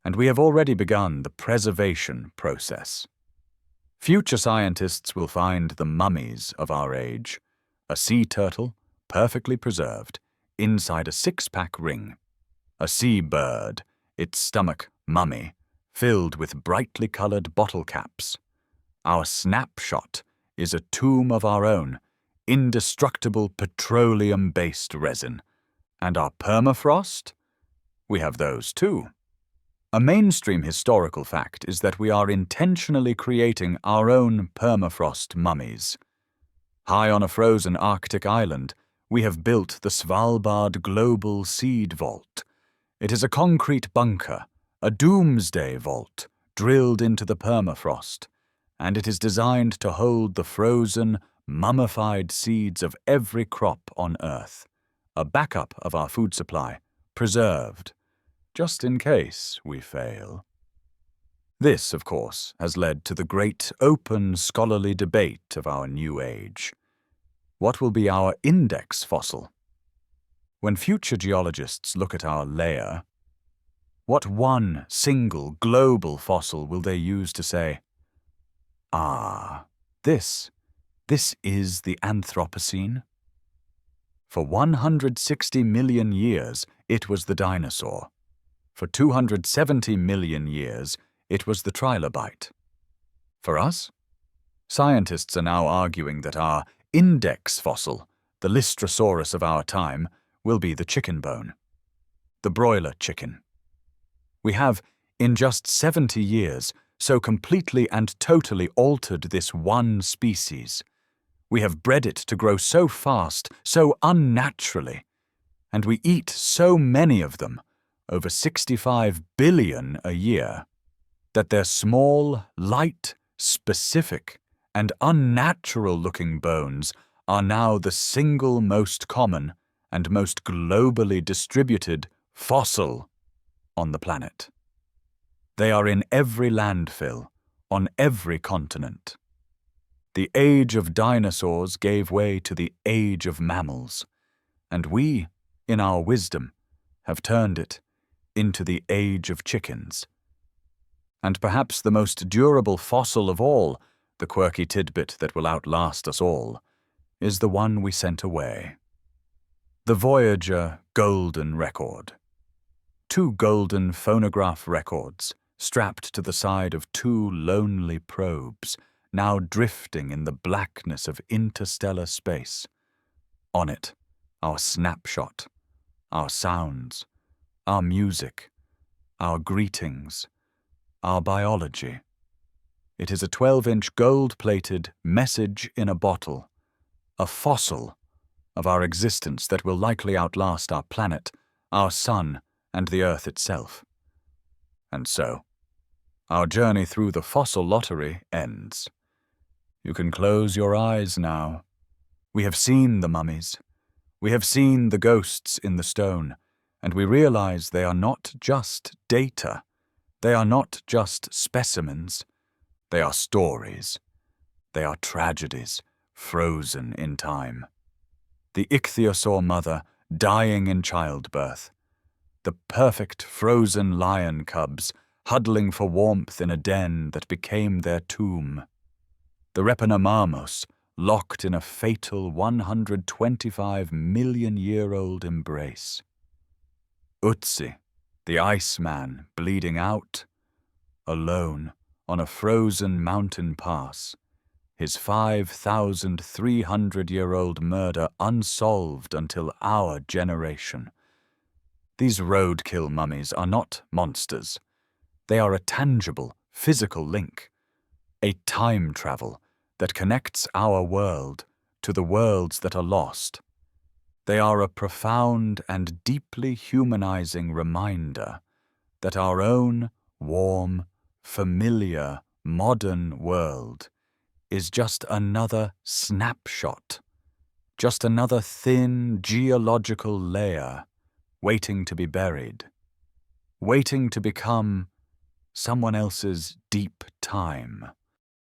And we have already begun the preservation process. Future scientists will find the mummies of our age, a sea turtle, perfectly preserved, inside a six-pack ring, a sea bird, its stomach mummy, filled with brightly colored bottle caps. Our snapshot is a tomb of our own, indestructible petroleum-based resin. And our permafrost? We have those too. A mainstream historical fact is that we are intentionally creating our own permafrost mummies. High on a frozen Arctic island, we have built the Svalbard Global Seed Vault. It is a concrete bunker, a doomsday vault, drilled into the permafrost, and it is designed to hold the frozen, mummified seeds of every crop on Earth, a backup of our food supply, preserved, just in case we fail. This, of course, has led to the great open scholarly debate of our new age. What will be our index fossil? When future geologists look at our layer, what one single global fossil will they use to say, "Ah, this is the Anthropocene"? For 160 million years, it was the dinosaur. For 270 million years, it was the trilobite. For us? Scientists are now arguing that our index fossil, the Lystrosaurus of our time, will be the chicken bone, the broiler chicken. We have, in just 70 years, so completely and totally altered this one species. We have bred it to grow so fast, so unnaturally, and we eat so many of them, over 65 billion a year, that their small, light, specific, and unnatural-looking bones are now the single most common and most globally distributed fossil on the planet. They are in every landfill, on every continent. The age of dinosaurs gave way to the age of mammals, and we, in our wisdom, have turned it into the age of chickens. And perhaps the most durable fossil of all, the quirky tidbit that will outlast us all, is the one we sent away. The Voyager Golden Record. 2 golden phonograph records, strapped to the side of 2 lonely probes, now drifting in the blackness of interstellar space. On it, our snapshot, our sounds, our music, our greetings, our biology. It is a 12-inch gold-plated message in a bottle, a fossil of our existence that will likely outlast our planet, our sun, and the Earth itself. And so, our journey through the fossil lottery ends. You can close your eyes now. We have seen the mummies. We have seen the ghosts in the stone, and we realize they are not just data. They are not just specimens. They are stories. They are tragedies, frozen in time. The ichthyosaur mother dying in childbirth. The perfect frozen lion cubs huddling for warmth in a den that became their tomb. The Repanomamos locked in a fatal 125-million-year-old embrace. Utsi, the Iceman, bleeding out, alone on a frozen mountain pass, his 5,300-year-old murder unsolved until our generation. These roadkill mummies are not monsters. They are a tangible, physical link, a time travel that connects our world to the worlds that are lost. They are a profound and deeply humanizing reminder that our own warm, familiar, modern world is just another snapshot, just another thin geological layer waiting to be buried, waiting to become someone else's deep time.